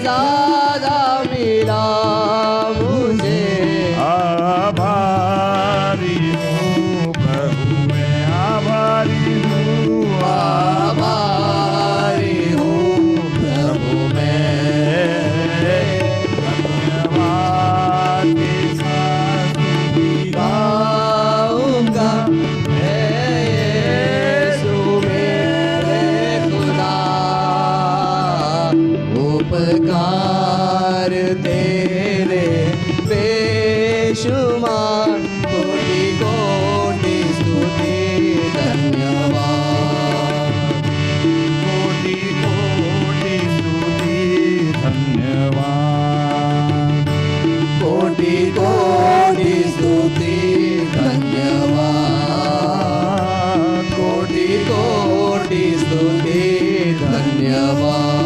ज़्यादा मिला मुझे। आभारी हूँ प्रभु, मैं आभारी हूँ, आभारी हूँ प्रभु मैं। धन्यवाद के साथ गाऊंगा मैं यीशु मेरे खुदा, उपकार तेरे बेशुमार, कोटि कोटि स्तुति धन्यवाद। कोटि कोटि स्तुति धन्यवाद, कोटि कोटि स्तुति धन्यवाद, कोटि कोटि स्तुति धन्यवाद।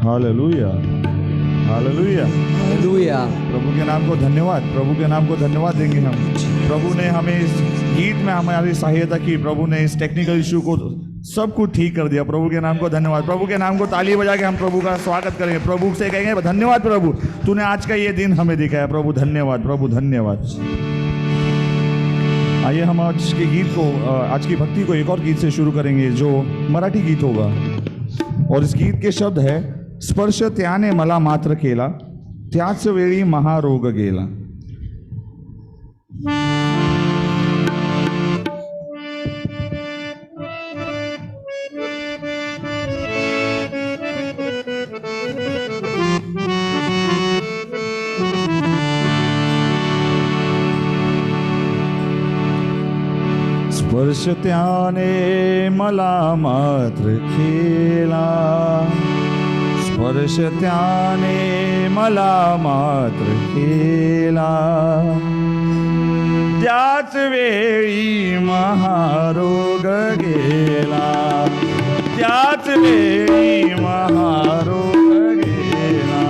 Hallelujah, hallelujah. हालेलुया। प्रभु के नाम को धन्यवाद, प्रभु के नाम को धन्यवाद देंगे हम। प्रभु ने हमें इस गीत में हमारी सहायता की, प्रभु ने इस टेक्निकल इशू को सब कुछ ठीक कर दिया। प्रभु के नाम को धन्यवाद। प्रभु के नाम को ताली बजा के हम प्रभु का स्वागत करेंगे, प्रभु से कहेंगे धन्यवाद प्रभु, तूने आज का ये दिन हमें दिखाया। प्रभु धन्यवाद, प्रभु धन्यवाद। आइए हम आज के गीत को, आज की भक्ति को एक और गीत से शुरू करेंगे जो मराठी गीत होगा। और इस गीत के शब्द है, स्पर्श त्याने मला मात्र केला, त्याच वेळी महारोग गेला। स्पर्श त्याने मला मात्र केला, स्पर्श त्याने मला मात्र केला, त्याच वेळी महारोग गेला, त्याच वेळी महारोग गेला,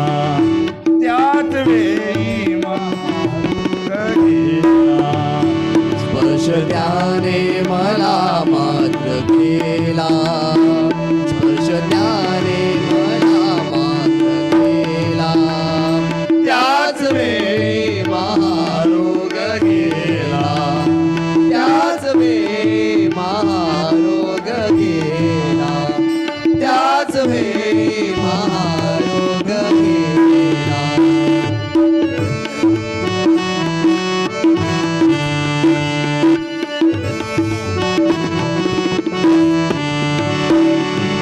त्याच वेळी महारोग गेला। स्पर्श त्याने मला मात्र केला, स्पर्श त्याने मला मात्र केला, त्याच वेळी महारोग गेला, त्याच वेळी महारोग गेला, त्याच वेळी महारोग गेला।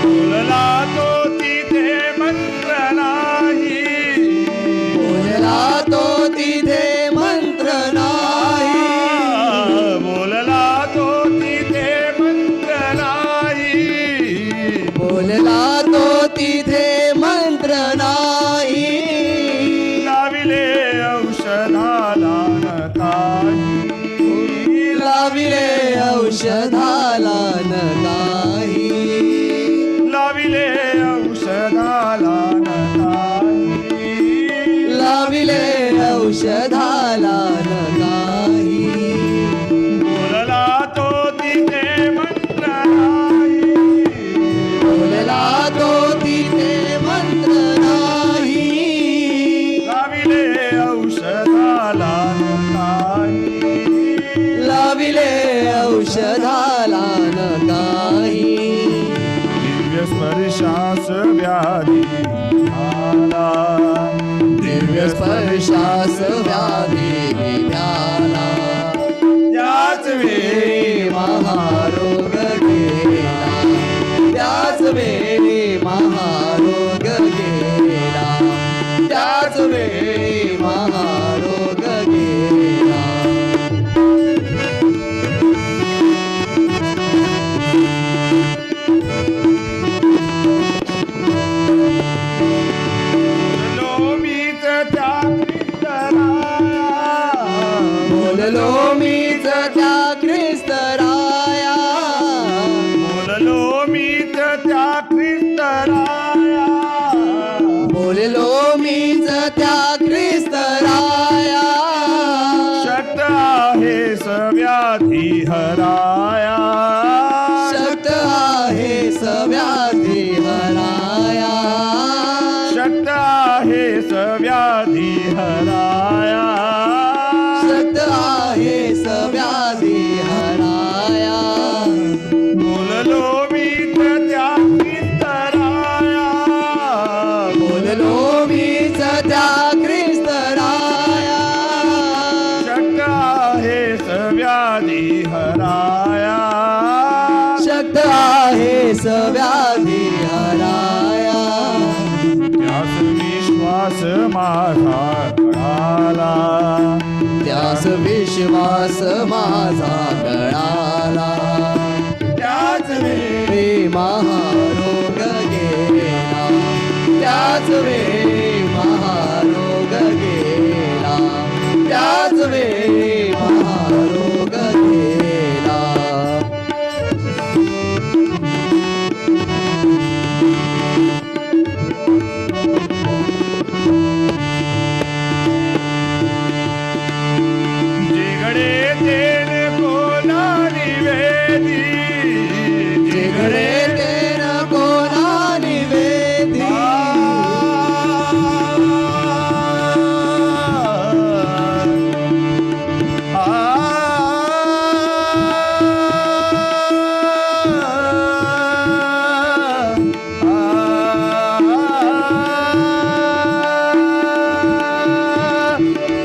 बोलला तो तिथे मंत्र नाही, बोलला तो तिथे मंत्र नाही, बोलला तो तिथे मंत्र नाही, बोलला तो तिथे मंत्र नाही, लाविले औषधाला न काही, लाविले औषधाला न काही, लाविले औषधाला न काही, लाविले औषधाला न काही, बोलला तो तिथे मंत्र नाही, बोलला तो तिथे मंत्र नाही, लाविले औषधाला न काही, लाविले औषधाला न काही, दिव्य स्पर्शास व्याधी आला, दिव्य स्पर्शास व्याधी निघाला, त्याच वेळी महारोग गेला, त्याच वेळी महारोग गेला, त्याच वेळी महारोग गेला। बोललो मीच त्या ख्रिस्तराया, बोललो मीच त्या ख्रिस्तराया, बोललो मीच त्या ख्रिस्तराया, बोललो मीच त्या ख्रिस्तराया, शक्त आहे व्याधी हराया, हराया, शक्त आहेस व्याधी हराया, त्यास विश्वास माझा कळाला, त्यास विश्वास माझा कळाला, त्याच वेळी महारोग गेला, त्याच वेळी महारोग गेला, त्याच वेळी महारोग गेला. जिगडे तेन कोणा निवेदी, जिगडे तेन कोणा निवेदी,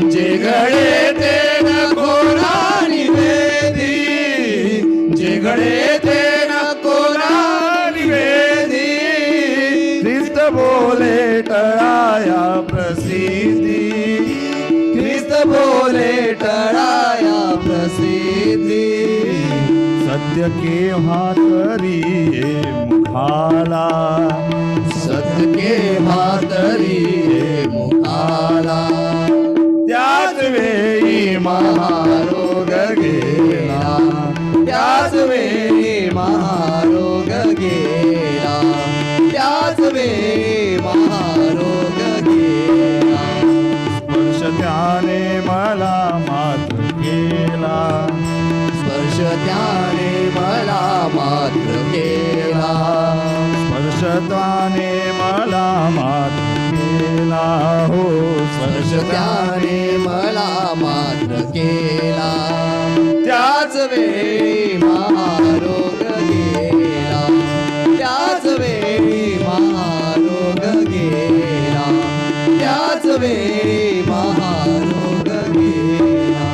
जिगडे तेन कोणा निवेदी, जिगडे तेन कोणा निवेदी, ख्रिस्त बोले टळाया प्रसिद्धी, ख्रिस्त बोले टळाया प्रसिद्धी, सत्य केव्हा तरी ये मुखाला, सत्य केव्हा तरी ये मुखाला, त्याच वेळी महारोग गेला, त्याच वेळी महारोग गेला, त्याच वेळी महारोग गेला. स्पर्श त्याने मला मात्र केला, स्पर्श त्याने मला मात्र केला, स्पर्श त्याने मला मात्र केला, हो स्पर्श त्याने मला मात्र केला, त्याच वेळी महारोग गेला, त्याच वेळी महारोग गेला, त्याच वेळी महारोग गेला,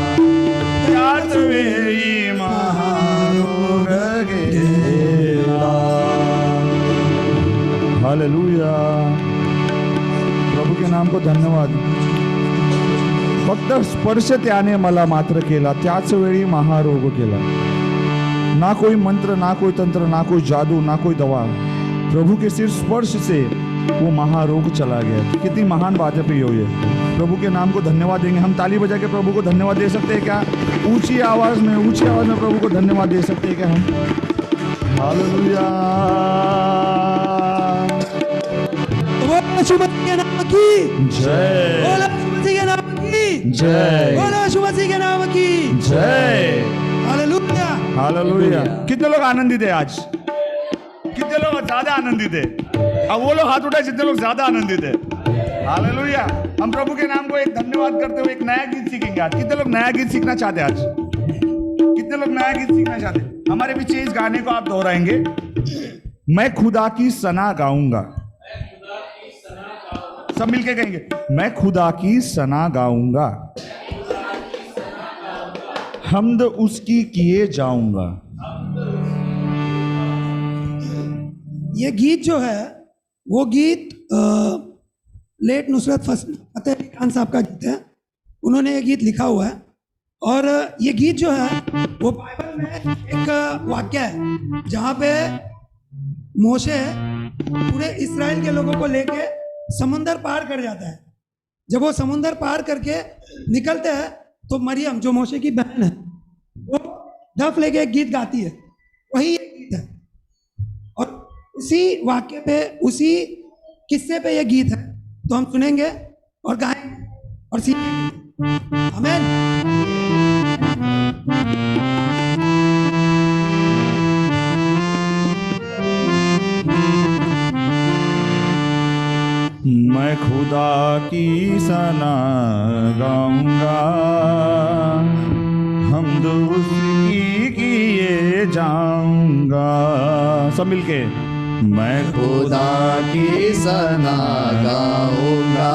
त्याच वेळी महारोग गेला. हालेलुया, प्रभु के नाम को धन्यवाद. फक्त स्पर्श त्याने मला मात्र केला, त्याच वेळी महारोग केला. ना कोई मंत्र, ना कोई तंत्र, ना कोई जादू, ना कोई दवा, प्रभु के सिर्फ स्पर्श से वो महारोग चला गया. कितनी महान बात है प्रियो ये. प्रभु के नाम को धन्यवाद देंगे. हम ताली बजा के प्रभु को धन्यवाद दे सकते हैं क्या? ऊंची आवाज में प्रभु को धन्यवाद दे सकते हैं क्या हम? हालेलुया. यीशु मसीह के नाम की जय, बोलो यीशु मसीह के नाम की जय, बोलो यीशु मसीह के नाम की जय. हालेलुया. हालेलुया. कितने लोग आनंदित है आज? कितने लोग ज्यादा आनंदित है? अब वो लोग हाथ उठाए जितने लोग ज्यादा आनंदित है. हालेलुया. हम प्रभु के नाम को एक धन्यवाद करते हुए एक नया गीत सीखेंगे आज. कितने लोग नया गीत सीखना चाहते हैं आज? कितने लोग नया गीत सीखना चाहते हैं? हमारे पीछे इस गाने को आप दोहराएंगे. मैं खुदा की सना गाऊंगा. सब मिलके कहेंगे, मैं खुदा की सना गाऊंगा, हम्द उसकी किए जाऊंगा. ये गीत जो है वो गीत लेट नुसरत फतेह अली खान साहब का गीत है. उन्होंने ये गीत लिखा हुआ है और ये गीत जो है वो बाइबल में एक वाक्य है जहाँ पे मोशे पूरे इस्राएल के लोगों को लेके समुंदर पार कर जाता है. जब वो समुंदर पार करके निकलते हैं तो मरियम जो मोशे की बहन है वो डफ लेके एक गीत गाती है. वही ये गीत है और उसी वाक्य पे, उसी किस्से पे ये गीत है. तो हम सुनेंगे और गाएंगे और सीखेंगे. आमीन. मैं खुदा की सना गाऊंगा, हम्द उसकी किए जाऊंगा. सब मिलके, मैं खुदा की सना गाऊंगा,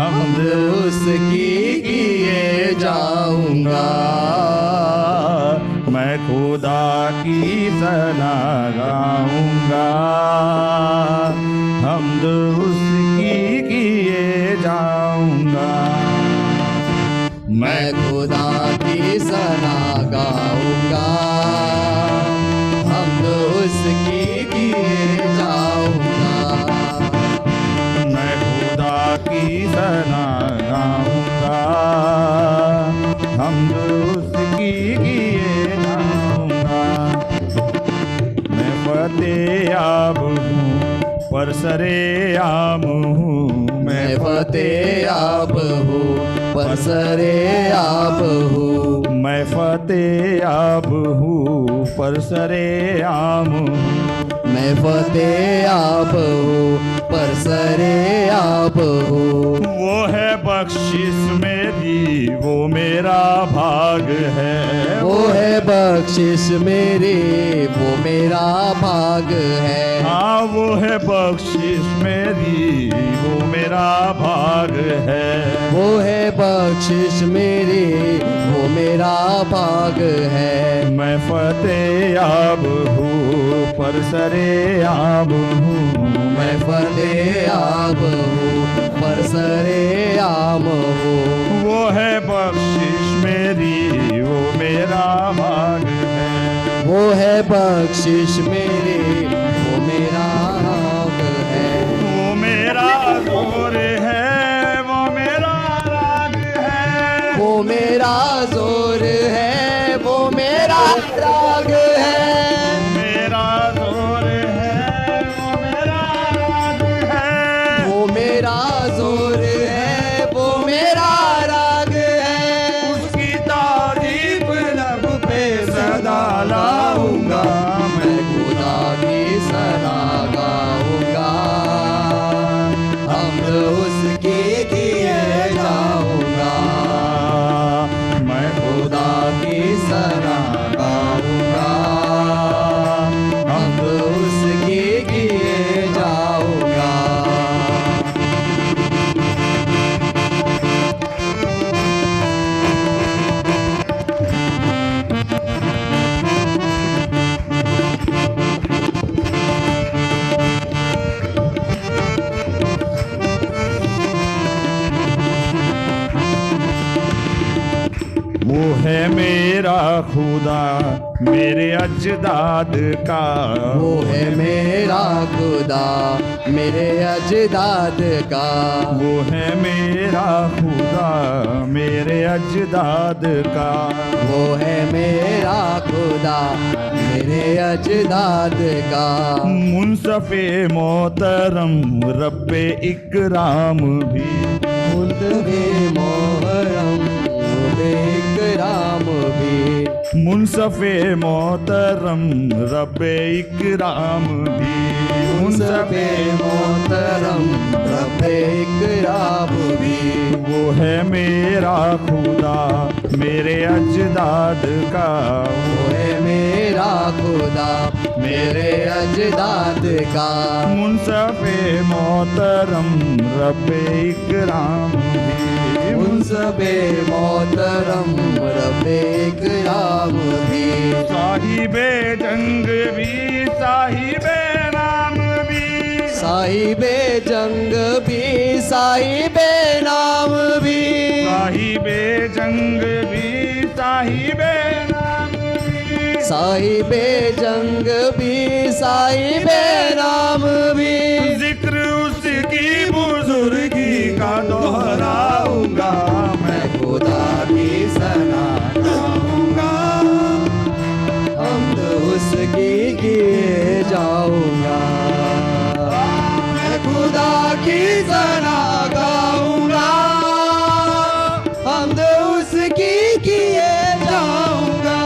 हम्द उसकी किए जाऊंगा। मैं खुदा की सना गाऊंगा, हमद उसकी किए जाऊंगा। मैं खुदा की सना गाऊंगा, हमद उसकी किए जाऊंगा। मैं खुदा की सना गाऊंगा, हमद उसकी किए जाऊंगा। मैं फतेयाब हूँ पर सरेआम हूँ, मैं फतेयाब हूँ पर सरेआब हूँ। मैं फतेयाब हूँ पर सरेआम हूँ। मैं फतेयाब हूँ पर सरेआब हूँ। वो है बख्शिश मेरी, वो मेरा भाग है। वो है बख्शिश मेरी, वो मेरा भाग है। हाँ वो है बख्शिश मेरी, वो मेरा भाग है। वो है बख्शिश मेरी, वो मेरा भाग है। मैं फतेयाब हूँ पर सरेआब हूँ। मैं फतेयाब हूँ पर सरेआम हूँ। वो है बख्शिश मेरी, वो मेरा भाग है। वो है बख्शिश मेरी, वो मेरा भाग है। वो मेरा जोर है, वो मेरा राग है। वो मेरा जोर है, वो मेरा राग है। मेरा जोर है, वो मेरा राग है। वो मेरा जोर है, वो मेरा राग है। उसकी तारीफ लब पे सदा लाऊंगा। मैं खुदा की सना गाऊंगा, हम उसकी किए जाऊंगा। मैं खुदा की सना गाऊंगा, हम उसकी किए जाऊंगा। वो है मेरा खुदा मेरे अजदाद का। वो है मेरा खुदा मेरे अजदाद का। वो है मेरा खुदा मेरे अजदाद का। वो है मेरा खुदा मेरे अजदाद का। मुनसफे मोहतरम रब्बे इकराम भी। मुल्तबे मोहरम बेकराम भी। मुनसफे मोहतरम रब्बे इकराम भी। मुनसफे मोहतरम रब्बे इकराम भी। वो है मेरा खुदा मेरे अजदाद का। वो है मेरा खुदा मेरे अजदाद का। मुनसफे मोहतरम रब्बे इकराम भी। मुनसबे मोहतरम रब्बे इकराम भी। साहिबे जंग भी साहिबे नाम भी। साहिबे जंग भी साहिबे नाम भी। साहिबे जंग भी साहिबे नाम भी। साहिबे जंग भी साहिबे नाम भी। जिक्र उसकी बुजुर्गी का दोहराऊंगा। मैं खुदा की सना गाऊंगा, हमद उसकी किए जाऊंगा। मैं खुदा की सना गाऊंगा, हमद उसकी किए जाऊंगा।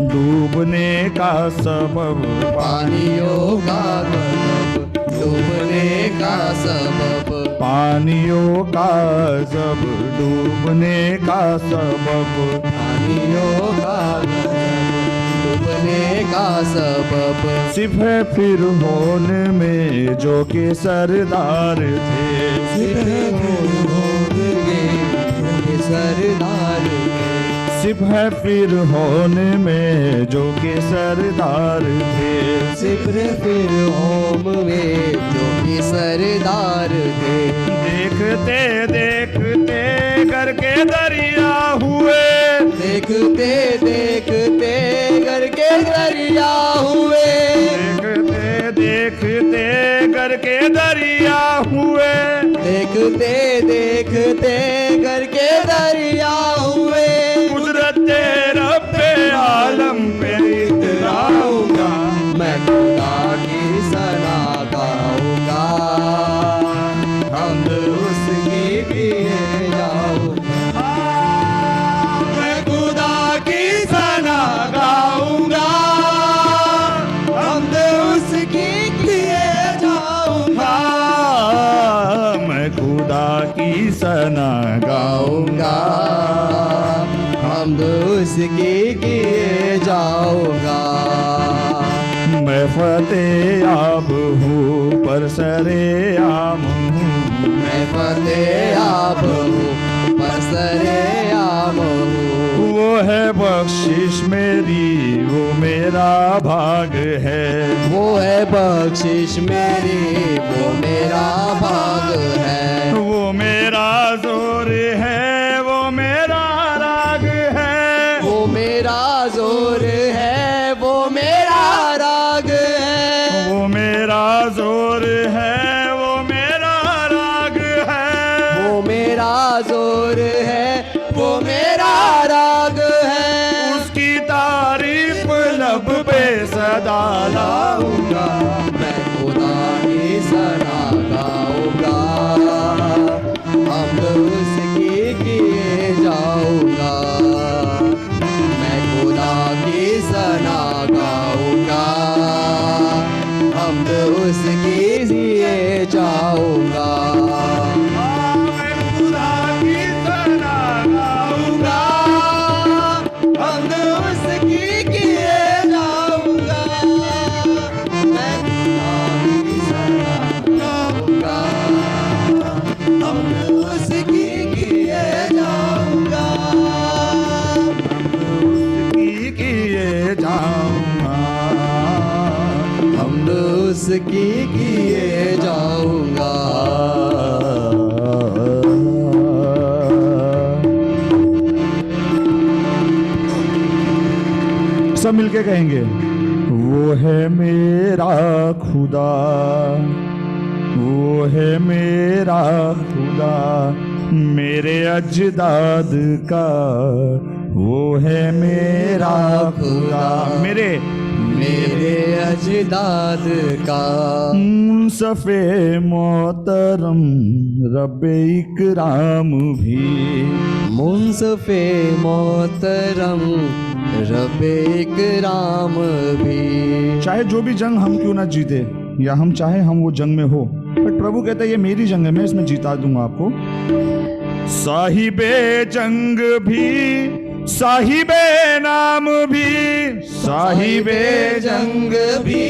डूबने का सबब पानियों का गजब, डूबने का सबब, पानियों का सब डूबने का सबब पानियों का गजब, डूबने का सबब, सिर्फ फिर होने में जो के सरदार थे, सरदार सिर्फ फिर होने में जो के सरदार थे, सिपर फिर होम में जो कि सरदार थे, देखते देखते करके दरिया हुए, देखते देखते करके दरिया हुए, देखते देखते करके दरिया हुए, देखते देखते करके दरिया हुए, कुदरत रब्बे आलम पे इतराऊंगा, मैं खुदा की सना गाऊंगा, हमद उसकी किए जाऊंगा, मैं खुदा की सना गाऊंगा, हमद उसकी किए जाऊंगा, मैं खुदा की सना गाऊंगा, हमद उसकी किए जाऊंगा, मैं फतेह याब हूँ पर सरे आम हूँ, मैं फतेह आप हूँ बसरे आम हूँ, वो है बख्शिश मेरी वो मेरा भाग है, वो है बख्शिश मेरी वो मेरा भाग है, वो मेरा जोर है वो मेरा राग है, वो मेरा जोर है वो मेरा राग है, वो मेरा जोर है वो मेरा राग है, वो मेरा जोर है वो मेरा राग है, उसकी तारीफ लब पे सदा लाऊंगा, मैं खुदा की सना गाऊंगा, हमद उसकी किए जाऊंगा, मैं खुदा की सना गाऊंगा, हमद उसकी किए जाऊंगा, मैं खुदा की सना गाऊंगा, हमद उसकी किए जाऊंगा, मैं खुदा की सना गाऊंगा, हमद उसकी किए जाऊंगा, की किए जाऊंगा, हमद उसकी किए जाऊंगा, सब मिलके कहेंगे, वो है मेरा खुदा, वो है मेरा खुदा, मेरे अजदाद का, वो है मेरा खुदा, मेरे मेरे अजदाद का, मुंसफे मोहतरम रब्बे इकराम भी, मुंसफे मोहतरम रब्बे इकराम भी, चाहे जो भी जंग हम क्यों ना जीते या हम चाहे हम वो जंग में हो, बट प्रभु कहता है ये मेरी जंग है, मैं इसमें जीता दूंगा आपको। साहिबे जंग भी साहिबे नाम भी, साहिबे जंग भी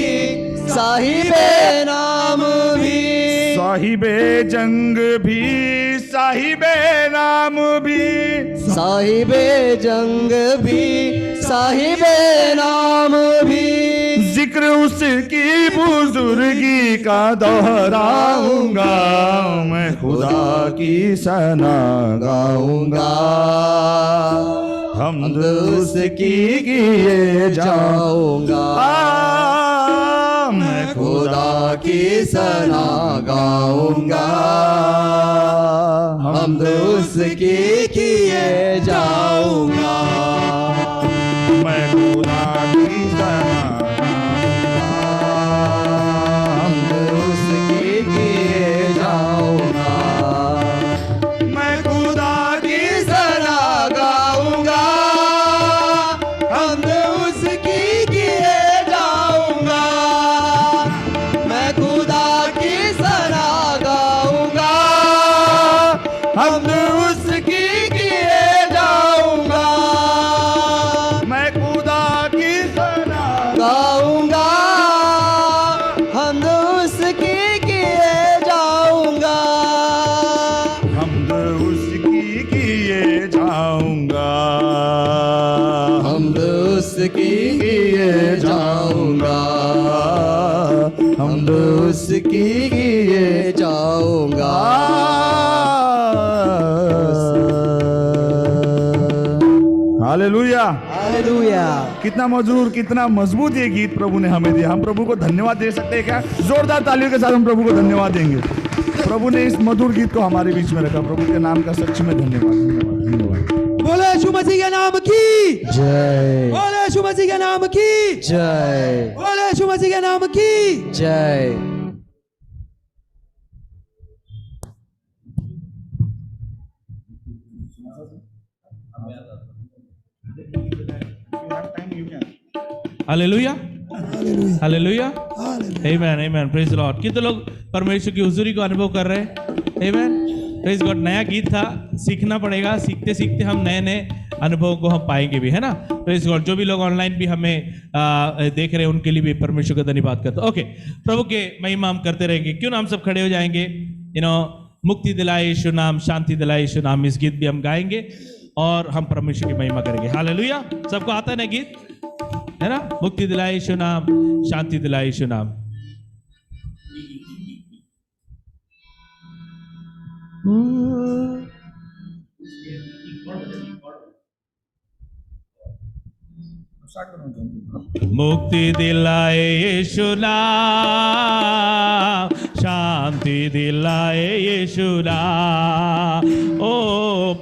साहिबे नाम भी, साहिबे जंग भी साहिबे नाम भी, साहिबे जंग भी साहिबे नाम भी, जिक्र उसकी बुजुर्गी का दोहराऊंगा, मैं खुदा की सना गाऊंगा, हमद उसकी किए जाऊंगा, मैं खुदा की सना गाऊंगा, हमद उसकी किए जाऊंगा, मैं खुदा की सना हमद उसकी किए जाऊंगा, मैं खुदा की सना गाऊंगा, हमद उसकी किए जाऊंगा, हमद उसकी किए जाऊंगा। हालेलुया। हालेलुया। कितना मधुर, कितना मजबूत ये गीत प्रभु ने हमें दिया। हम प्रभु को धन्यवाद दे सकते हैं क्या? जोरदार तालियों के साथ हम प्रभु को धन्यवाद देंगे। प्रभु ने इस मधुर गीत को हमारे बीच में रखा। प्रभु के नाम का सच में धन्यवाद, धन्यवाद, धन्यवाद। बोले यीशु मसीह के नाम की जय, बोले यीशु मसीह के नाम की जय, बोले यीशु मसीह के नाम की जय। Hallelujah, hallelujah, hallelujah, hallelujah. Amen, amen, praise the Lord. कितने लोग परमेश्वर की हुजूरी को अनुभव कर रहे हैं? आमेन, प्रेज गॉड। नया गीत था, सीखना पड़ेगा। सीखते सीखते हम नए नए अनुभवों को हम पाएंगे भी, है ना? Praise God. जो भी लोग ऑनलाइन भी हमें देख रहे हैं उनके लिए भी परमेश्वर का धन्यवाद करते हैं। ओके, प्रभु के महिमा हम करते रहेंगे। क्यों ना हम सब खड़े हो जाएंगे? मुक्ति दिलाए यीशु नाम, शांति दिलाए यीशु नाम, इस गीत भी हम गाएंगे और हम परमेश्वर की महिमा करेंगे। हालेलुया। सबको आता है ना गीत, है ना? मुक्ति दिलाए यीशु नाम, शांति दिलाए यीशु नाम। मुक्ति दिलाए यीशु नाम, शांति दिलाए यीशु नाम। ओ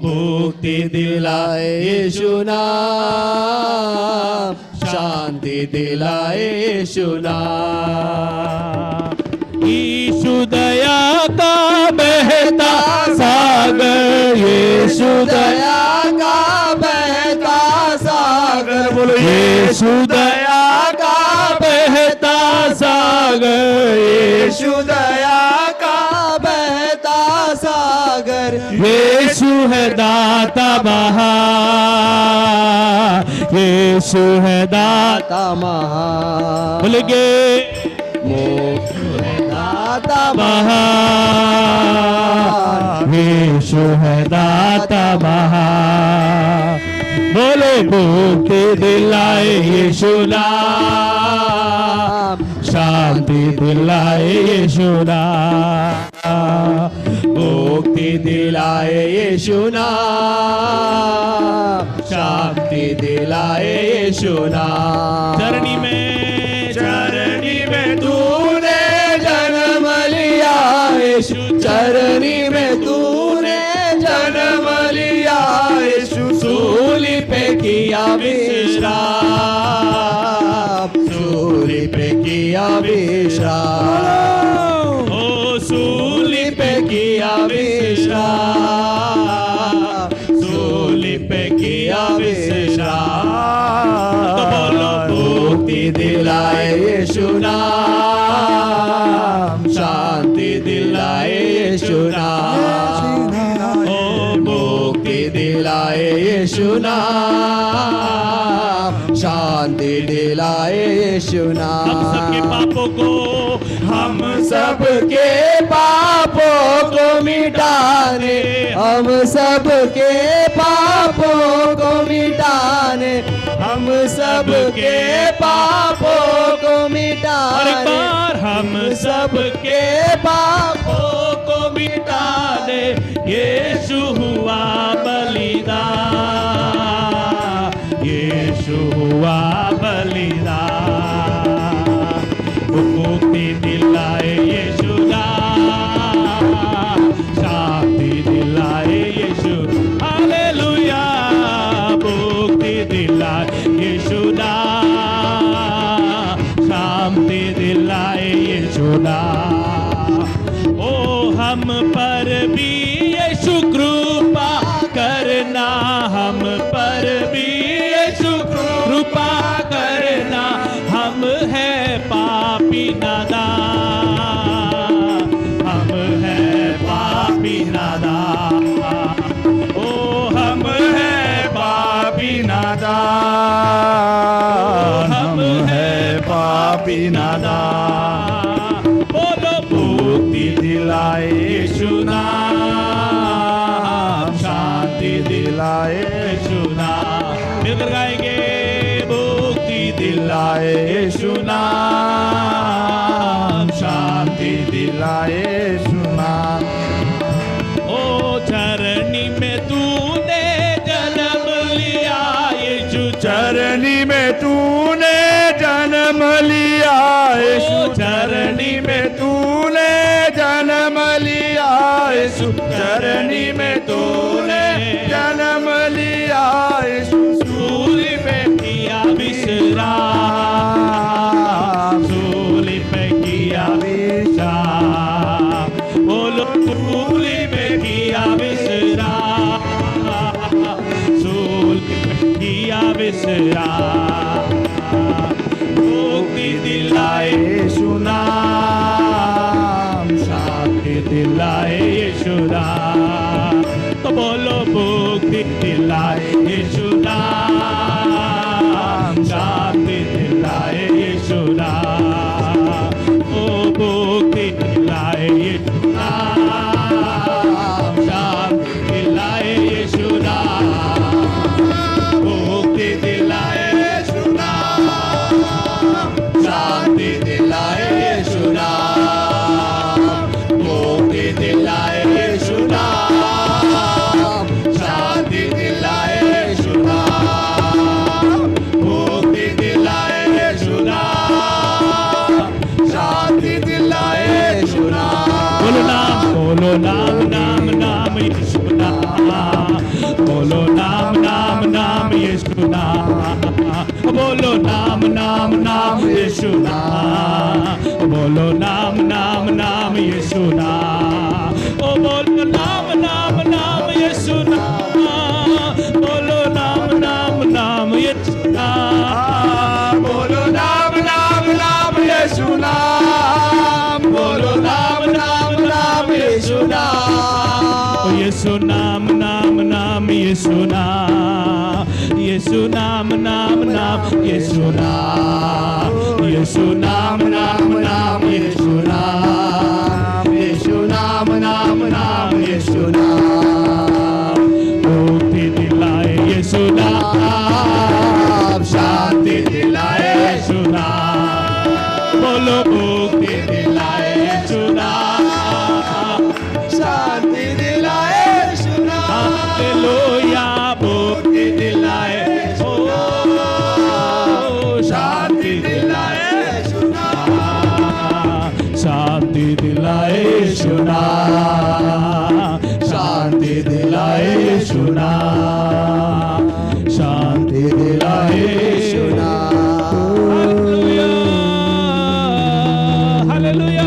मुक्ति दिलाए यीशु नाम, शांति दिलाए यीशु नाम। यीशु दया का बहता सागर, यीशु दया का बहता सागर, बोलो यीशु दया का बहता सागर, यीशु दया का बहता सागर। यीशु है दाता महान, यीशु है दाता महान। बोलेंगे दाता महान, यीशु है दाता महान। बोले मुक्ति दिलाए यीशु नाम, शांति दिलाए यीशु नाम। मुक्ति दिलाए यीशु नाम, शांति दिलाए यीशु नाम। चरणी में तूने जन्म लिया यीशु, चरणी में तूने जन्म लिया यीशु। सूली पे किया विश्राम, सूली पे किया विश्राम। ओ सूली पे किया विश्राम, सूली पे किया विश्राम। तो बोलो मुक्ति दिलाए यीशु नाम, शांति दिलाए यीशु नाम। ओ मुक्ति दिलाए यीशु नाम, शांति दिलाए यीशु नाम। हम सबके पापों को, हम सबके पापों को मिटाने, हम सबके पापों को मिटाने, हम सबके पापों को और एक मिटाने, बार हम सबके पापों को मिटाने। यीशु हुआ बलिदान, यीशु हुआ बलिदान। मुक्ति दिलाए यीशु नाम, शांति दिलाए यीशु। हालेलुया। मुक्ति दिलाए यीशु नाम, शांति दिलाए यीशु नाम। ओ हम पर भी यीशु कृपा करना, हम पर भी यीशु कृपा करना। हम है पापी नादान, हम है पापी नादान। ओ हम है पापी नादान, हम है पापी नादान। बोलो मुक्ति दिलाए यीशु दिलाए यीशु नाम, शांति दिलाए यीशु नाम। ओ चरनी में तूने जन्म लिया यीशु, चरनी में तूने जन्म लिया यीशु, चरनी में तूने जन्म लिया यीशु, चरनी में तूने जन्म लिया यीशु। सूली पे किया विश्राम, सूली पे किया विश्राम, बोलो सूली पे किया विश्राम, सूली पे किया विश्राम। मुक्ति दिलाए यीशु नाम, शांति दिलाए यीशु नाम। तो बोलो मुक्ति दिलाए यीशु नाम, शांति दिलाए यीशु नाम। ओ मुक्ति दिलाए यीशु नाम, शांति दिलाए यीशु नाम। मुक्ति दिलाए यीशु नाम, शांति दिलाए यीशु नाम। मुक्ति दिलाए यीशु नाम, शांति दिलाए यीशु नाम। मुक्ति दिलाए यीशु नाम, शांति दिलाए यीशु नाम। बोलो नाम, बोलो नाम, नाम नाम यीशु नाम, बोलो नाम नाम नाम यीशु नाम, बोलो नाम नाम नाम यीशु नाम, बोलो नाम नाम नाम यीशु नाम। ओ बोलो नाम नाम नाम यीशु नाम, बोलो नाम नाम नाम यीशु नाम, बोलो नाम नाम नाम यीशु नाम, बोलो नाम नाम नाम यीशु नाम। ओ यीशु नाम नाम नाम यीशु नाम, यीशु नाम नाम नाम यीशु नाम, यीशु नाम नाम नाम यीशु नाम, यीशु नाम नाम नाम यीशु नाम। मुक्ति दिलाए यीशु नाम, शांति दिलाए यीशु नाम। बोलो मुक्ति दिलाए यीशु नाम, शांति दिलाए यीशु नाम। हालेलुया, मुक्ति दिलाए, ओ शांति दिलाए यीशु नाम, शांति दिलाए यीशु नाम, शांति दिलाए यीशु नाम, शांति दिलाए यीशु नाम। Hallelujah, hallelujah.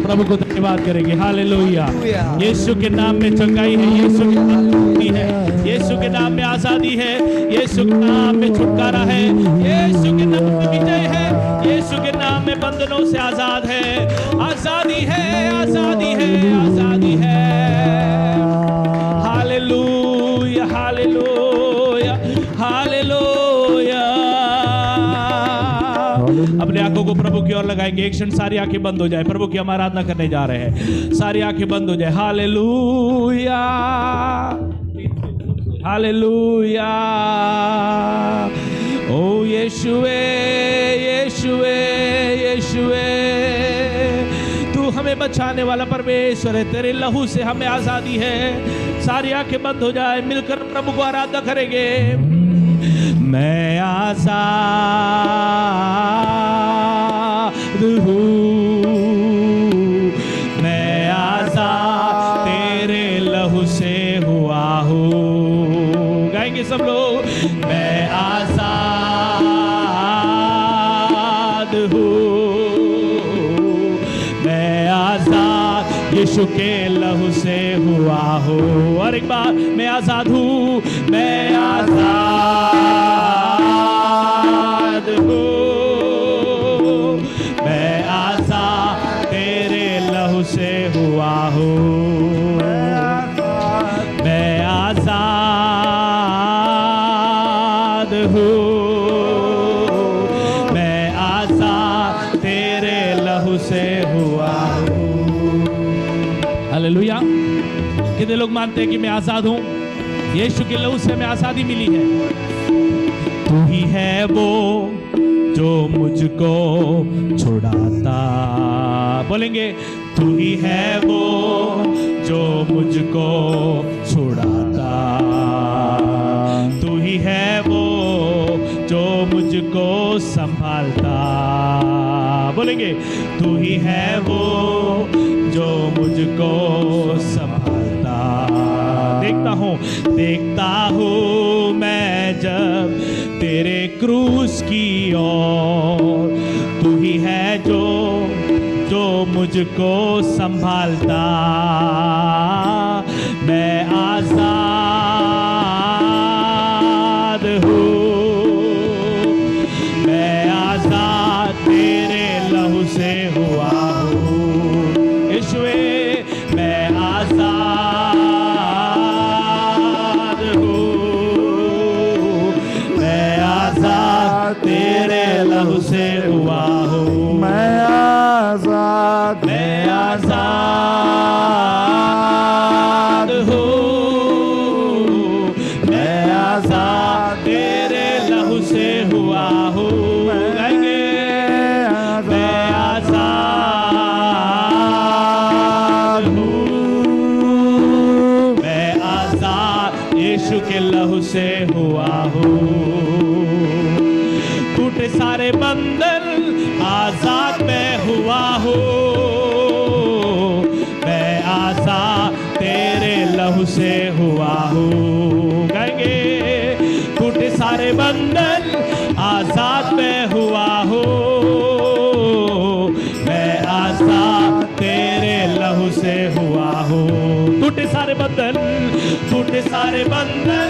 प्रभु को धन्यवाद करेंगे। हालेलुया। यीशु के नाम में चंगाई है, यीशु के नाम में मुक्ति है, यीशु के नाम में आजादी है, यीशु के नाम में छुटकारा है, यीशु के नाम में विजय है, यीशु के नाम में बंधनों से आजाद है, आजादी है, आजादी है, आजादी है। Hallelujah, hallelujah, hallelujah. अपने आंखों को प्रभु की ओर लगाएंगे। एक क्षण सारी आंखें बंद हो जाए, प्रभु की हम आराधना करने जा रहे हैं। सारी आंखें बंद हो जाए। Hallelujah, hallelujah. ओ यीशुए, यीशुए, यीशुए, तू हमें बचाने वाला परमेश्वर है। तेरे लहू से हमें आजादी है। सारी आंखें बंद हो जाए, मिलकर प्रभु को आराधना करेंगे। मैं आजाद हूँ, मैं आजाद तेरे लहू से हुआ हूँ। गाएंगे सब लोग। मैं आजाद हूँ, मैं आजाद यीशु के लहू से हुआ हूँ। और एक बार, मैं आजाद हूँ, मैं आजाद हूँ, मैं आजाद तेरे लहू से हुआ हूँ। मैं आजाद हूँ, मैं आजाद तेरे लहू से हुआ हूँ। हालेलुया। कितने लोग मानते हैं कि मैं आजाद हूँ? यीशु के लहू से हमें आजादी मिली है। वो जो मुझको छुड़ाता। बोलेंगे तू ही है वो जो मुझको छुड़ाता, तू ही है वो जो मुझको संभालता। बोलेंगे तू ही है वो जो मुझको संभालता। देखता हूँ मैं जब तेरे क्रूस की ओर, तू ही है जो मुझको संभालता। मैं आजाद हूँ, मैं आजाद तेरे लहू से हुआ हूँ। यीशुए मैं आजाद हूँ, मैं आजाद तेरे लहू से हुआ हूँ। मैं आजाद हूँ, मैं आजाद तेरे लहू से हुआ हूँ। गाएंगे मैं आजाद हूँ, मैं आजाद यीशु के लहू से हुआ हूँ। टूटे सारे बंधन आजाद मैं हुआ हूँ, मैं आजाद तेरे लहू से हुआ हूँ। गाएंगे टूटे सारे बंधन आजाद मैं हुआ हूँ, मैं आजाद तेरे लहू से हुआ हूँ। टूटे सारे बंधन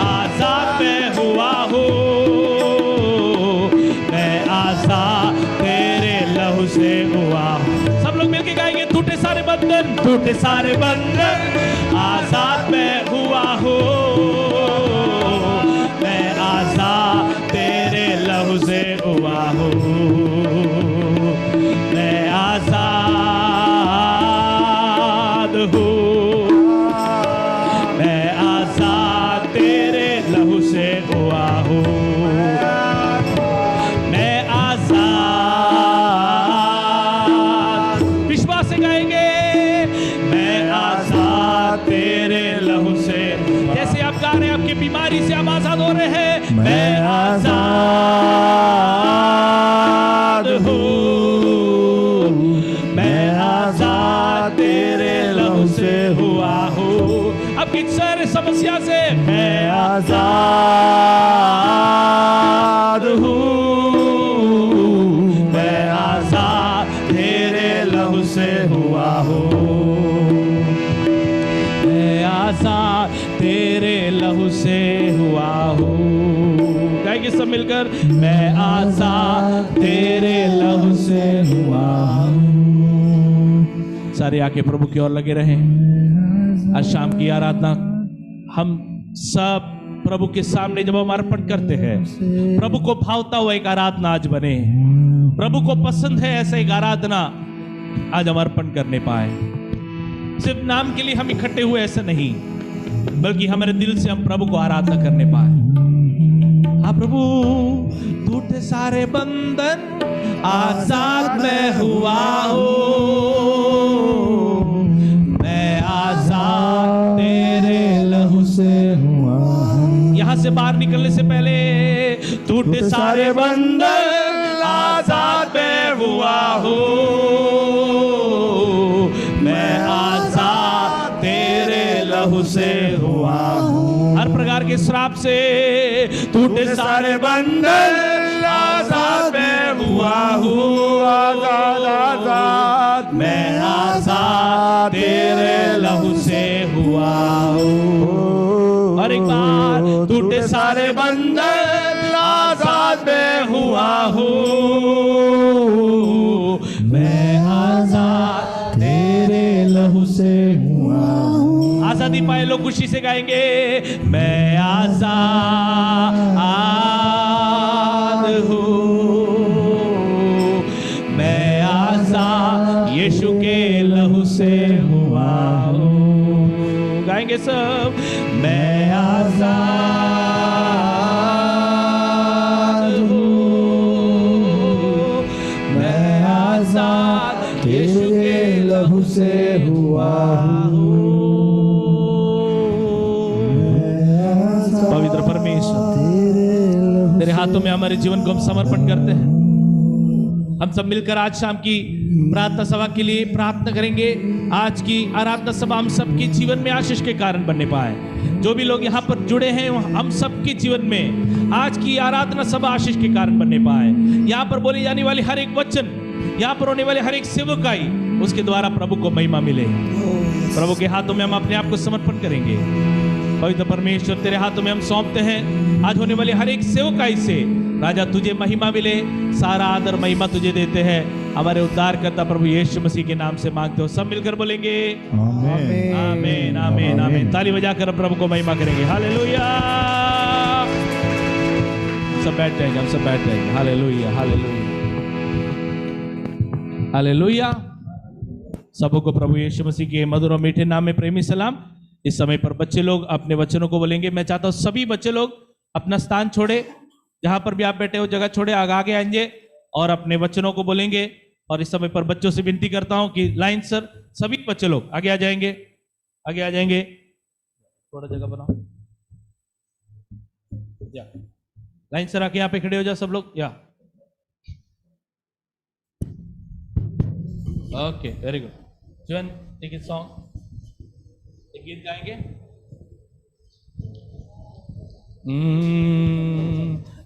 आजाद मैं हुआ हूँ, मैं आजाद तेरे लहू से हुआ हूँ। सब लोग मिलके गाएंगे टूटे सारे बंधन आजाद मैं हुआ हूँ, मैं आजाद तेरे लहू से हुआ हूँ। मैं आजाद हूँ, मैं आजाद तेरे लहू से हुआ हूँ। मैं आजाद, विश्वास से गाएंगे मैं आजाद तेरे लहू से। जैसे आप गा रहे हैं, आपकी बीमारी से आप आजाद हो रहे हैं। मैं आजाद हूँ, मैं आजाद तेरे लहू से हुआ हूँ। आपकी सारी समस्या से मैं आजाद हूँ, मैं आजाद तेरे लहू से हुआ हूँ। मैं आजाद तेरे लहू से हुआ हूँ। गाएंगे सब मिलकर मैं आजाद तेरे लहू से हुआ हूँ। सारे आके प्रभु की ओर लगे रहें। आज शाम की आराधना हम सब प्रभु के सामने जब हम अर्पण करते हैं, प्रभु को भावता हुआ एक आराधना आज बने। प्रभु को पसंद है ऐसा एक आराधना आज हम अर्पण करने पाए। सिर्फ नाम के लिए हम इकट्ठे हुए ऐसा नहीं, बल्कि हमारे दिल से हम प्रभु को आराधना करने पाए। हाँ प्रभु, टूटे सारे बंधन आजाद मैं हुआ हूँ, मैं आजाद तेरे लहू से हुआ हूँ। यहाँ से बाहर निकलने से पहले टूटे सारे बंधन आजाद मैं हुआ हूँ, मैं आजाद तेरे लहू से हुआ हूँ। हर प्रकार के श्राप से टूटे सारे बंधन आजाद मैं हुआ हूँ, आजाद आजाद मैं आजाद तेरे लहू से हुआ हूँ। और एक बार टूटे सारे बंधन आजाद मैं हुआ हूँ, मैं आजाद तेरे लहू से हुआ हूँ। आजादी पाए लोग खुशी से गाएंगे मैं आजाद हूँ, मैं आजाद यीशु के लहू से हुआ हूँ। गाएंगे सब मैं आजाद से हुआ पवित्र परमेश्वर, तेरे हाथों में हमारे जीवन को हम समर्पण करते हैं। हम सब मिलकर आज शाम की प्रार्थना सभा के लिए प्रार्थना करेंगे। आज की आराधना सभा हम सबके जीवन में आशीष के कारण बनने पाए। जो भी लोग यहाँ पर जुड़े हैं हम सबके जीवन में आज की आराधना सभा आशीष के कारण बनने पाए। यहाँ पर बोली जाने वाली हर एक वचन, यहाँ पर होने वाले हर एक सेवकाई, उसके द्वारा प्रभु को महिमा मिले। प्रभु के हाथों में हम अपने आप को समर्पण करेंगे। पवित्र परमेश्वर, तेरे हाथों में हम सौंपते हैं आज होने वाले हर एक सेवकाई से। राजा, तुझे महिमा मिले, सारा आदर महिमा तुझे देते हैं। हमारे उद्धारकर्ता प्रभु यीशु मसीह के नाम से मांगते हो। सब मिलकर बोलेंगे आमीन। आमीन आमीन आमीन। ताली बजाकर प्रभु को महिमा करेंगे। हालेलुया। सब बैठ जाएंगे, हम सब बैठ जाएंगे। Hallelujah hallelujah hallelujah. सबको प्रभु यीशु मसीह के मधुर और मीठे नाम में प्रेमी सलाम। इस समय पर बच्चे लोग अपने वचनों को बोलेंगे। मैं चाहता हूं सभी बच्चे लोग अपना स्थान छोड़े, जहां पर भी आप बैठे हो जगह छोड़े, आगे आएंगे और अपने वचनों को बोलेंगे। और इस समय पर बच्चों से विनती करता हूं कि लाइन सर सभी बच्चे लोग आगे आ जाएंगे, आगे आ जाएंगे। थोड़ा जगह बनाओ, या लाइन सर आके यहाँ पे खड़े हो जाओ सब लोग। या ओके, वेरी गुड। जीवन टेक इट सॉन्ग, एक गीत गाएंगे।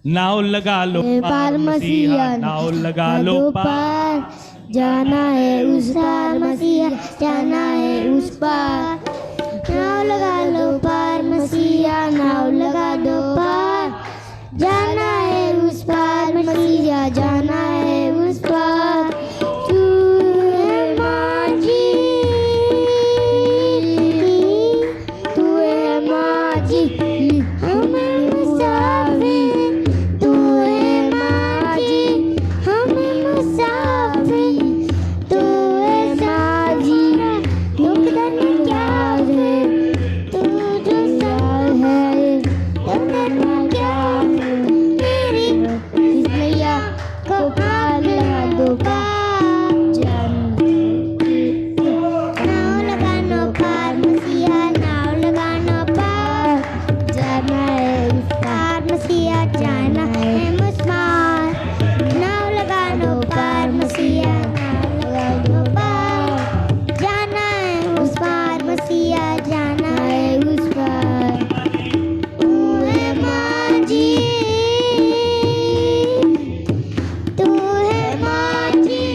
नाव लगा लो पार मसीहा, नाव लगा लो पार, जाना है उस पार मसीहा, जाना है उस पार। नाव लगा लो पार मसीहा, नाव लगा दो पार, जाना है उस पार मसीहा, जाना है उस पार। तू है माझी, तू है माझी, हमें मुसाफिर, तू है माझी, हमें मुसाफिर, तू है माझी, योगदान क्या है, तू जो साल है, योगदान क्या है, मेरी इस नैया को पार लगा दो पार, नाव लगानो पार मसीहा, नाव लगानो पार, जाना है उस पार मसीहा, जाना है उस पार। नाव लगानो पार मसीहा, नाव लगानो पार, जाना है उस पार मसीहा, जाना है उस पार। तू है माझी, तू है माझी,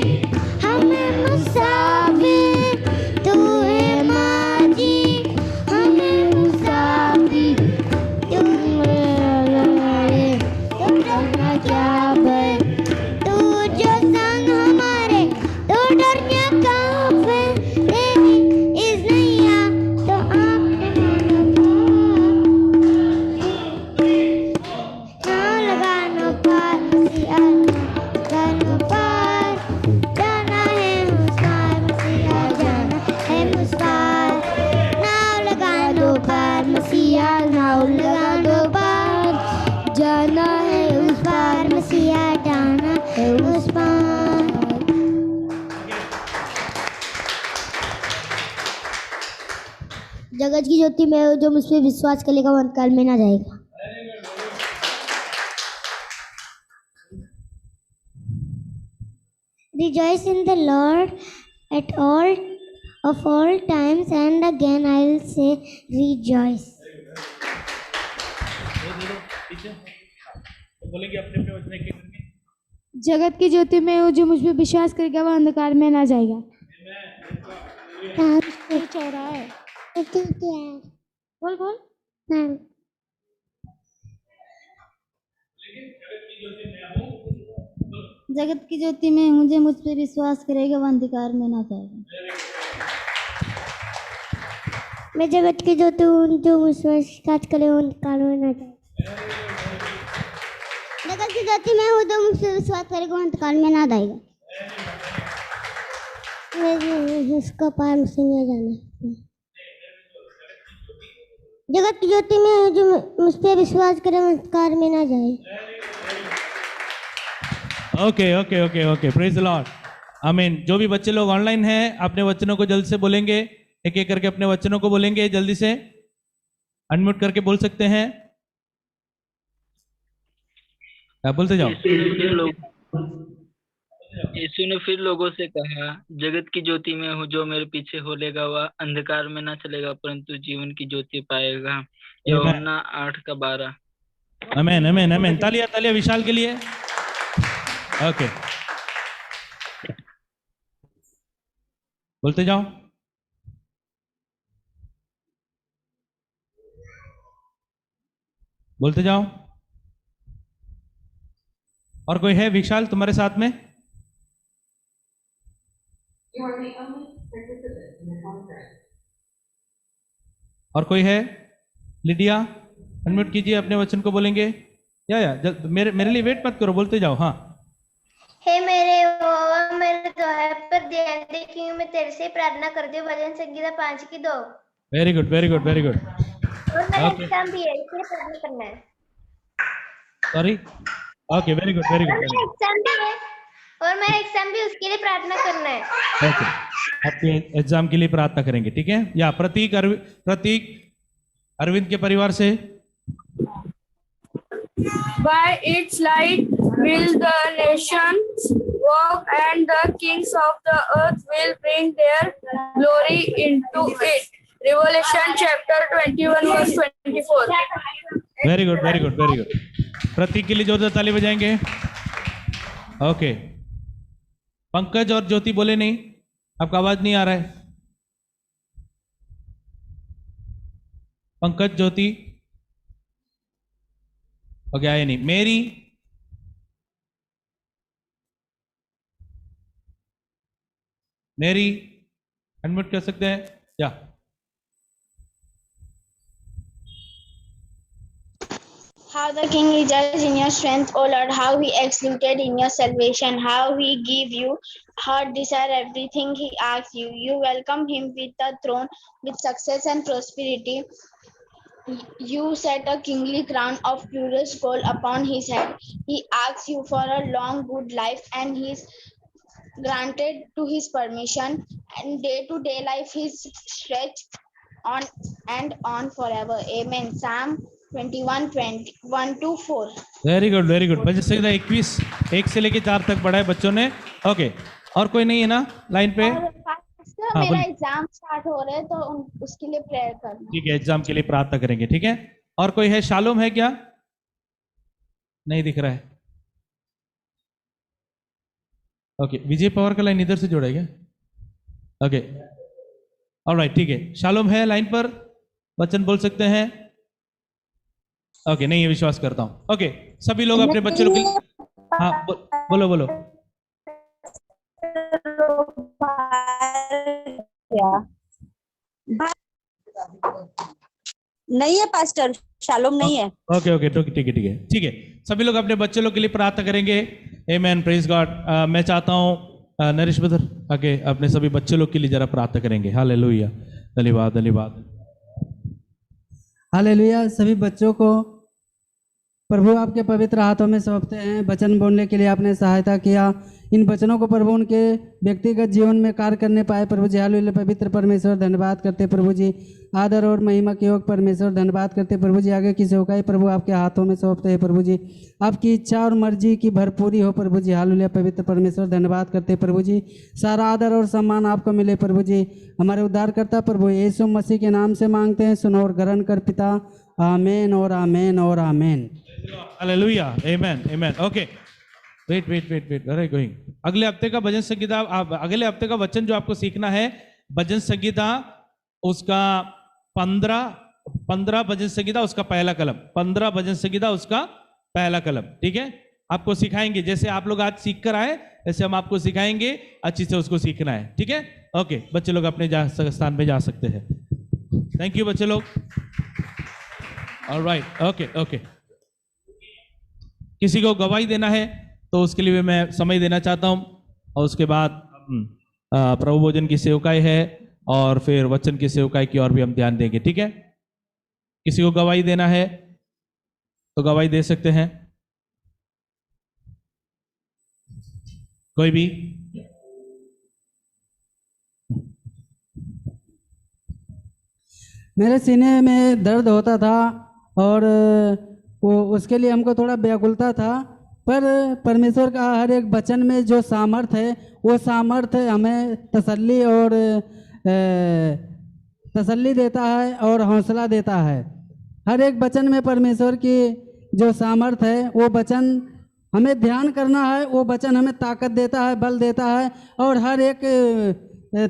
हमें मुसाफिर, तू है माझी, हमें मुसाफिर, तू है तुम डरना क्या भय, तू जो संग हमारे, तो डरना कहाँ पे, तेरी इस नैया तो नाव लगानो पार मसीहा, लगानो पार, जाना है उस पार मसीहा, जाना है उस पार। नाव लगानो पार मसीहा, नाव लगानो पार, जाना है उस पार मसीहा, जाना है उस पार। जगत की ज्योति में हो, जो मुझ पे विश्वास करेगा वो अंतकाल में ना जाएगा। Rejoice in the Lord at all times, and again I will say rejoice. बोलेंगे अपने अपने वचन के करके। जगत की ज्योति में हो, जो मुझ पे विश्वास करेगा वह अंधकार में ना जाएगा। कुछ हो रहा है, बोल बोल। जगत की ज्योति में हूँ, जो मुझ पे विश्वास करेगा वह अंधकार में ना जाएगा। मैं जगत की ज्योति हूँ, जो विश्वास करे वो अंधकार में ना जाए। जगत की ज्योति में हूँ, जो मुझ पे विश्वास करेगा वो अंधकार में ना जाएगा। उसका पार मुझसे नहीं जाना। जगत की ज्योति में हूँ, जो मुझ पे विश्वास करे वो अंधकार में ना जाए। Okay okay okay okay, praise the Lord. आमीन। जो भी बच्चे लोग ऑनलाइन हैं अपने वचनों को जल्द से बोलेंगे, एक एक करके अपने वचनों को बोलेंगे, जल्दी से अनम्यूट करके बोल सकते हैं। आप बोलते जाओ। यीशु ने फिर लोगों से कहा, जगत की ज्योति में हूँ, जो मेरे पीछे हो लेगा वह अंधकार में ना चलेगा परंतु जीवन की ज्योति पाएगा। यूहन्ना 8:12। आमीन आमीन आमीन। तालियां तालियां विशाल के लिए। ओके, बोलते जाओ। बोलते जाओ। और कोई है विशाल तुम्हारे साथ में? और कोई है? लिडिया अनम्यूट कीजिए, अपने वचन को बोलेंगे। मेरे लिए वेट मत करो, बोलते जाओ। हाँ। हे मेरे यहोवा, मेरे द्वार पर ध्यान दे क्योंकि मैं तेरे से प्रार्थना करती हूँ। भजन संगीता 5:2। Very good very good very good. और मेरा एग्जाम भी है, इसलिए प्रार्थना करना है। Sorry. Okay, very good very good. Exam भी है और मेरा एग्जाम भी, उसके लिए प्रार्थना करना है। ओके, आपके एग्जाम के लिए प्रार्थना करेंगे, ठीक है। या प्रतीक अरविंद के परिवार से। By its light will the nations walk, and the kings of the earth will bring their glory into it. Revelation chapter 21 verse 24. Very good very good very good. Prateek के लिए जोरदार ताली बजाएंगे। ओके, पंकज और ज्योति बोले नहीं, आपका आवाज नहीं आ रहा है। पंकज, ज्योति, ओके, आए नहीं। मेरी, मेरी अनम्यूट कर सकते हैं या? How the king rejoiced in your strength, O Lord, how he exulted in your salvation, how he gave you heart desire everything he asks you. You welcome him with the throne, with success and prosperity. You set a kingly crown of purest gold upon his head. He asks you for a long good life, and he's granted to his permission, and day to day life is stretched on and on forever. Amen. Psalm 21:1-4. Very good very good. भजन संहिता 21 1 से लेके 4 तक पढ़ा है बच्चों ने। Okay, और कोई नहीं है ना लाइन पे? और मेरा एग्जाम स्टार्ट हो रहे हैं तो उसके लिए प्रेयर करना। ठीक है, एग्जाम के लिए प्रार्थना करेंगे, ठीक है। और कोई है? शालोम है क्या? नहीं दिख रहा है। ओके, विजय पवार का लाइन इधर से जोड़ा है क्या? ओके, ऑलराइट, ठीक है। शालोम है लाइन पर, वचन बोल सकते हैं? ओके, नहीं है, विश्वास करता हूं। ओके, सभी लोग अपने बच्चों के लिए, हाँ बोलो बोलो। नहीं है पास्टर, शालोम नहीं है। ओके ओके, ठीक है ठीक है ठीक है। सभी लोग अपने बच्चे लोग के लिए प्रार्थना करेंगे। आमेन, प्रेज गॉड। मैं चाहता हूँ नरेश ब्रदर आगे अपने सभी बच्चे लोग के लिए जरा प्रार्थना करेंगे। हालेलुया, धन्यवाद धन्यवाद। हालेलुया। सभी बच्चों को प्रभु आपके पवित्र हाथों में सौंपते हैं। वचन बोलने के लिए आपने सहायता किया। इन वचनों को प्रभु उनके व्यक्तिगत जीवन में कार्य करने पाए प्रभु जी। हालेलुया। पवित्र परमेश्वर धन्यवाद करते प्रभु जी। आदर और महिमा के योग परमेश्वर धन्यवाद करते प्रभु जी। आगे की सेवकाई प्रभु आपके हाथों में सौंपते हैं प्रभु जी। आपकी इच्छा और मर्जी की भरपूरी हो प्रभु जी। हालेलुया। पवित्र परमेश्वर धन्यवाद करते प्रभु जी। सारा आदर और सम्मान आपको मिले प्रभु जी। हमारे उद्धारकर्ता प्रभु यीशु मसीह के नाम से मांगते हैं, सुनो और ग्रहण कर पिता। आमेन और आमेन और आमेन। हालेलुया, आमेन आमेन। ओके, वेट, अरे गोइंग। अगले हफ्ते का भजन संगीता, अगले हफ्ते का वचन जो आपको सीखना है, भजन संगीता उसका 15 भजन संगीता उसका पहला कलम, 15 भजन संगीता उसका पहला कलम, ठीक है। आपको सिखाएंगे, जैसे आप लोग आज सीख कर आए ऐसे हम आपको सिखाएंगे, अच्छी से उसको सीखना है, ठीक है। ओके, बच्चे लोग अपने स्थान पे जा सकते हैं। थैंक यू बच्चे लोग। Alright, okay. किसी को गवाही देना है तो उसके लिए मैं समय देना चाहता हूं, और उसके बाद प्रभु भोजन की सेवकाई है और फिर वचन की सेवकाई की और भी हम ध्यान देंगे, ठीक है। किसी को गवाही देना है तो गवाही दे सकते हैं, कोई भी। मेरे सीने में दर्द होता था और वो उसके लिए हमको थोड़ा व्याकुलता था, पर परमेश्वर का हर एक वचन में जो सामर्थ्य है वो सामर्थ्य हमें तसल्ली और तसल्ली देता है और हौसला देता है। हर एक वचन में परमेश्वर की जो सामर्थ्य है वो वचन हमें ध्यान करना है, वो वचन हमें ताकत देता है, बल देता है और हर एक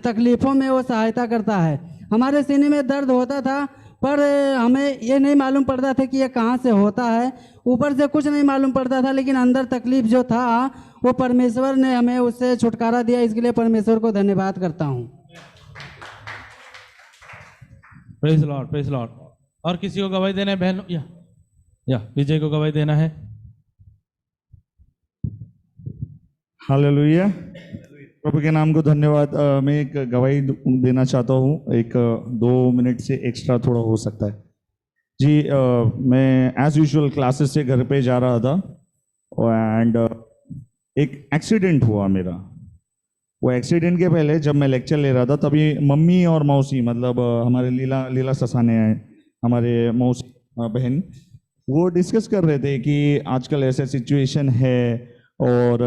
तकलीफ़ों में वो सहायता करता है। हमारे सीने में दर्द होता था पर हमें ये नहीं मालूम पड़ता था कि ये कहाँ से होता है, ऊपर से कुछ नहीं मालूम पड़ता था, लेकिन अंदर तकलीफ जो था वो परमेश्वर ने हमें उससे छुटकारा दिया। इसके लिए परमेश्वर को धन्यवाद करता हूँ। Praise Lord, praise Lord. और किसी को गवाही देना है बहन? या विजय को गवाही देना है। हालेलुया, प्रभु के नाम को धन्यवाद। मैं एक गवाही देना चाहता हूँ, एक 2 मिनट से एक्स्ट्रा थोड़ा हो सकता है जी। मैं एज यूजुअल क्लासेस से घर पे जा रहा था एंड एक एक्सीडेंट हुआ मेरा। वो एक्सीडेंट के पहले जब मैं लेक्चर ले रहा था तभी मम्मी और मौसी, मतलब हमारे लीला ससाने हैं, हमारे मौसी बहन, वो डिस्कस कर रहे थे कि आजकल ऐसा सिचुएशन है और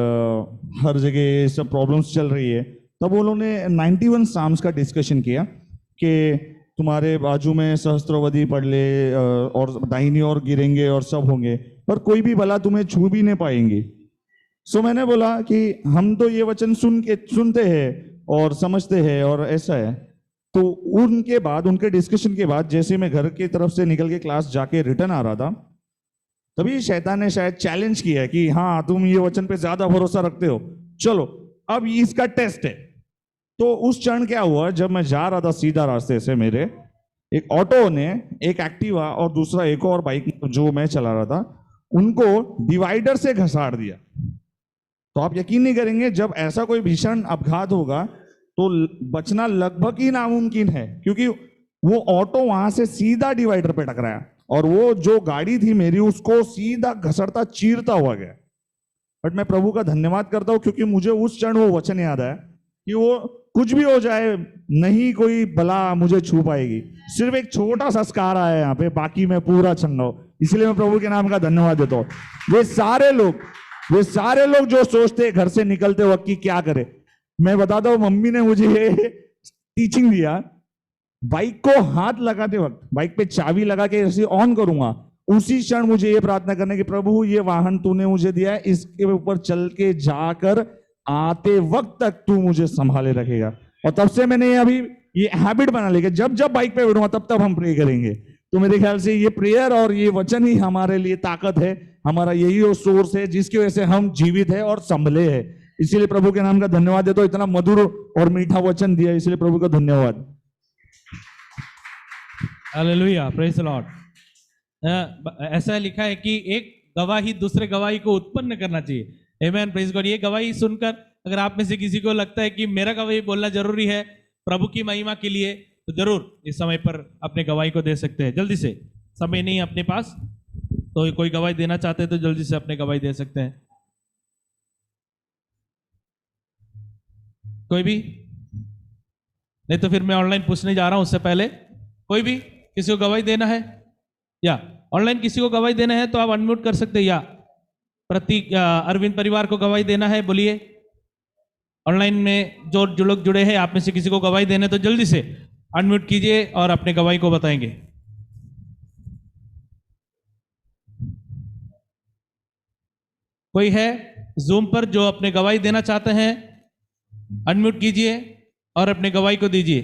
हर जगह सब प्रॉब्लम्स चल रही है। तब उन्होंने 91 साम्स का डिस्कशन किया कि तुम्हारे बाजू में सहस्त्रवधी पड़ ले और दाहिनी ओर गिरेंगे और सब होंगे, पर कोई भी भला तुम्हें छू भी नहीं पाएंगी। सो मैंने बोला कि हम तो ये वचन सुनते हैं और समझते हैं और ऐसा है। तो उनके बाद, उनके डिस्कशन के बाद, जैसे मैं घर की तरफ से निकल के क्लास जाके रिटर्न आ रहा था, तभी शैतान ने शायद चैलेंज किया कि हाँ तुम ये वचन पे ज्यादा भरोसा रखते हो, चलो अब इसका टेस्ट है। तो उस क्षण क्या हुआ, जब मैं जा रहा था सीधा रास्ते से, मेरे एक ऑटो ने, एक एक्टिवा और दूसरा एक और बाइक जो मैं चला रहा था, उनको डिवाइडर से घसाड़ दिया। तो आप यकीन नहीं करेंगे, जब ऐसा कोई भीषण अपघात होगा तो बचना लगभग ही नामुमकिन है, क्योंकि वो ऑटो वहां से सीधा डिवाइडर पे टकराया और वो जो गाड़ी थी मेरी उसको सीधा घसड़ता चीरता हुआ गया। बट मैं प्रभु का धन्यवाद करता हूं, क्योंकि मुझे उस क्षण वो वचन याद आया कि वो कुछ भी हो जाए, नहीं कोई बला मुझे छू पाएगी, सिर्फ एक छोटा सा स्कार आया यहाँ पे, बाकी मैं पूरा चंगा हूं। इसलिए मैं प्रभु के नाम का धन्यवाद देता हूँ। वे सारे लोग जो सोचते हैं घर से निकलते वक्त कि क्या करे, मैं बताता हूँ, मम्मी ने मुझे टीचिंग दिया, बाइक को हाथ लगाते वक्त, बाइक पे चाबी लगा के ऐसे ऑन करूंगा, उसी क्षण मुझे ये प्रार्थना करने की, प्रभु ये वाहन तूने मुझे दिया है, इसके ऊपर चल के जाकर आते वक्त तक तू मुझे संभाले रखेगा। और तब से मैंने अभी ये हैबिट बना ली कि जब जब बाइक पे बैठूंगा तब हम प्रे करेंगे। तो मेरे ख्याल से ये प्रेयर और ये वचन ही हमारे लिए ताकत है, हमारा यही वो सोर्स है जिसकी वजह से हम जीवित है और संभले है। इसीलिए प्रभु के नाम का धन्यवाद देता हूं, इतना मधुर और मीठा वचन दिया, इसलिए प्रभु का धन्यवाद। Hallelujah, praise the Lord. ऐसा लिखा है कि एक गवाही दूसरे गवाही को उत्पन्न करना चाहिए। आमेन, प्रेज गॉड। ये गवाही सुनकर अगर आप में से किसी को लगता है कि मेरा गवाही बोलना जरूरी है प्रभु की महिमा के लिए, तो जरूर इस समय पर अपने गवाही को दे सकते हैं। जल्दी से, समय नहीं अपने पास, तो कोई गवाही देना चाहते हैं तो जल्दी से अपने गवाही दे सकते हैं। कोई भी नहीं तो फिर मैं ऑनलाइन पूछने जा रहा हूं। उससे पहले कोई भी किसी को गवाही देना है, या ऑनलाइन किसी को गवाही देना है तो आप अनम्यूट कर सकते हैं। या प्रतीक अरविंद परिवार को गवाही देना है, बोलिए। ऑनलाइन में जो लोग जुड़े हैं, आप में से किसी को गवाही देना है तो जल्दी से अनम्यूट कीजिए और अपने गवाही को बताएंगे। कोई है जूम पर जो अपने गवाही देना चाहते हैं? अनम्यूट कीजिए और अपने गवाही को दीजिए।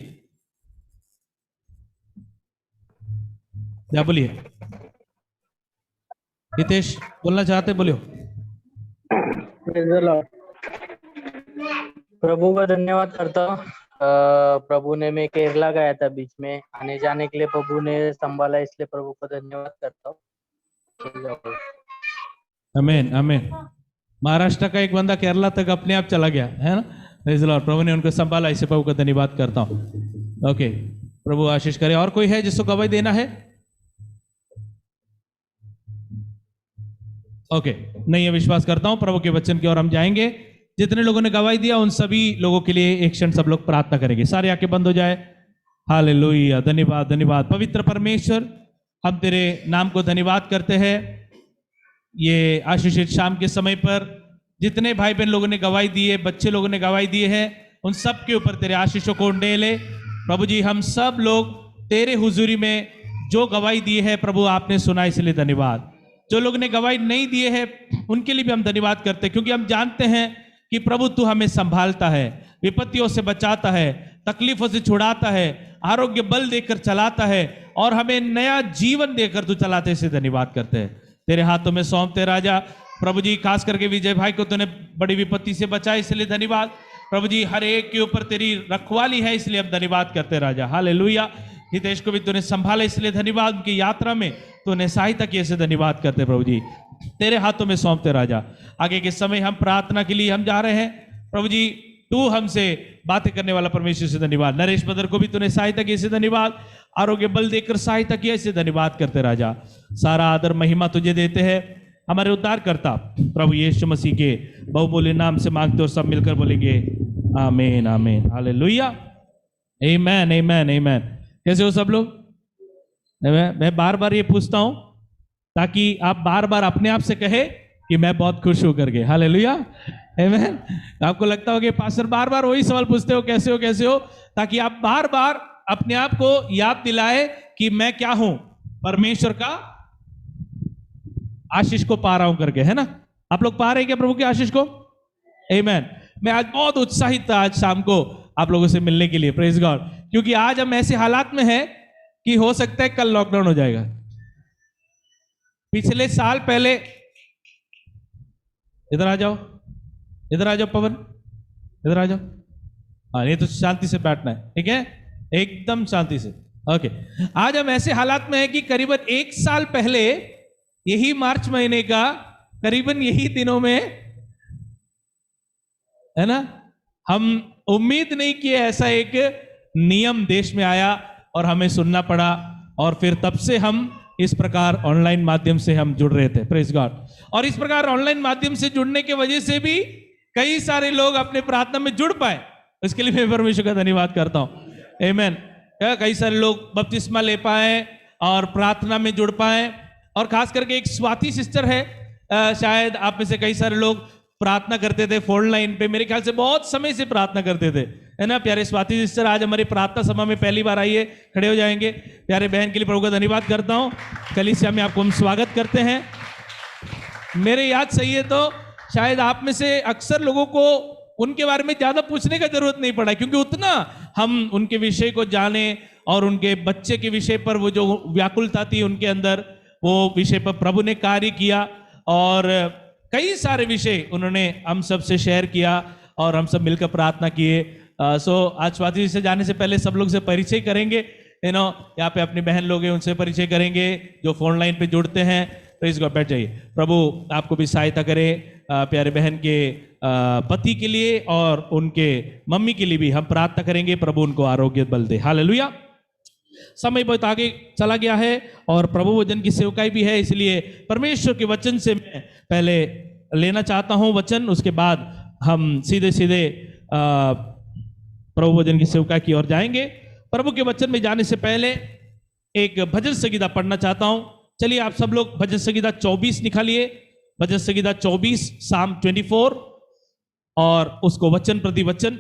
क्या बोलिए? हितेश बोलना चाहते, बोलियो। प्रभु का धन्यवाद करता हूँ। प्रभु ने, मैं केरला गया था, बीच में आने जाने के लिए प्रभु ने संभाला, इसलिए प्रभु को धन्यवाद करता हूँ। आमीन, आमीन। महाराष्ट्र का एक बंदा केरला तक अपने आप चला गया है ना, प्रेज़ द लॉर्ड। प्रभु ने उनको संभाला, इसे प्रभु का धन्यवाद करता हूँ। ओके, प्रभु आशीष करे। और कोई है जिसको गवाही देना है? ओके, नहीं है, विश्वास करता हूं प्रभु के वचन की ओर हम जाएंगे। जितने लोगों ने गवाही दिया उन सभी लोगों के लिए एक क्षण सब लोग प्रार्थना करेंगे। सारे आंखें बंद हो जाए, हालेलुया, धन्यवाद धन्यवाद। पवित्र परमेश्वर, हम तेरे नाम को धन्यवाद करते हैं। ये आशीषित शाम के समय पर जितने भाई बहन लोगों ने गवाही दी है, बच्चे लोगों ने गवाही दी है, उन सब के ऊपर तेरे आशीषों को ले प्रभु जी। हम सब लोग तेरे हुजूरी में जो गवाही दी है प्रभु आपने सुना, इसलिए धन्यवाद। जो लोग ने गवाही नहीं दिए है उनके लिए भी हम धन्यवाद करते हैं, क्योंकि हम जानते हैं कि प्रभु तू हमें संभालता है, विपत्तियों से बचाता है, तकलीफों से छुड़ाता है, आरोग्य बल देकर चलाता है और हमें नया जीवन देकर तू चलाते, से धन्यवाद करते हैं। तेरे हाथों में सौंपते राजा प्रभु जी। खास करके विजय भाई को तूने बड़ी विपत्ति से बचाया, इसलिए धन्यवाद प्रभु जी। हर एक के ऊपर तेरी रखवाली है, इसलिए हम धन्यवाद करते राजा। हालेलुया। हितेश को भी तूने संभाला, इसलिए धन्यवाद। उनकी यात्रा में तूने सहायता की, इसलिए धन्यवाद करते प्रभु जी। तेरे हाथों में सौंपते राजा। आगे के समय हम प्रार्थना के लिए हम जा रहे हैं प्रभु जी। तू हमसे बातें करने वाला परमेश्वर से धन्यवाद। नरेश बदर को भी तूने सहायता की, इससे धन्यवाद। आरोग्य बल देकर सहायता किया, इससे धन्यवाद करते राजा। सारा आदर महिमा तुझे देते हैं, हमारे उद्धारकर्ता प्रभु यीशु मसीह के बहुमूल्य नाम से मांगते और सब मिलकर बोलेंगे आमीन आमीन। हालेलुया, आमीन आमीन आमीन। कैसे हो सब लोग? मैं बार बार ये पूछता हूं ताकि आप बार बार अपने आप से कहे कि मैं बहुत खुश हूं करके। हालेलुया, आमीन। आपको लगता होगा पास्टर बार बार वही सवाल पूछते हो, कैसे हो कैसे हो, ताकि आप बार बार अपने आप को याद दिलाए कि मैं क्या हूं, परमेश्वर का आशीष को पा रहा हूं करके, है ना? आप लोग पा रहे हैं क्या प्रभु की आशीष को? आमीन। मैं आज बहुत उत्साहित था आज शाम को आप लोगों से मिलने के लिए, प्रेज गॉड। क्योंकि आज हम ऐसे हालात में हैं कि हो सकता है कल लॉकडाउन हो जाएगा। पिछले साल पहले, इधर आ जाओ, इधर आ जाओ पवन, इधर आ जाओ। हाँ, ये तो शांति से बैठना है, ठीक है? एकदम शांति से, ओके। आज हम ऐसे हालात में हैं कि करीबन 1 साल पहले यही मार्च महीने का करीबन यही दिनों में, है ना, हम उम्मीद नहीं किए ऐसा एक नियम देश में आया और हमें सुनना पड़ा। और फिर तब से हम इस प्रकार ऑनलाइन माध्यम से हम जुड़ रहे थे, प्रेज गॉड। और इस प्रकार ऑनलाइन माध्यम से जुड़ने के वजह से भी कई सारे लोग अपने प्रार्थना में जुड़ पाए, इसके लिए मैं परमेश्वर का धन्यवाद करता हूं। आमीन। कई सारे लोग बपतिस्मा ले पाए और प्रार्थना में जुड़ पाए। और खास करके एक स्वाति सिस्टर है, शायद आप में से कई सारे लोग प्रार्थना करते थे फोन लाइन पे, मेरे ख्याल से बहुत समय से प्रार्थना करते थे, है ना? प्यारे स्वाति सिस्टर आज हमारी प्रार्थना सभा में पहली बार आई है, खड़े हो जाएंगे। प्यारे बहन के लिए प्रभु का धन्यवाद करता हूं। कलीसिया में आपको हम स्वागत करते हैं। मेरे याद सही है तो शायद आप में से अक्सर लोगों को उनके बारे में ज्यादा पूछने का जरूरत नहीं पड़ा, क्योंकि उतना हम उनके विषय को जाने और उनके बच्चे के विषय पर वो जो व्याकुलता थी उनके अंदर, वो विषय पर प्रभु ने कार्य किया और कई सारे विषय उन्होंने हम सब से शेयर किया और हम सब मिलकर प्रार्थना किए। सो आज स्वाति जी से जाने से पहले सब लोग से परिचय करेंगे, यू नो, यहाँ पे अपनी बहन लोग हैं उनसे परिचय करेंगे जो फोन लाइन पे जुड़ते हैं। प्लीज गॉड, बैठ जाइए। प्रभु आपको भी सहायता करे। प्यारे बहन के पति के लिए और उनके मम्मी के लिए भी हम प्रार्थना करेंगे, प्रभु उनको आरोग्य बल दे। हालेलुया। समय बहुत आगे चला गया है और प्रभु वचन की सेवकाई भी है, इसलिए परमेश्वर के वचन से मैं पहले लेना चाहता हूं वचन, उसके बाद हम सीधे सीधे प्रभु वचन की सेवकाई की ओर जाएंगे। प्रभु के वचन में जाने से पहले एक भजन संगीता पढ़ना चाहता हूं। चलिए आप सब लोग भजन संगीता 24 निकालिए। भजन संगीता 24 साम 24, और उसको वचन प्रति वचन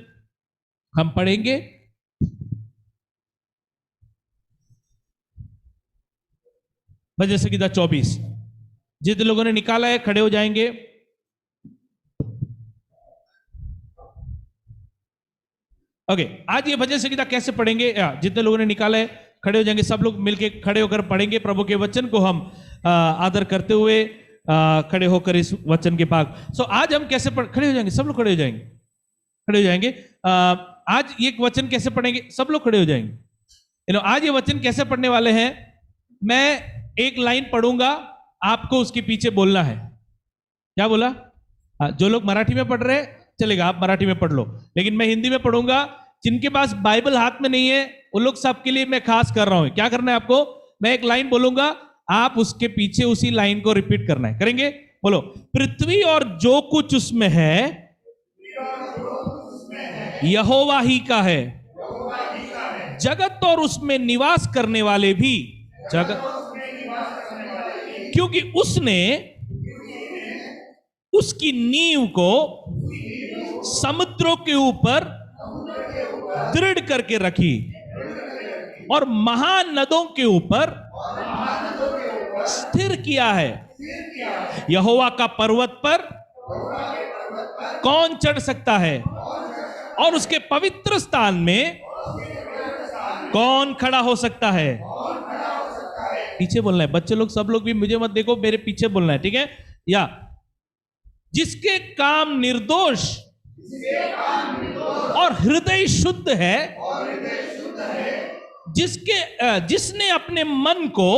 हम पढ़ेंगे। भजन संगीता 24 जितने लोगों ने निकाला है खड़े हो जाएंगे। ओके, आज ये भजन संगीता कैसे पढ़ेंगे? जितने लोगों ने निकाला है खड़े हो जाएंगे, सब लोग मिलके खड़े होकर पढ़ेंगे। प्रभु के वचन को हम आदर करते हुए खड़े होकर इस वचन के पाक। सो आज हम कैसे खड़े हो जाएंगे? सब लोग खड़े हो जाएंगे, खड़े हो जाएंगे। आज ये वचन कैसे पढ़ेंगे? सब लोग खड़े हो जाएंगे। आज ये वचन कैसे पढ़ने वाले हैं? मैं एक लाइन पढ़ूंगा, आपको उसके पीछे बोलना है। क्या बोला? जो लोग मराठी में पढ़ रहे हैं चलेगा, आप मराठी में पढ़ लो, लेकिन मैं हिंदी में पढ़ूंगा। जिनके पास बाइबल हाथ में नहीं है उन लोग सबके लिए मैं खास कर रहा हूं। क्या करना है आपको? मैं एक लाइन बोलूंगा, आप उसके पीछे उसी लाइन को रिपीट करना है। करेंगे? बोलो, पृथ्वी और जो कुछ उसमें है यहोवा ही का है, जगत और उसमें निवास करने वाले भी जगत, क्योंकि उसने उसकी नींव को समुद्रों के ऊपर दृढ़ करके रखी और महानदों के ऊपर स्थिर किया है। यहोवा का पर्वत पर कौन चढ़ सकता है और उसके पवित्र स्थान में कौन खड़ा हो सकता है? पीछे बोलना है बच्चे लोग, सब लोग भी मुझे मत देखो, मेरे पीछे बोलना है, ठीक है? या जिसके काम निर्दोष और हृदय शुद्ध है, जिसने अपने मन को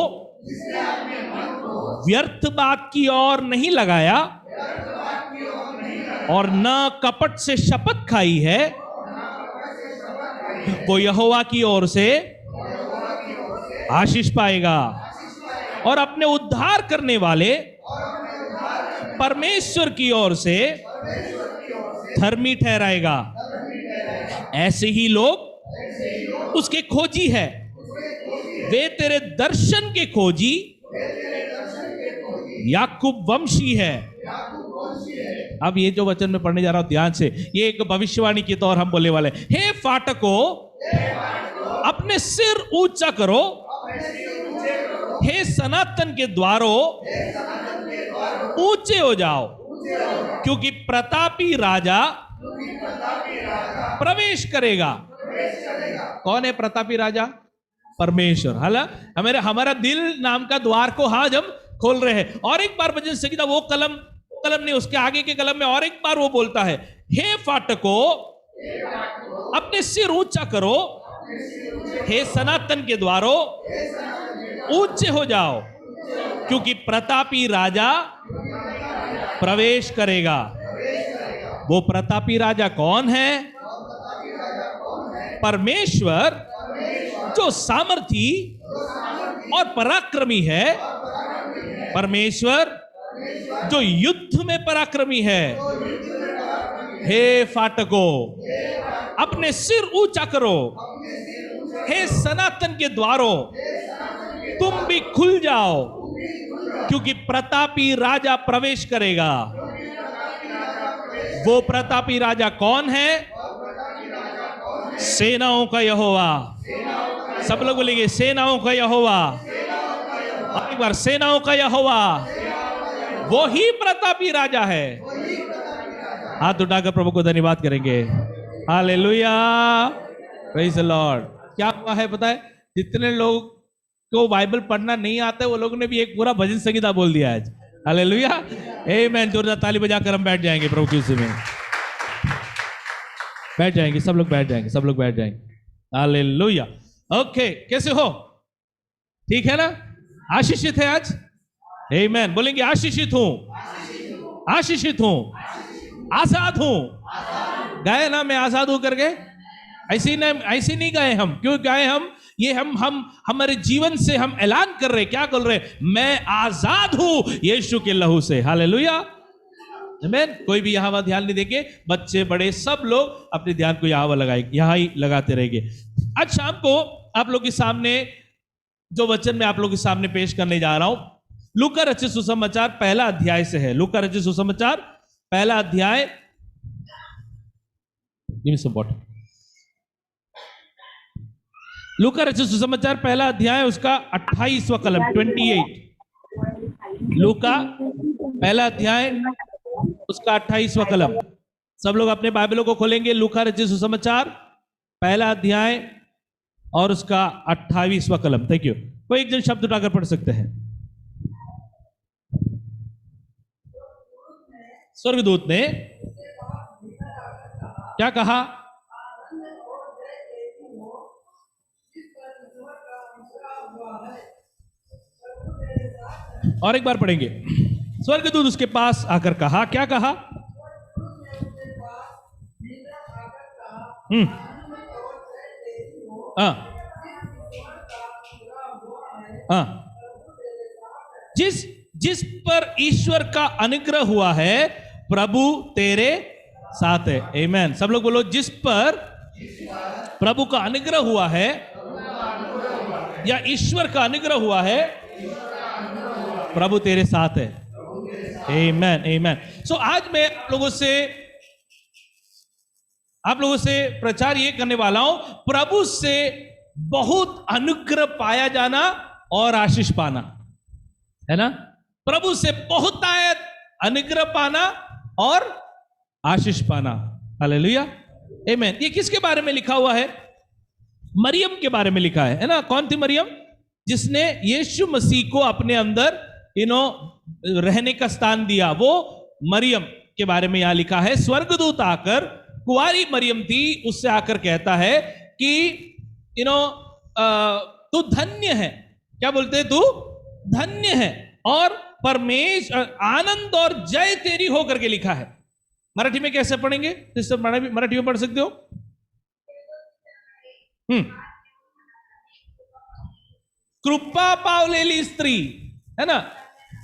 व्यर्थ बात की ओर नहीं लगाया और न कपट से शपथ खाई है, वो यहोवा की ओर से आशीष पाएगा और अपने उद्धार करने वाले परमेश्वर की ओर से धर्मी ठहराएगा। ऐसे ही लोग उसके खोजी है, वे तेरे दर्शन के खोजी याकूब वंशी है। अब ये जो वचन में पढ़ने जा रहा हूं ध्यान से, ये एक भविष्यवाणी के तौर हम बोलने वाले। हे फाटको, अपने सिर ऊंचा करो, हे सनातन के द्वारों ऊंचे हो जाओ, क्योंकि प्रतापी राजा प्रवेश करेगा। कौन है प्रतापी राजा? परमेश्वर। हालांकि हमारा दिल नाम का द्वार को आज हम खोल रहे हैं। और एक बार भजन संगीता वो कलम नहीं, उसके आगे के कलम में और एक बार वो बोलता है, हे फाटको अपने सिर ऊंचा करो, हे सनातन के द्वारों ऊंचे हो जाओ, क्योंकि प्रतापी राजा प्रवेश करेगा। वो प्रतापी राजा कौन है? परमेश्वर, जो सामर्थी और पराक्रमी है। परमेश्वर जो युद्ध में पराक्रमी है। हे फाटको, अपने सिर ऊंचा करो, हे सनातन के द्वारों तुम भी खुल जाओ, क्योंकि प्रतापी राजा प्रवेश करेगा। वो प्रतापी राजा कौन है? सेनाओं का यहोवा। सब लोग बोलेंगे सेनाओं का यहोवा। और एक बार सेनाओं का यहोवा, वो ही प्रतापी राजा है। हाथ उठाकर प्रभु को धन्यवाद करेंगे। Hallelujah, praise the Lord. क्या हुआ है पता है? जितने लोग को बाइबल पढ़ना नहीं आता है वो लोगों ने भी एक पूरा भजन संगीता बोल दिया आज। हालेलुया, आमीन। जोरदार ताली बजाकर हम बैठ जाएंगे प्रभु की स्तुति में। बैठ जाएंगे, सब लोग बैठ जाएंगे, सब लोग बैठ जाएंगे। हालेलुया। ओके, कैसे हो? ठीक है ना? आशीषित है आज? आमीन। बोलेंगे आशीषित हूं, आशीषित हूं, आजाद हूं। गाए ना मैं आजाद हूं करके? ऐसे नहीं गाए हम। क्यों गाए हम? ये हम हमारे जीवन से हम ऐलान कर रहे, क्या कर रहे? मैं आजाद हूं यीशु के लहू से। हालेलुया, आमीन। कोई भी यहाँ ध्यान नहीं देंगे, बच्चे बड़े सब लोग अपने ध्यान को यहाँ ही लगाते रहेंगे। आज शाम को आप लोग के सामने जो वचन मैं आप लोग के सामने पेश करने जा रहा हूं, लूका रचित सुसमाचार पहला अध्याय से है। लूका रचित सुसमाचार पहला अध्याय, लूका रचित सुसमाचार पहला अध्याय, उसका 28वां कलम 28। लूका पहला अध्याय, उसका 28वां कलम। सब लोग अपने बाइबलों को खोलेंगे। लूका रचित सुसमाचार पहला अध्याय और उसका 28वां कलम। Thank you. कोई एक जन शब्द उठाकर पढ़ सकते हैं। स्वर्गदूत ने क्या कहा? और एक बार पढ़ेंगे। स्वर्गदूत उसके पास आकर कहा, क्या कहा? जिस पर ईश्वर का अनुग्रह हुआ है, प्रभु तेरे साथ है। आमीन। सब लोग बोलो, जिस पर प्रभु का अनुग्रह हुआ है या ईश्वर का अनुग्रह हुआ है, प्रभु तेरे साथ है। आमेन, आमेन। सो आज मैं आप लोगों से प्रचार ये करने वाला हूं, प्रभु से बहुत अनुग्रह पाया जाना और आशीष पाना, है ना। प्रभु से बहुत अनुग्रह पाना और आशीष पाना। हालेलुया, आमेन। ये किसके बारे में लिखा हुआ है? मरियम के बारे में लिखा है ना। कौन थी मरियम? जिसने यीशु मसीह को अपने अंदर रहने का स्थान दिया, वो मरियम के बारे में यहां लिखा है। स्वर्गदूत आकर, कुंवारी मरियम थी, उससे आकर कहता है कि तू धन्य है। क्या बोलते हैं? तू धन्य है और परमेश्वर आनंद और जय तेरी हो करके लिखा है। मराठी में कैसे पढ़ेंगे? मराठी में पढ़ सकते हो? कृपा पावलेली स्त्री, है ना।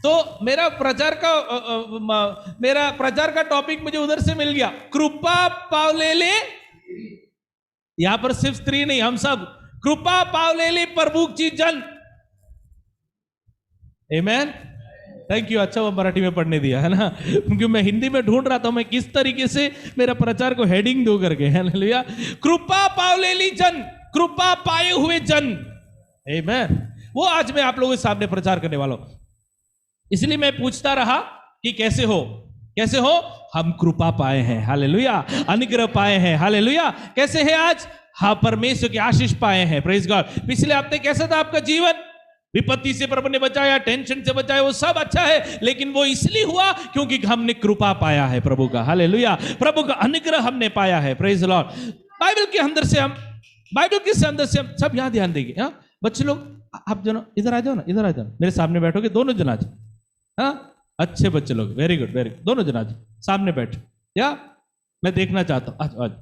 तो मेरा प्रचार का टॉपिक मुझे उधर से मिल गया। कृपा पावलेले, यहां पर सिर्फ स्त्री नहीं, हम सब कृपा पावलेले प्रभुची जन। आमेन, थैंक यू। अच्छा वो मराठी में पढ़ने दिया, है ना, क्योंकि मैं हिंदी में ढूंढ रहा था मैं किस तरीके से मेरा प्रचार को हेडिंग दो करके। हालेलुया। कृपा पावलेली जन, कृपा पाए हुए जन। आमेन। वो आज मैं आप लोगों के सामने प्रचार करने वाला हूं। इसलिए मैं पूछता रहा कि कैसे हो? हम कृपा पाए हैं, हालेलुया, अनुग्रह पाए हैं, हालेलुया। कैसे है आज? हाँ, परमेश्वर की आशीष पाए हैं। Praise God. पिछले हफ्ते कैसा था आपका जीवन? विपत्ति से प्रभु ने बचाया, टेंशन से बचाया, वो सब अच्छा है, लेकिन वो इसलिए हुआ क्योंकि हमने कृपा पाया है प्रभु का, हालेलुया। प्रभु का अनुग्रह हमने पाया है। Praise Lord. बाइबल के अंदर से हम सब यहां ध्यान देंगे। हाँ बच्चे लोग, आप जो इधर आ जाओ ना, इधर आ जाओ, मेरे सामने बैठोगे, दोनों जन आज। हाँ अच्छे बच्चे लोग, वेरी गुड, वेरी गुड। दोनों जन आज सामने बैठो, या मैं देखना चाहता हूं आज।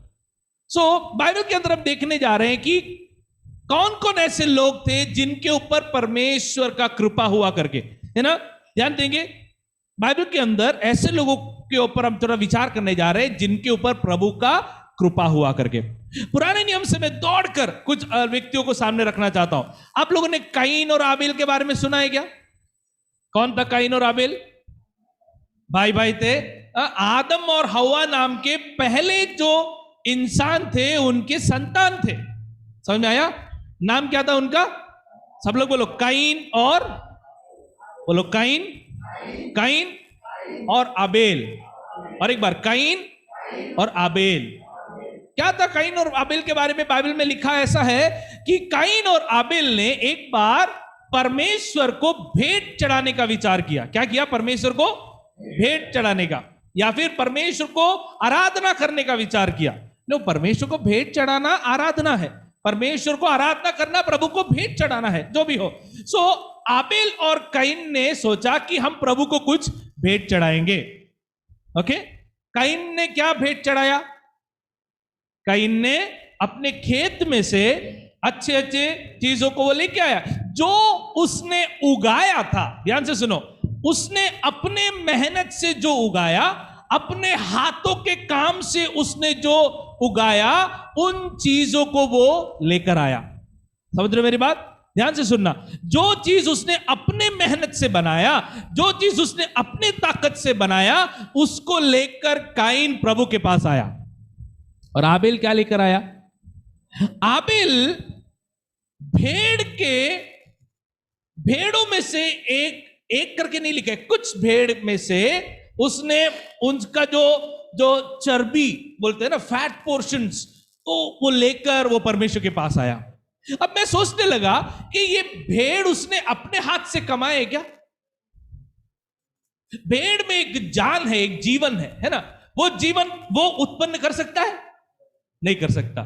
सो बाइबल के अंदर हम देखने जा रहे हैं कि कौन कौन ऐसे लोग थे जिनके ऊपर परमेश्वर का कृपा हुआ करके, है ना। ध्यान देंगे, बाइबल के अंदर ऐसे लोगों के ऊपर हम थोड़ा विचार करने जा रहे हैं जिनके ऊपर प्रभु का कृपा हुआ करके। पुराने नियम से मैं दौड़कर कुछ व्यक्तियों को सामने रखना चाहता हूं। आप लोगों ने काइन और आबेल के बारे में सुना है क्या? कौन था काइन और आबेल? भाई थे। आदम और हवा नाम के पहले जो इंसान थे उनके संतान थे। समझ में आया? नाम क्या था उनका? सब लोग बोलो, काइन और बोलो, काइन और आबेल। और एक बार, काइन और आबेल। क्या था काइन और आबेल के बारे में? बाइबल में लिखा ऐसा है कि काइन और आबेल ने एक बार परमेश्वर को भेंट चढ़ाने का विचार किया। क्या किया? परमेश्वर को भेंट चढ़ाने का, या फिर परमेश्वर को आराधना करने का विचार किया। नो, परमेश्वर को भेंट चढ़ाना आराधना है, परमेश्वर को आराधना करना, प्रभु को भेंट चढ़ाना है, जो भी हो। सो आबेल और काइन ने सोचा कि हम प्रभु को कुछ भेंट चढ़ाएंगे। ओके, काइन ने क्या भेंट चढ़ाया? काइन ने अपने खेत में से अच्छे अच्छे चीजों को वो लेके आया, जो उसने उगाया था। ध्यान से सुनो, उसने अपने मेहनत से जो उगाया, अपने हाथों के काम से उसने जो उगाया, उन चीजों को वो लेकर आया। समझ रहे हो मेरी बात? ध्यान से सुनना। जो चीज उसने अपने मेहनत से बनाया, जो चीज उसने अपने ताकत से बनाया, उसको लेकर काइन प्रभु के पास आया। और आबेल क्या लेकर आया? आबेल भेड़ों में से एक करके नहीं लिखा है, कुछ भेड़ में से उसने उनका जो चर्बी बोलते हैं ना, फैट पोर्शंस, तो वो लेकर वो परमेश्वर के पास आया। अब मैं सोचने लगा कि ये भेड़ उसने अपने हाथ से कमाए क्या? भेड़ में एक जान है, एक जीवन है ना। वो जीवन वो उत्पन्न कर सकता है? नहीं कर सकता।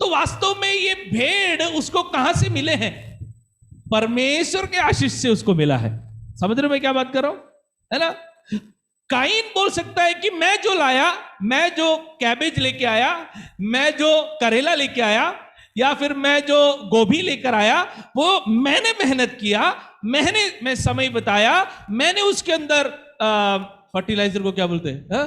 तो वास्तव में ये भेड़ उसको कहां से मिले हैं? परमेश्वर के आशीष से उसको मिला है। समझ रहे हो मैं क्या बात कर रहा हूं, है ना। काइन बोल सकता है कि मैं जो लाया, मैं जो कैबेज लेके आया, मैं जो करेला लेके आया, या फिर मैं जो गोभी लेकर आया, वो मैंने मेहनत किया, मैं समय बताया, मैंने उसके अंदर फर्टिलाइजर को क्या बोलते हैं,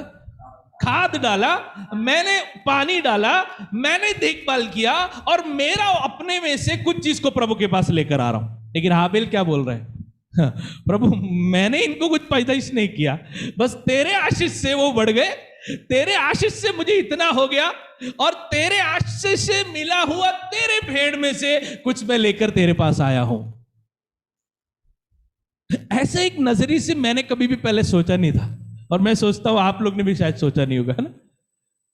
खाद डाला, मैंने पानी डाला, मैंने देखभाल किया और मेरा अपने में से कुछ चीज को प्रभु के पास लेकर आ रहा हूं। लेकिन हाबिल क्या बोल रहे हैं? प्रभु मैंने इनको कुछ पैदाइश नहीं किया, बस तेरे आशीष से वो बढ़ गए, तेरे आशीष से मुझे इतना हो गया और तेरे आशीष से मिला हुआ तेरे भेड़ में से कुछ मैं लेकर तेरे पास आया हूं। ऐसे एक नजरिए से मैंने कभी भी पहले सोचा नहीं था और मैं सोचता हूं आप लोग ने भी शायद सोचा नहीं होगा, है ना।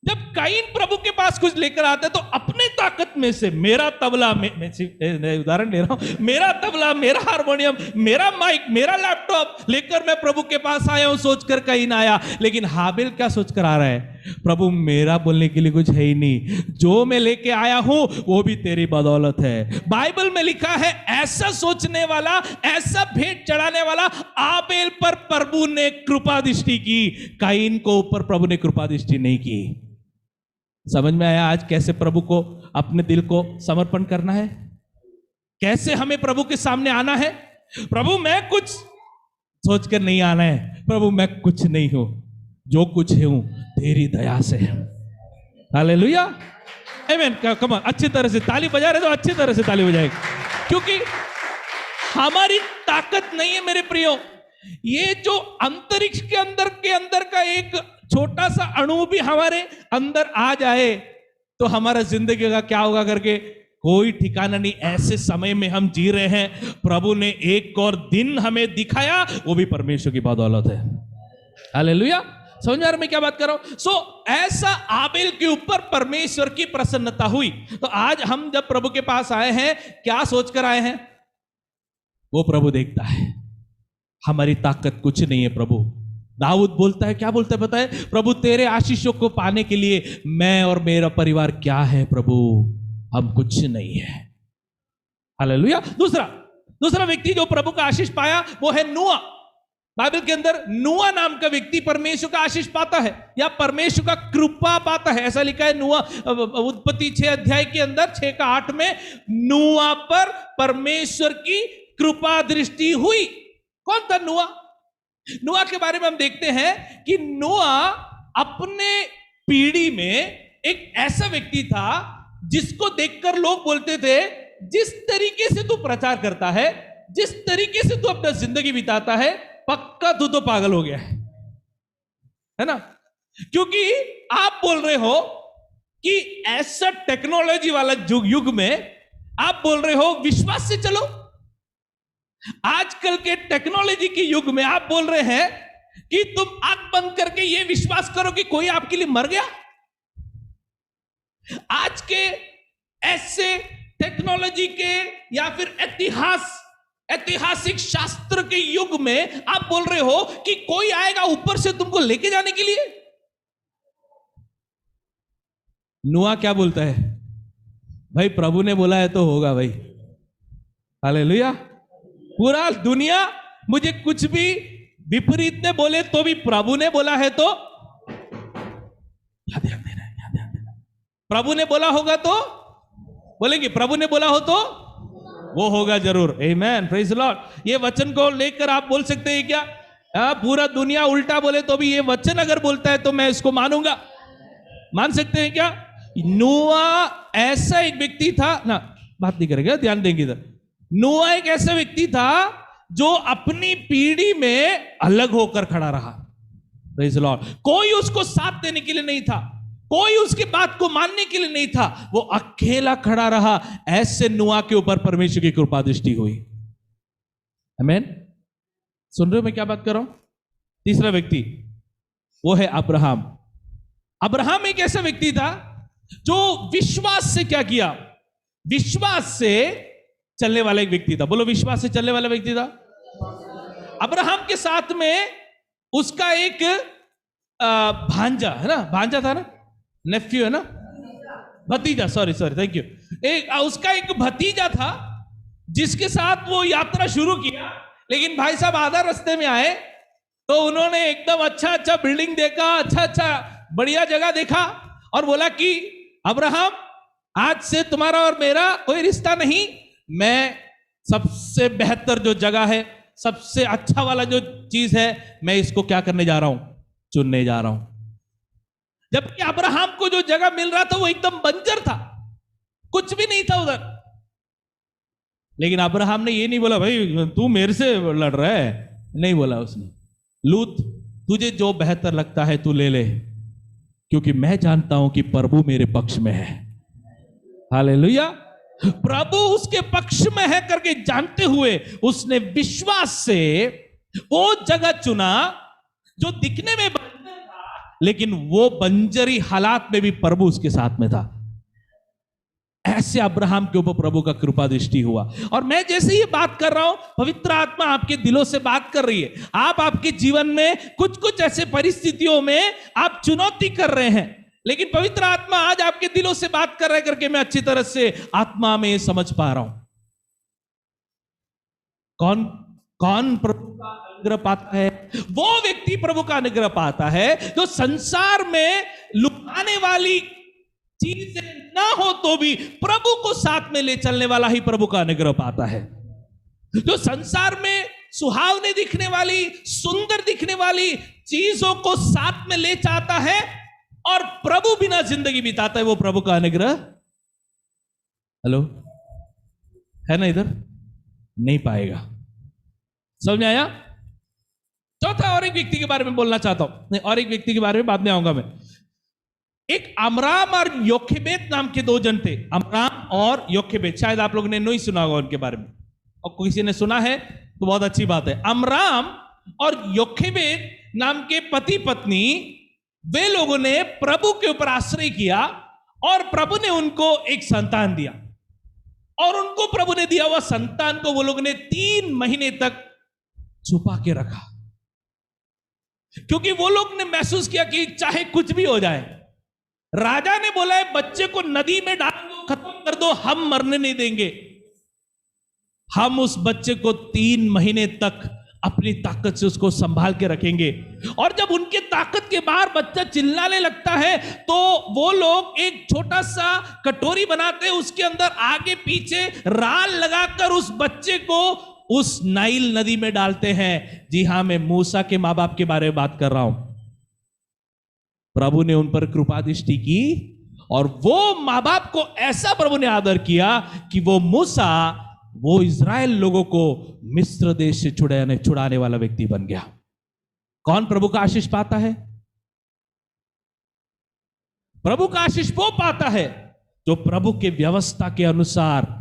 जब काइन प्रभु के पास कुछ लेकर आता है तो अपने ताकत में से मेरा तबला, मैं उदाहरण ले रहा हूं, मेरा तबला, मेरा हारमोनियम, मेरा माइक, मेरा लैपटॉप लेकर मैं प्रभु के पास आया हूं सोचकर काइन आया। लेकिन हाबिल क्या सोचकर आ रहा है? प्रभु मेरा बोलने के लिए कुछ है ही नहीं, जो मैं लेके आया हूं वो भी तेरी बदौलत है। बाइबल में लिखा है ऐसा सोचने वाला, ऐसा भेंट चढ़ाने वाला आबेल पर प्रभु ने कृपा दृष्टि की, काइन को ऊपर प्रभु ने कृपा दृष्टि नहीं की। समझ में आया आज कैसे प्रभु को अपने दिल को समर्पण करना है, कैसे हमें प्रभु के सामने आना है। प्रभु मैं कुछ सोचकर नहीं आना है, प्रभु मैं कुछ नहीं हूं, जो कुछ हूं तेरी दया से है। हालेलुया, आमीन। कम ऑन, अच्छी तरह से ताली बजा रहे तो अच्छी तरह से ताली बजाएंगे, क्योंकि हमारी ताकत नहीं है मेरे प्रियो। ये जो अंतरिक्ष के अंदर का एक छोटा सा अणु भी हमारे अंदर आ जाए तो हमारा जिंदगी का क्या होगा करके कोई ठिकाना नहीं। ऐसे समय में हम जी रहे हैं, प्रभु ने एक और दिन हमें दिखाया, वो भी परमेश्वर की बदौलत है। हालेलुया, समझ आ रहा मैं क्या बात कर रहा हूं। ऐसा आबेल के ऊपर परमेश्वर की प्रसन्नता हुई। तो आज हम जब प्रभु के पास आए हैं, क्या सोचकर आए हैं? वो प्रभु देखता है, हमारी ताकत कुछ नहीं है। प्रभु दाऊद बोलता है, क्या बोलता है पता है? प्रभु तेरे आशीषों को पाने के लिए मैं और मेरा परिवार क्या है प्रभु, हम कुछ नहीं है। हालेलुया। दूसरा व्यक्ति जो प्रभु का आशीष पाया वो है नूआ। बाइबल के अंदर नूआ नाम का व्यक्ति परमेश्वर का आशीष पाता है या परमेश्वर का कृपा पाता है, ऐसा लिखा है। नूआ, उत्पत्ति 6 अध्याय के अंदर 6 का 8 में नूआ पर परमेश्वर की कृपा दृष्टि हुई। कौन था नूआ? नूआ के बारे में हम देखते हैं कि नूआ अपने पीढ़ी में एक ऐसा व्यक्ति था जिसको देखकर लोग बोलते थे, जिस तरीके से तू प्रचार करता है, जिस तरीके से तू अपना जिंदगी बिताता है, पक्का तू तो पागल हो गया है ना। क्योंकि आप बोल रहे हो कि ऐसा टेक्नोलॉजी वाला युग में आप बोल रहे हो विश्वास से चलो। आजकल के टेक्नोलॉजी के युग में आप बोल रहे हैं कि तुम आंख बंद करके यह विश्वास करो कि कोई आपके लिए मर गया। आज के ऐसे टेक्नोलॉजी के या फिर ऐतिहासिक शास्त्र के युग में आप बोल रहे हो कि कोई आएगा ऊपर से तुमको लेके जाने के लिए। नूआ क्या बोलता है? भाई प्रभु ने बोला है तो होगा भाई। हालेलुया। पूरा दुनिया मुझे कुछ भी विपरीत ने बोले तो भी प्रभु ने बोला है तो ध्यान देना। प्रभु ने बोला होगा तो बोलेंगे, प्रभु ने बोला हो तो वो होगा जरूर। आमेन, प्रेज द लॉर्ड। ये वचन को लेकर आप बोल सकते हैं क्या? पूरा दुनिया उल्टा बोले तो भी ये वचन अगर बोलता है तो मैं इसको मानूंगा। मान सकते हैं क्या? नूआ ऐसा एक व्यक्ति था ना, बात नहीं करेंगे, ध्यान देंगे इधर। नूआ एक ऐसा व्यक्ति था जो अपनी पीढ़ी में अलग होकर खड़ा रहा। Praise the Lord. कोई उसको साथ देने के लिए नहीं था, कोई उसकी बात को मानने के लिए नहीं था, वो अकेला खड़ा रहा। ऐसे नूआ के ऊपर परमेश्वर की कृपा दृष्टि हुई। आमीन। सुन रहे हो मैं क्या बात कर रहा हूं? तीसरा व्यक्ति वो है अब्राहम। अब्राहम एक ऐसा व्यक्ति था जो विश्वास से क्या किया? विश्वास से चलने वाला एक व्यक्ति था। बोलो, विश्वास से चलने वाला व्यक्ति था। अब्राहम के साथ में उसका एक भांजा है ना, भांजा था ना, नेफ्यू है ना, भतीजा, सॉरी थैंक यू। उसका एक भतीजा था जिसके साथ वो यात्रा शुरू किया। लेकिन भाई साहब आधा रास्ते में आए तो उन्होंने एकदम अच्छा बिल्डिंग देखा, अच्छा बढ़िया जगह देखा और बोला कि अब्राहम, आज से तुम्हारा और मेरा कोई रिश्ता नहीं, मैं सबसे बेहतर जो जगह है, सबसे अच्छा वाला जो चीज है, मैं इसको क्या करने जा रहा हूं? चुनने जा रहा हूं। जबकि अब्राहम को जो जगह मिल रहा था वो एकदम बंजर था, कुछ भी नहीं था उधर। लेकिन अब्राहम ने ये नहीं बोला भाई तू मेरे से लड़ रहा है, नहीं बोला उसने। लूत तुझे जो बेहतर लगता है तू ले ले, क्योंकि मैं जानता हूं कि प्रभु मेरे पक्ष में है। हालेलुया। प्रभु उसके पक्ष में है करके जानते हुए उसने विश्वास से वो जगह चुना जो दिखने में बंजर था, लेकिन वो बंजरी हालात में भी प्रभु उसके साथ में था। ऐसे अब्राहम के ऊपर प्रभु का कृपा दृष्टि हुआ। और मैं जैसे ये बात कर रहा हूं, पवित्र आत्मा आपके दिलों से बात कर रही है। आप आपके जीवन में कुछ कुछ ऐसे परिस्थितियों में आप चुनौती कर रहे हैं, लेकिन पवित्र आत्मा आज आपके दिलों से बात कर रहा है करके मैं अच्छी तरह से आत्मा में समझ पा रहा हूं। कौन कौन प्रभु का अनुग्रह पाता है? वो व्यक्ति प्रभु का अनुग्रह पाता है जो संसार में लुभाने वाली चीजें ना हो तो भी प्रभु को साथ में ले चलने वाला ही प्रभु का अनुग्रह पाता है। जो संसार में सुहावने दिखने वाली, सुंदर दिखने वाली चीजों को साथ में ले जाता है और प्रभु बिना जिंदगी बिताता है, वो प्रभु का अनुग्रह। हेलो, है ना? इधर नहीं पाएगा। समझ में आया? चौथा और एक व्यक्ति के बारे में बोलना चाहता हूं, नहीं और एक व्यक्ति के बारे में बाद में आऊंगा मैं। एक अमराम और योखेबेद नाम के दो जन थे, अमराम और योखेबेद। शायद आप लोगों ने नहीं सुना होगा उनके बारे में, और किसी ने सुना है तो बहुत अच्छी बात है। अमराम और योखेबेद नाम के पति पत्नी, वे लोगों ने प्रभु के ऊपर आश्रय किया और प्रभु ने उनको एक संतान दिया। और उनको प्रभु ने दिया हुआ संतान को वो लोगों ने 3 महीने तक छुपा के रखा, क्योंकि वो लोग ने महसूस किया कि चाहे कुछ भी हो जाए, राजा ने बोला है बच्चे को नदी में डाल दो, खत्म कर दो, हम मरने नहीं देंगे। हम उस बच्चे को 3 महीने तक अपनी ताकत से उसको संभाल के रखेंगे। और जब उनके ताकत के बाहर बच्चा चिल्लाने लगता है तो वो लोग एक छोटा सा कटोरी बनाते हैं, उसके अंदर आगे पीछे राल लगाकर उस बच्चे को उस नाइल नदी में डालते हैं। जी हां, मैं मूसा के मां बाप के बारे में बात कर रहा हूं। प्रभु ने उन पर कृपा दृष्टि की और वो मां बाप को ऐसा प्रभु ने आदर किया कि वो मूसा, वो इज़राइल लोगों को मिस्र देश से छुड़ाने वाला व्यक्ति बन गया। कौन प्रभु का आशीष पाता है? प्रभु का आशीष वो पाता है जो प्रभु के व्यवस्था के अनुसार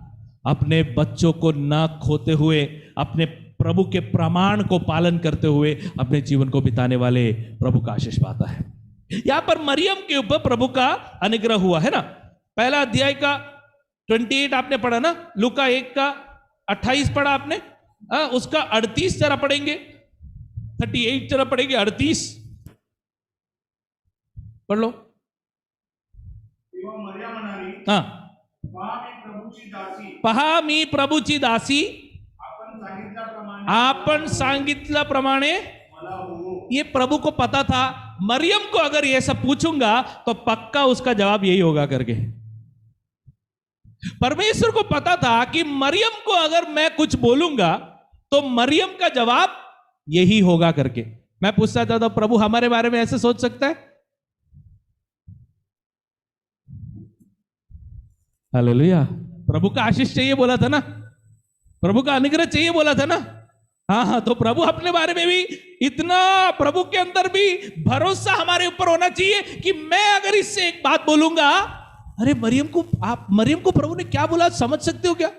अपने बच्चों को न खोते हुए, अपने प्रभु के प्रमाण को पालन करते हुए अपने जीवन को बिताने वाले प्रभु का आशीष पाता है। यहां पर मरियम के ऊपर प्रभु का अनुग्रह हुआ है ना। पहला अध्याय का 28 आपने पढ़ा ना, लूका 1 का 28 पढ़ा आपने, उसका 38 जरा पढ़ेंगे, 38 जरा पढ़ेंगे, 38 पढ़ लो। हाँ, पहा मी प्रभूची दासी आपण सांगितल्याप्रमाणे। ये प्रभु को पता था मरियम को अगर ये सब पूछूंगा तो पक्का उसका जवाब यही होगा करके। परमेश्वर को पता था कि मरियम को अगर मैं कुछ बोलूंगा तो मरियम का जवाब यही होगा करके। मैं पूछता था तो प्रभु हमारे बारे में ऐसे सोच सकता है? हालेलुया। प्रभु का आशीष चाहिए बोला था ना, प्रभु का अनुग्रह चाहिए बोला था ना। हाँ, तो प्रभु अपने बारे में भी इतना, प्रभु के अंदर भी भरोसा हमारे ऊपर होना चाहिए कि मैं अगर इससे एक बात बोलूंगा, अरे मरियम को प्रभु ने क्या बोला समझ सकते हो क्या?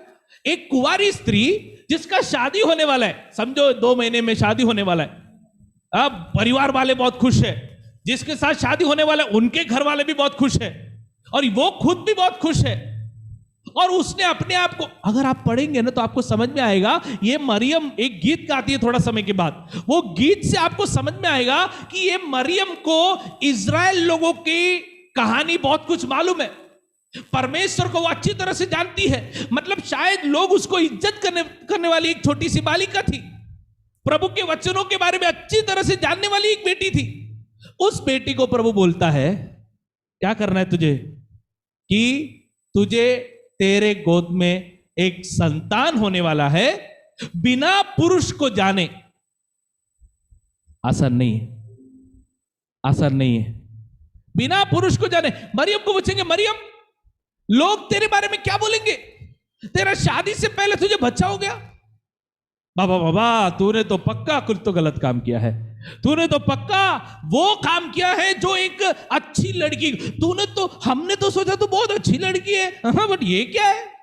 एक कुंवारी स्त्री जिसका शादी होने वाला है, समझो 2 महीने में शादी होने वाला है, अब परिवार वाले बहुत खुश है, जिसके साथ शादी होने वाला है उनके घर वाले भी बहुत खुश है और वो खुद भी बहुत खुश है। और उसने अपने आप को, अगर आप पढ़ेंगे ना तो आपको समझ में आएगा, ये मरियम एक गीत गाती है थोड़ा समय के बाद, वो गीत से आपको समझ में आएगा कि ये मरियम को इज़राइल लोगों की कहानी बहुत कुछ मालूम है, परमेश्वर को वो अच्छी तरह से जानती है। मतलब शायद लोग उसको इज्जत करने वाली एक छोटी सी बालिका थी, प्रभु के वचनों के बारे में अच्छी तरह से जानने वाली एक बेटी थी। उस बेटी को प्रभु बोलता है क्या करना है तुझे, कि तुझे तेरे गोद में एक संतान होने वाला है, बिना पुरुष को जाने। आसान नहीं है, आसान नहीं है। बिना पुरुष को जाने। मरियम को पूछेंगे, मरियम लोग तेरे बारे में क्या बोलेंगे? तेरा शादी से पहले तुझे बच्चा हो गया। बाबा बाबा, तूने तो पक्का कुछ तो गलत काम किया है। तूने तो पक्का वो काम किया है जो एक अच्छी लड़की, हमने तो सोचा तू बहुत अच्छी लड़की है, हाँ, बट ये क्या है?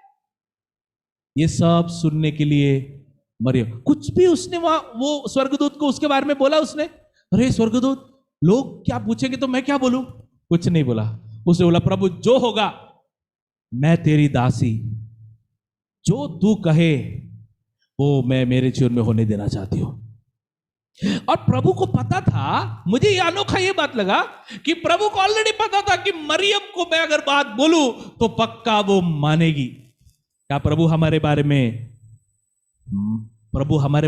ये सब सुनने के लिए मरियम, कुछ भी उसने वहां वो स्वर्गदूत को उसके बारे में बोला उसने? अरे स्वर्गदूत, लोग क्या पूछेंगे तो मैं क्या बोलूं? कुछ नहीं बोला। उसने बोला, प्रभु जो होगा, मैं तेरी दासी, जो तू कहे वो मैं मेरे जीवन में होने देना चाहती हूं। और प्रभु को पता था, मुझे ये अनोखा ये बात लगा कि प्रभु को ऑलरेडी पता था कि मरियम को मैं अगर बात बोलूं तो पक्का वो मानेगी। क्या प्रभु हमारे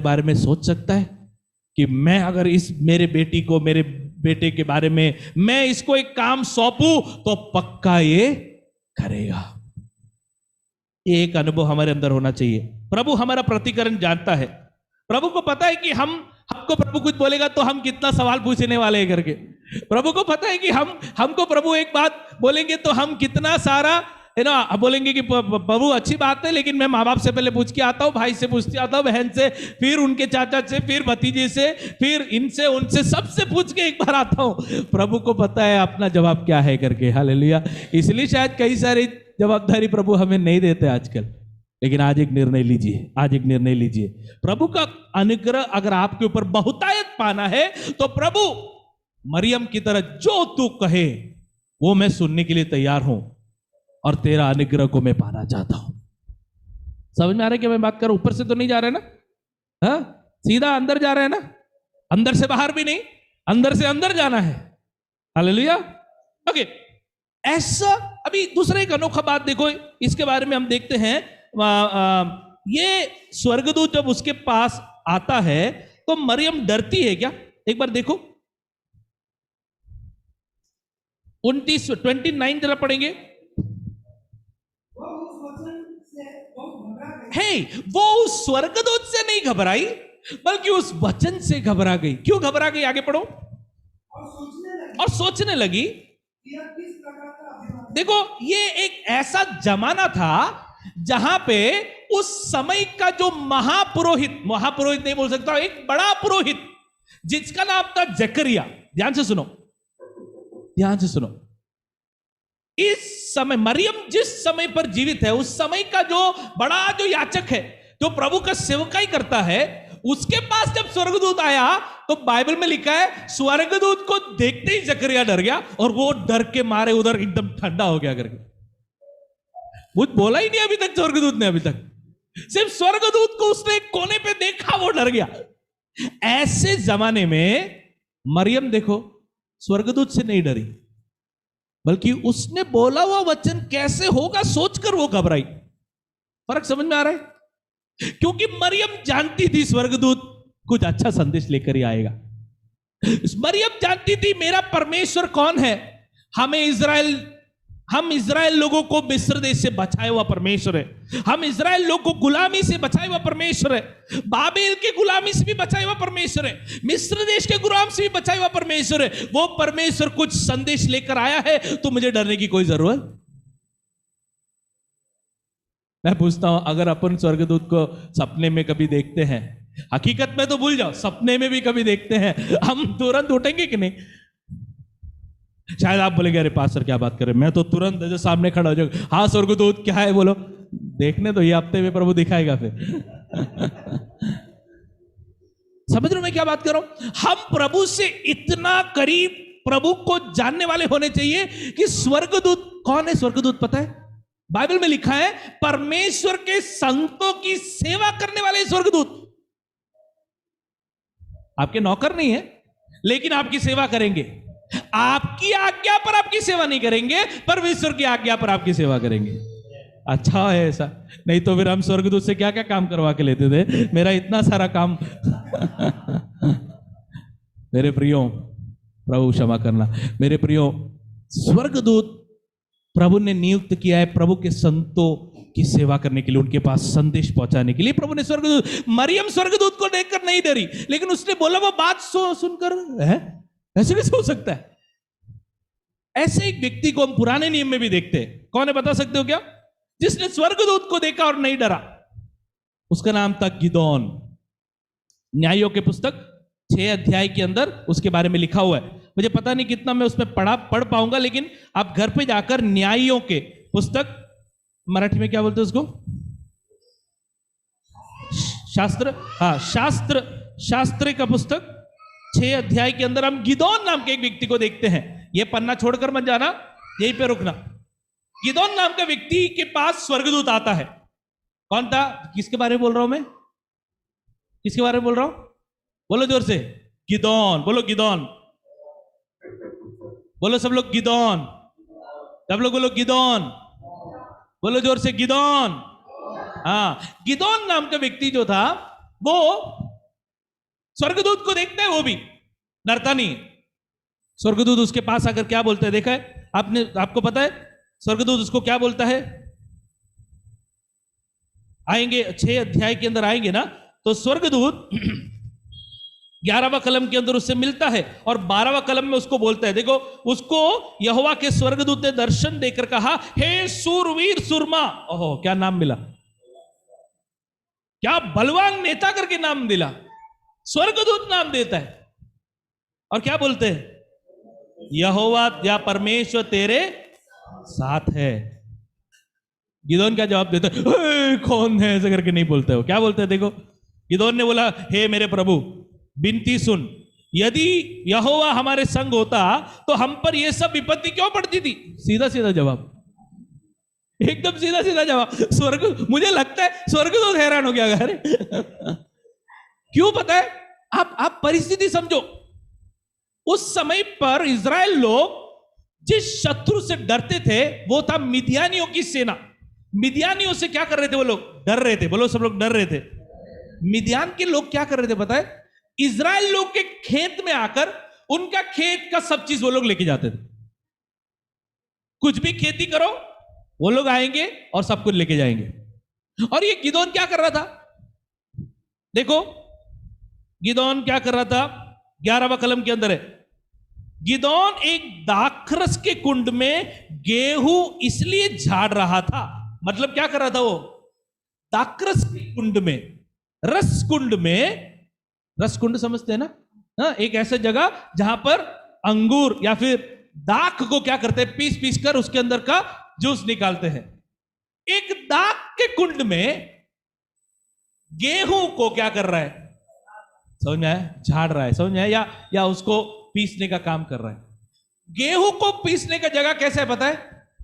बारे में सोच सकता है कि मैं अगर इस मेरे बेटे के बारे में मैं इसको एक काम सौंपूं तो पक्का ये करेगा? एक अनुभव हमारे अंदर होना चाहिए। प्रभु हमारा प्रतिकरण जानता है। प्रभु को पता है कि हमको प्रभु कुछ बोलेगा तो हम कितना सवाल पूछने वाले हैं करके। प्रभु को पता है कि हमको प्रभु एक बात बोलेंगे तो हम कितना सारा बोलेंगे कि प्रभु अच्छी बात है, लेकिन मैं माँ बाप से पहले पूछ के आता हूँ, भाई से पूछ के आता हूँ, बहन से, फिर उनके चाचा से, फिर भतीजे से, फिर इनसे उनसे सबसे पूछ के एक बार आता हूँ। प्रभु को पता है अपना जवाब क्या है करके। हालेलुया। इसलिए शायद कई सारी जवाबदारी प्रभु हमें नहीं देते आजकल। लेकिन आज एक निर्णय लीजिए, प्रभु का अनुग्रह अगर आपके ऊपर बहुतायत पाना है तो प्रभु मरियम की तरह जो तू कहे वो मैं सुनने के लिए तैयार हूं, और तेरा अनुग्रह को मैं पाना चाहता हूं। समझ में आ रहा है कि मैं बात कर रहा हूं? ऊपर से तो नहीं जा रहे ना, हाँ, सीधा अंदर जा रहे हैं ना, अंदर से बाहर भी नहीं, अंदर से अंदर जाना है। हालेलुया। ओके, ऐसा अभी दूसरा एक अनोखा बात देखो, इसके बारे में हम देखते हैं। ये स्वर्गदूत जब उसके पास आता है तो मरियम डरती है क्या? एक बार देखो 29 जरा पढ़ेंगे। वो उस स्वर्गदूत से नहीं घबराई, बल्कि उस वचन से घबरा गई। क्यों घबरा गई? आगे पढ़ो। और सोचने लगी। देखो, ये एक ऐसा जमाना था जहां पे उस समय का जो महापुरोहित नहीं बोल सकता, एक बड़ा पुरोहित जिसका नाम था जकरिया। ध्यान से सुनो। इस समय मरियम जिस समय पर जीवित है, उस समय का जो याचक है, जो प्रभु का सेवकाई करता है, उसके पास जब स्वर्गदूत आया तो बाइबल में लिखा है स्वर्गदूत को देखते ही जकरिया डर गया और वो डर के मारे उधर एकदम ठंडा हो गया करके। कुछ बोला ही नहीं अभी तक स्वर्गदूत ने, अभी तक सिर्फ स्वर्गदूत को उसने एक कोने पे देखा, वो डर गया। ऐसे जमाने में मरियम देखो स्वर्गदूत से नहीं डरी, बल्कि उसने बोला हुआ वचन कैसे होगा सोचकर वो घबराई। फर्क समझ में आ रहा है? क्योंकि मरियम जानती थी स्वर्गदूत कुछ अच्छा संदेश लेकर ही आएगा। मरियम जानती थी मेरा परमेश्वर कौन है। हम इजराइल लोगों को मिस्र देश से बचाया हुआ परमेश्वर है। हम इजराइल लोगों को गुलामी से बचाया हुआ परमेश्वर है। बाबेल के गुलामी से भी बचाया हुआ परमेश्वर है। मिस्र देश के गुलाम से भी बचाया हुआ परमेश्वर है। वो परमेश्वर कुछ संदेश लेकर आया है, तो मुझे डरने की कोई जरूरत। मैं पूछता हूं, अगर अपन स्वर्गदूत को सपने में कभी देखते हैं, हकीकत में तो भूल जाओ, सपने में भी कभी देखते हैं, हम तुरंत उठेंगे कि नहीं? शायद आप बोलेंगे अरे पास्टर क्या बात कर रहे हैं, मैं तो तुरंत जो सामने खड़ा हो जाऊंगा, हाँ स्वर्गदूत क्या है बोलो, देखने तो ये हफ्ते में प्रभु दिखाएगा फिर। समझ रहे हो मैं क्या बात कर रहा हूं? हम प्रभु से इतना करीब प्रभु को जानने वाले होने चाहिए कि स्वर्गदूत कौन है। स्वर्गदूत पता है, बाइबल में लिखा है परमेश्वर के संतों की सेवा करने वाले स्वर्गदूत। आपके नौकर नहीं है, लेकिन आपकी सेवा करेंगे। आपकी आज्ञा पर आपकी सेवा नहीं करेंगे, परमेश्वर की आज्ञा पर आपकी सेवा करेंगे। अच्छा है ऐसा, नहीं तो फिर हम स्वर्गदूत से क्या क्या काम करवा के लेते थे, मेरा इतना सारा काम। मेरे प्रियो, प्रभु क्षमा करना, मेरे प्रियो, स्वर्गदूत प्रभु ने नियुक्त किया है प्रभु के संतों की सेवा करने के लिए, उनके पास संदेश पहुंचाने के लिए। प्रभु ने स्वर्गदूत, मरियम स्वर्गदूत को देखकर नहीं डरी, लेकिन उसने बोला वो बात सुनकर है, ऐसे कैसे हो सकता है? ऐसे एक व्यक्ति को हम पुराने नियम में भी देखते हैं। कौन है बता सकते हो क्या? जिसने स्वर्गदूत को देखा और नहीं डरा, उसका नाम था गिदोन। न्यायों के पुस्तक 6 अध्याय के अंदर उसके बारे में लिखा हुआ है। मुझे पता नहीं कितना मैं उसमें पढ़ पाऊंगा, लेकिन आप घर पे जाकर न्यायों के पुस्तक, मराठी में क्या बोलते हैं उसको, शास्त्र, हाँ शास्त्र का पुस्तक 6 अध्याय के अंदर हम गिदोन नाम के एक व्यक्ति को देखते हैं। ये पन्ना छोड़कर मत जाना, यहीं पे रुकना। गिदोन नाम का व्यक्ति के पास स्वर्गदूत आता है। कौन था? किसके बारे में बोल रहा हूं मैं? किसके बारे में बोल रहा हूं? बोलो जोर से, गिदोन। बोलो गिदोन, बोलो सब लोग गिदोन, सब लोग बोलो गिदोन, बोलो जोर से गिदोन। हाँ, गिदोन नाम का व्यक्ति जो था वो स्वर्गदूत को देखता है, वो भी डरता नहीं। स्वर्गदूत उसके पास आकर क्या बोलता है देखा है आपने? आपको पता है स्वर्गदूत उसको क्या बोलता है? आएंगे 6 अध्याय के अंदर आएंगे ना, तो स्वर्गदूत 11वां कलम के अंदर उससे मिलता है और 12वां कलम में उसको बोलता है। देखो, उसको यहोवा के स्वर्गदूत ने दर्शन देकर कहा, हे सूरवीर सुरमा। ओहो, क्या नाम मिला, क्या बलवान नेता करके नाम दिला। स्वर्गदूत नाम देता है और क्या बोलते हैं? यहोवा या परमेश्वर तेरे साथ है। गिदोन क्या जवाब देता है? कौन है ऐसे करके नहीं बोलते हो। क्या बोलते हैं देखो, गिदोन ने बोला, हे मेरे प्रभु, विनती सुन, यदि यहोवा हमारे संग होता तो हम पर यह सब विपत्ति क्यों पड़ती थी। सीधा सीधा जवाब, एकदम सीधा सीधा जवाब। मुझे लगता है स्वर्गदूत हैरान हो गया। अरे क्यों पता है? आप परिस्थिति समझो। उस समय पर इजराइल लोग जिस शत्रु से डरते थे वो था मिद्यानियों की सेना। मिद्यानियों से क्या कर रहे थे वो लोग? डर रहे थे। बोलो सब लोग डर रहे थे। मिद्यान के लोग क्या कर रहे थे पता है? इजराइल लोग के खेत में आकर उनका खेत का सब चीज वो लोग लेके जाते थे। कुछ भी खेती करो, वो लोग आएंगे और सब कुछ लेके जाएंगे। और ये गिदोन क्या कर रहा था देखो, गिदोन क्या कर रहा था? 11वां कलम के अंदर है। गिदोन एक दाखरस के कुंड में गेहूं इसलिए झाड़ रहा था। मतलब क्या कर रहा था वो? दाखरस के कुंड में, रस कुंड में, रस कुंड समझते हैं ना? हाँ, एक ऐसा जगह जहां पर अंगूर या फिर दाख को क्या करते हैं? पीस पीस कर उसके अंदर का जूस निकालते हैं। एक दाख के कुंड में गेहूं को क्या कर रहा है? समझ में आया? झाड़ रहा है। समझ में आया? या उसको पीसने का काम कर रहा है। गेहूं को पीसने का जगह कैसा है पता है?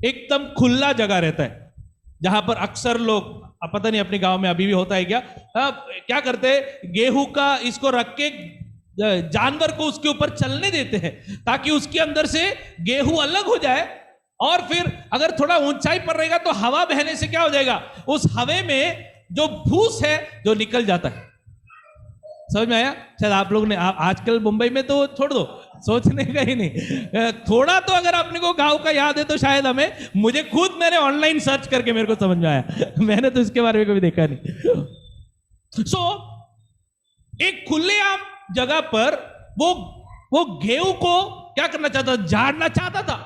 एकदम खुला जगह रहता है, जहां पर अक्सर लोग, अब पता नहीं अपने गांव में अभी भी होता है क्या, क्या करते हैं? गेहूं का इसको रख के जानवर को उसके ऊपर चलने देते हैं ताकि उसके अंदर से गेहूं अलग हो जाए, और फिर अगर थोड़ा ऊंचाई पर रहेगा तो हवा बहने से क्या हो जाएगा? उस हवा में जो भूस है जो निकल जाता है। समझ में आया? शायद आप लोग ने आजकल मुंबई में तो छोड़ दो, सोचने का ही नहीं। थोड़ा तो अगर आपने को गांव का याद है तो शायद हमें, मुझे खुद मैंने ऑनलाइन सर्च करके मेरे को समझ में आया। मैंने तो इसके बारे में कभी देखा नहीं। एक खुलेआम जगह पर वो गेहूं को क्या करना चाहता? झाड़ना चाहता था,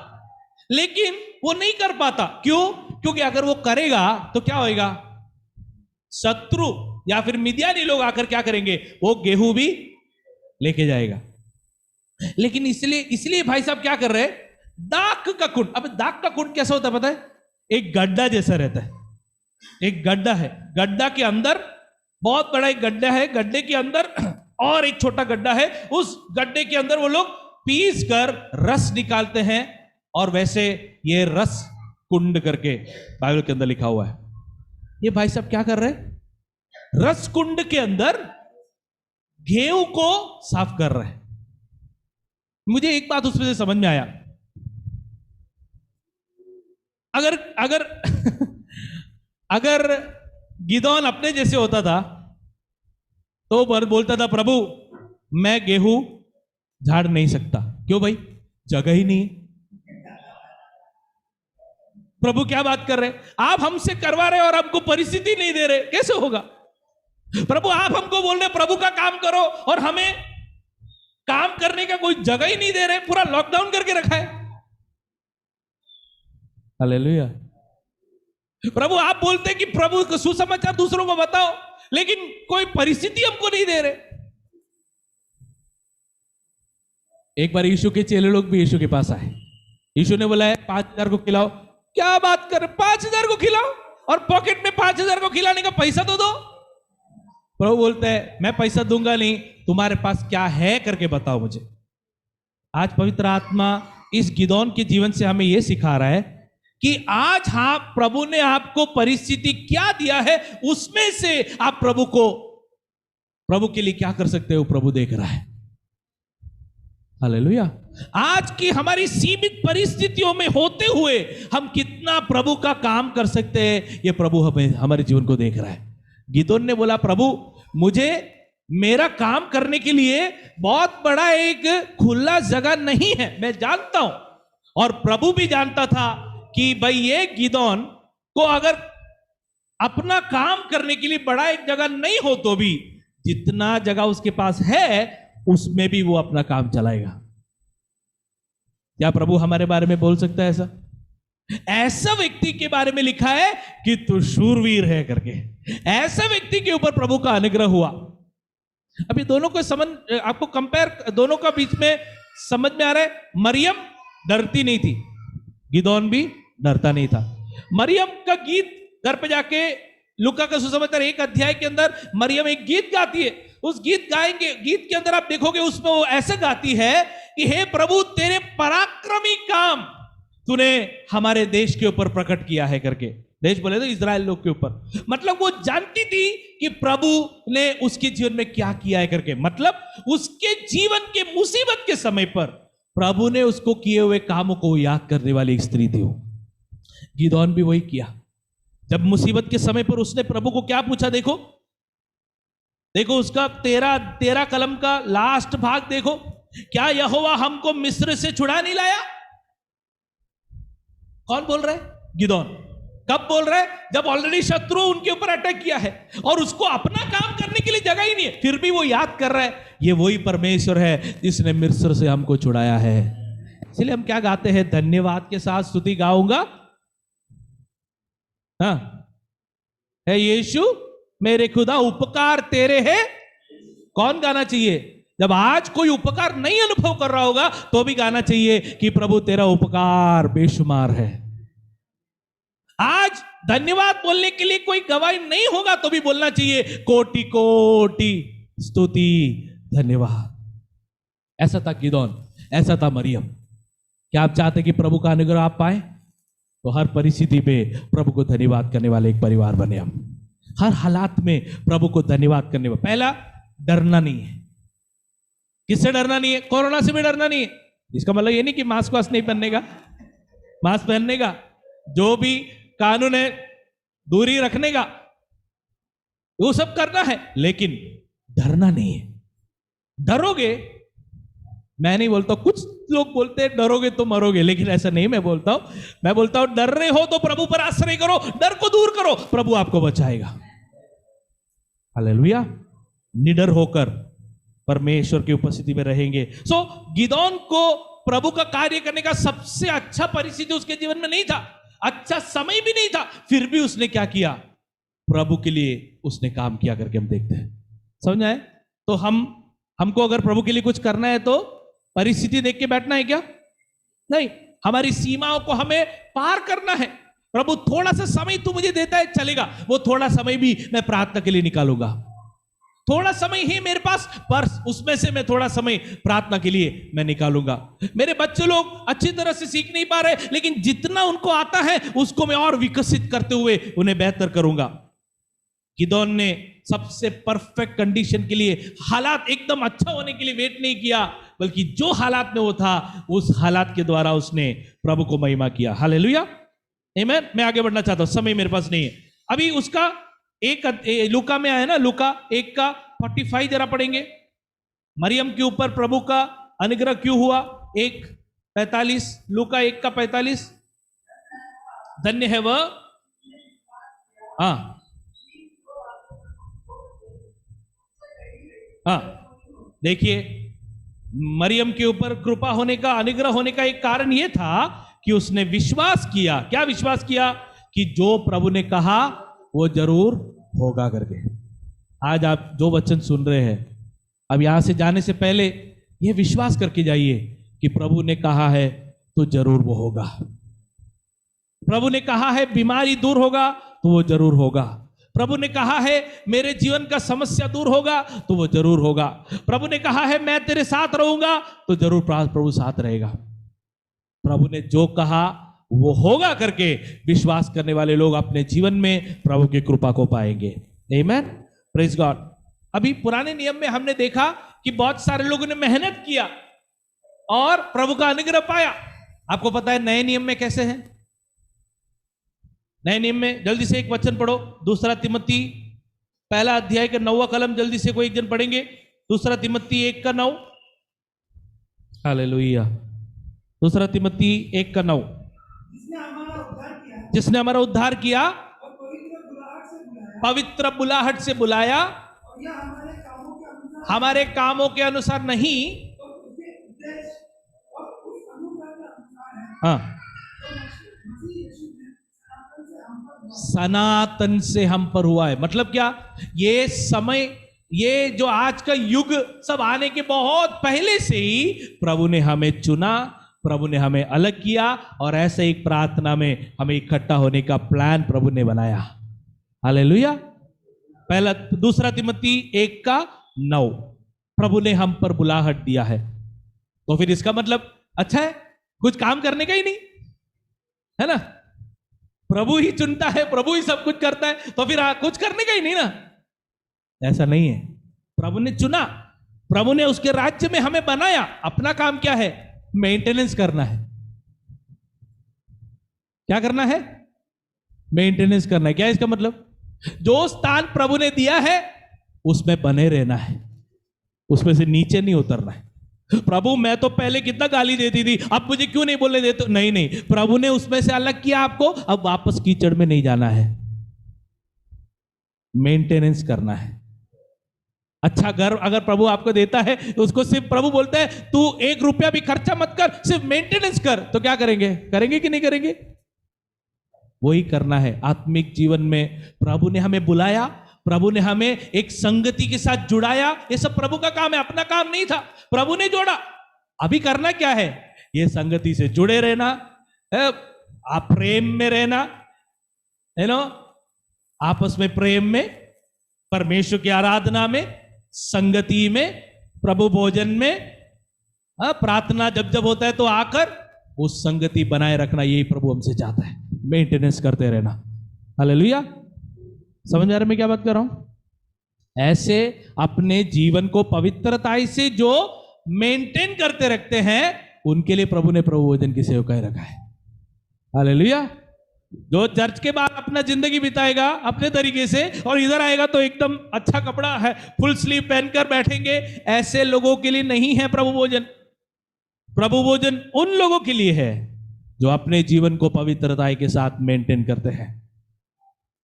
लेकिन वो नहीं कर पाता। क्यों? क्योंकि अगर वो करेगा तो क्या होएगा? शत्रु या फिर मिद्यानी लोग आकर क्या करेंगे? वो गेहूं भी लेके जाएगा। लेकिन इसलिए भाई साहब क्या कर रहे हैं? दाख का कुंड। अब दाख का कुंड कैसा होता है पता है? एक गड्ढा जैसा रहता है। एक गड्ढा है, गड्ढा के अंदर बहुत बड़ा एक गड्ढा है, गड्ढे के अंदर और एक छोटा गड्ढा है। उस गड्ढे के अंदर वो लोग पीस कर रस निकालते हैं, और वैसे ये रस कुंड करके बाइबल के अंदर लिखा हुआ है। ये भाई साहब क्या कर रहे हैं? रस कुंड के अंदर गेहूं को साफ कर रहे हैं। मुझे एक बात उसमें से समझ में आया, अगर अगर गिदोन अपने जैसे होता था तो बोलता था, प्रभु मैं गेहूं झाड़ नहीं सकता। क्यों भाई? जगह ही नहीं है। प्रभु क्या बात कर रहे? आप हमसे करवा रहे और हमको परिस्थिति नहीं दे रहे, कैसे होगा? प्रभु आप हमको बोल रहे प्रभु का काम करो और हमें काम करने का कोई जगह ही नहीं दे रहे, पूरा लॉकडाउन करके रखा है। हालेलुया। प्रभु आप बोलते कि प्रभु को सुसमाचार दूसरों को बताओ, लेकिन कोई परिस्थिति हमको नहीं दे रहे। एक बार यीशु के चेले लोग भी यीशु के पास आए। यीशु ने बोला 5,000 को खिलाओ। क्या बात कर, 5,000 को खिलाओ और पॉकेट में 5,000 को खिलाने का पैसा तो दो। प्रभु बोलते हैं मैं पैसा दूंगा नहीं, तुम्हारे पास क्या है करके बताओ मुझे। आज पवित्र आत्मा इस गिदोन के जीवन से हमें यह सिखा रहा है कि आज हाँ प्रभु ने आपको परिस्थिति क्या दिया है, उसमें से आप प्रभु के लिए क्या कर सकते हो, प्रभु देख रहा है। हालेलुया। आज की हमारी सीमित परिस्थितियों में होते हुए हम कितना प्रभु का काम कर सकते हैं, यह प्रभु हमारे जीवन को देख रहा है। गिदोन ने बोला प्रभु मुझे मेरा काम करने के लिए बहुत बड़ा एक खुला जगह नहीं है, मैं जानता हूं। और प्रभु भी जानता था कि भाई ये गिदोन को अगर अपना काम करने के लिए बड़ा एक जगह नहीं हो तो भी जितना जगह उसके पास है उसमें भी वो अपना काम चलाएगा। क्या प्रभु हमारे बारे में बोल सकता है ऐसा? ऐसा व्यक्ति के बारे में लिखा है कि तू शूरवीर है करके। ऐसा व्यक्ति के ऊपर प्रभु का अनुग्रह हुआ। अभी दोनों को आपको कंपेयर दोनों का बीच में समझ में आ रहा है। मरियम डरती नहीं थी, गिदोन भी डरता नहीं था। मरियम का गीत घर पे जाके लूका का सुसमाचार 1 अध्याय के अंदर मरियम एक गीत गाती है। उस गीत के अंदर आप देखोगे उसमें वो ऐसे गाती है कि हे प्रभु तेरे पराक्रमी काम तूने हमारे देश के ऊपर प्रकट किया है करके। देश बोले तो इजराइल लोग के ऊपर। मतलब वो जानती थी कि प्रभु ने उसके जीवन में क्या किया है करके। मतलब उसके जीवन के मुसीबत के समय पर प्रभु ने उसको किए हुए कामों को याद करने वाली एक स्त्री थी वो। गिदोन भी वही किया। जब मुसीबत के समय पर उसने प्रभु को क्या पूछा, देखो उसका 13 कलम का लास्ट भाग देखो। क्या यहोवा हमको मिस्र से छुड़ा नहीं लाया? कौन बोल रहा है? गिदोन। कब बोल रहा है? जब ऑलरेडी शत्रु उनके ऊपर अटैक किया है और उसको अपना काम करने के लिए जगह ही नहीं है, फिर भी वो याद कर रहा है ये वही परमेश्वर है जिसने मिस्र से हमको छुड़ाया है। इसलिए हम क्या गाते हैं? धन्यवाद के साथ स्तुति गाऊंगा। हाँ, है यीशु मेरे खुदा उपकार तेरे है। कौन गाना चाहिए? जब आज कोई उपकार नहीं अनुभव कर रहा होगा तो भी गाना चाहिए कि प्रभु तेरा उपकार बेशुमार है। आज धन्यवाद बोलने के लिए कोई गवाही नहीं होगा तो भी बोलना चाहिए कोटि कोटि स्तुति धन्यवाद। ऐसा था गिदोन, ऐसा था मरियम। क्या आप चाहते कि प्रभु का अनुग्रह आप पाए? तो हर परिस्थिति पे प्रभु को धन्यवाद करने वाले एक परिवार बने हम। हर हालात में प्रभु को धन्यवाद करने वाले। पहला, डरना नहीं है। किससे डरना नहीं है? कोरोना से भी डरना नहीं है। इसका मतलब ये नहीं कि मास्क वास्क नहीं पहनने का, मास्क पहनने का, जो भी कानून है दूरी रखने का, वो सब करना है, लेकिन डरना नहीं है। डरोगे, मैं नहीं बोलता, कुछ लोग बोलते हैं डरोगे तो मरोगे, लेकिन ऐसा नहीं मैं बोलता हूं। मैं बोलता हूं डर रहे हो तो प्रभु पर आश्रय करो, डर को दूर करो, प्रभु आपको बचाएगा। हालेलुया। निडर होकर परमेश्वर की उपस्थिति में रहेंगे। सो गिदोन को प्रभु का कार्य करने का सबसे अच्छा परिस्थिति उसके जीवन में नहीं था, अच्छा समय भी नहीं था, फिर भी उसने क्या किया? प्रभु के लिए उसने काम किया करके हम देखते हैं। समझ आए? तो हमको अगर प्रभु के लिए कुछ करना है तो परिस्थिति देख के बैठना है क्या? नहीं, हमारी सीमाओं को हमें पार करना है। प्रभु थोड़ा सा समय तू मुझे देता है चलेगा, वो थोड़ा समय भी मैं प्रार्थना के लिए निकालूंगा। थोड़ा समय ही मेरे पास, पर उसमें से मैं थोड़ा समय प्रार्थना के लिए मैं निकालूंगा। मेरे बच्चे लोग अच्छी तरह से सीख नहीं पा रहे, लेकिन जितना उनको आता है उसको मैं और विकसित करते हुए उन्हें बेहतर करूंगा। गिदोन ने सबसे परफेक्ट कंडीशन के लिए, हालात एकदम अच्छा होने के लिए वेट नहीं किया, बल्कि जो हालात में वो था उस हालात के द्वारा उसने प्रभु को महिमा किया। हालेलुया, आमीन। मैं आगे बढ़ना चाहता हूं, समय मेरे पास नहीं है अभी। उसका लूका में आया ना, लूका 1 का 45 जरा पढ़ेंगे। मरियम के ऊपर प्रभु का अनुग्रह क्यों हुआ? 1:45, लूका 1 का 45। धन्य है वह, हाँ देखिए, मरियम के ऊपर कृपा होने का, अनुग्रह होने का एक कारण यह था कि उसने विश्वास किया। क्या विश्वास किया? कि जो प्रभु ने कहा वो जरूर होगा करके। आज आप जो वचन सुन रहे हैं, अब यहां से जाने से पहले ये विश्वास करके जाइए कि प्रभु ने कहा है तो जरूर वो होगा। प्रभु ने कहा है बीमारी दूर होगा तो वो जरूर होगा। प्रभु ने कहा है मेरे जीवन का समस्या दूर होगा तो वो जरूर होगा। प्रभु ने कहा है मैं तेरे साथ रहूंगा तो जरूर प्रभु साथ रहेगा। प्रभु ने जो कहा वो होगा करके विश्वास करने वाले लोग अपने जीवन में प्रभु की कृपा को पाएंगे। आमेन, प्रेज गॉड। अभी पुराने नियम में हमने देखा कि बहुत सारे लोगों ने मेहनत किया और प्रभु का अनुग्रह पाया। आपको पता है नए नियम में कैसे है? नए नियम में जल्दी से एक वचन पढ़ो, 2 तिमोथी 1 अध्याय का 9वां कलम, जल्दी से कोई एक जन पढ़ेंगे। 2 तिमोथी 1:9। हालेलुया। 2 तिमोथी 1:9। जिसने हमारा उद्धार किया, पवित्र बुलाहट से बुलाया, हमारे कामों के अनुसार नहीं, हाँ, सनातन से हम पर हुआ है। मतलब क्या? ये समय, ये जो आज का युग सब आने के बहुत पहले से ही प्रभु ने हमें चुना, प्रभु ने हमें अलग किया और ऐसे एक प्रार्थना में हमें इकट्ठा होने का प्लान प्रभु ने बनाया। हालेलुया। 2 तिमोथी 1:9 प्रभु ने हम पर बुलाहट दिया है। तो फिर इसका मतलब अच्छा है, कुछ काम करने का ही नहीं है ना। प्रभु ही चुनता है, प्रभु ही सब कुछ करता है, तो फिर कुछ करने का ही नहीं ना। ऐसा नहीं है। प्रभु ने चुना, प्रभु ने उसके राज्य में हमें बनाया। अपना काम क्या है? मेंटेनेंस करना है। क्या करना है? मेंटेनेंस करना है। क्या इसका मतलब? जो स्थान प्रभु ने दिया है उसमें बने रहना है, उसमें से नीचे नहीं उतरना है। प्रभु मैं तो पहले कितना गाली देती थी, अब मुझे क्यों नहीं बोलने देते? नहीं नहीं, प्रभु ने उसमें से अलग किया आपको, अब वापस कीचड़ में नहीं जाना है। मेंटेनेंस करना है। अच्छा घर अगर प्रभु आपको देता है तो उसको सिर्फ प्रभु बोलता है तू 1 रुपया भी खर्चा मत कर, सिर्फ मेंटेनेंस कर, तो क्या करेंगे? करेंगे कि नहीं करेंगे? वही करना है। आत्मिक जीवन में प्रभु ने हमें बुलाया, प्रभु ने हमें एक संगति के साथ जुड़ाया। ये सब प्रभु का काम है, अपना काम नहीं था, प्रभु ने जोड़ा। अभी करना क्या है? ये संगति से जुड़े रहना, आप प्रेम में रहना, है ना, आपस में प्रेम में, परमेश्वर की आराधना में, संगति में, प्रभु भोजन में, प्रार्थना जब जब होता है तो आकर उस संगति बनाए रखना। यही प्रभु हमसे चाहता है, मेंटेनेंस करते रहना। हालेलुया। समझ आ रहा है मैं क्या बात कर रहा हूं? ऐसे अपने जीवन को पवित्रता से जो मेंटेन करते रखते हैं उनके लिए प्रभु ने प्रभु भोजन की सेवकाई रखा है। हालेलुया। जो चर्च के बाद अपना जिंदगी बिताएगा अपने तरीके से और इधर आएगा तो एकदम अच्छा कपड़ा है, फुल स्लीव पहनकर बैठेंगे, ऐसे लोगों के लिए नहीं है प्रभु भोजन। प्रभु भोजन उन लोगों के लिए है जो अपने जीवन को पवित्रता के साथ मेंटेन करते हैं।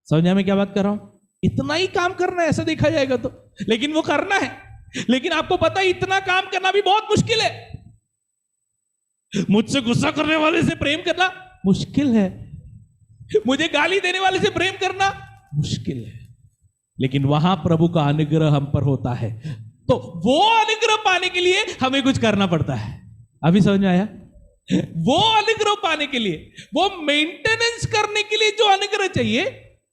समझा मैं क्या बात कर रहा हूं? इतना ही काम करना है ऐसा देखा जाएगा तो, लेकिन वो करना है। लेकिन आपको पता है इतना काम करना भी बहुत मुश्किल है। मुझसे गुस्सा करने वाले से प्रेम करना मुश्किल है, मुझे गाली देने वाले से प्रेम करना मुश्किल है, लेकिन वहां प्रभु का अनुग्रह हम पर होता है। तो वो अनुग्रह पाने के लिए हमें कुछ करना पड़ता है। अभी समझ में आया? वो अनुग्रह पाने के लिए, वो मेंटेनेंस करने के लिए जो अनुग्रह चाहिए,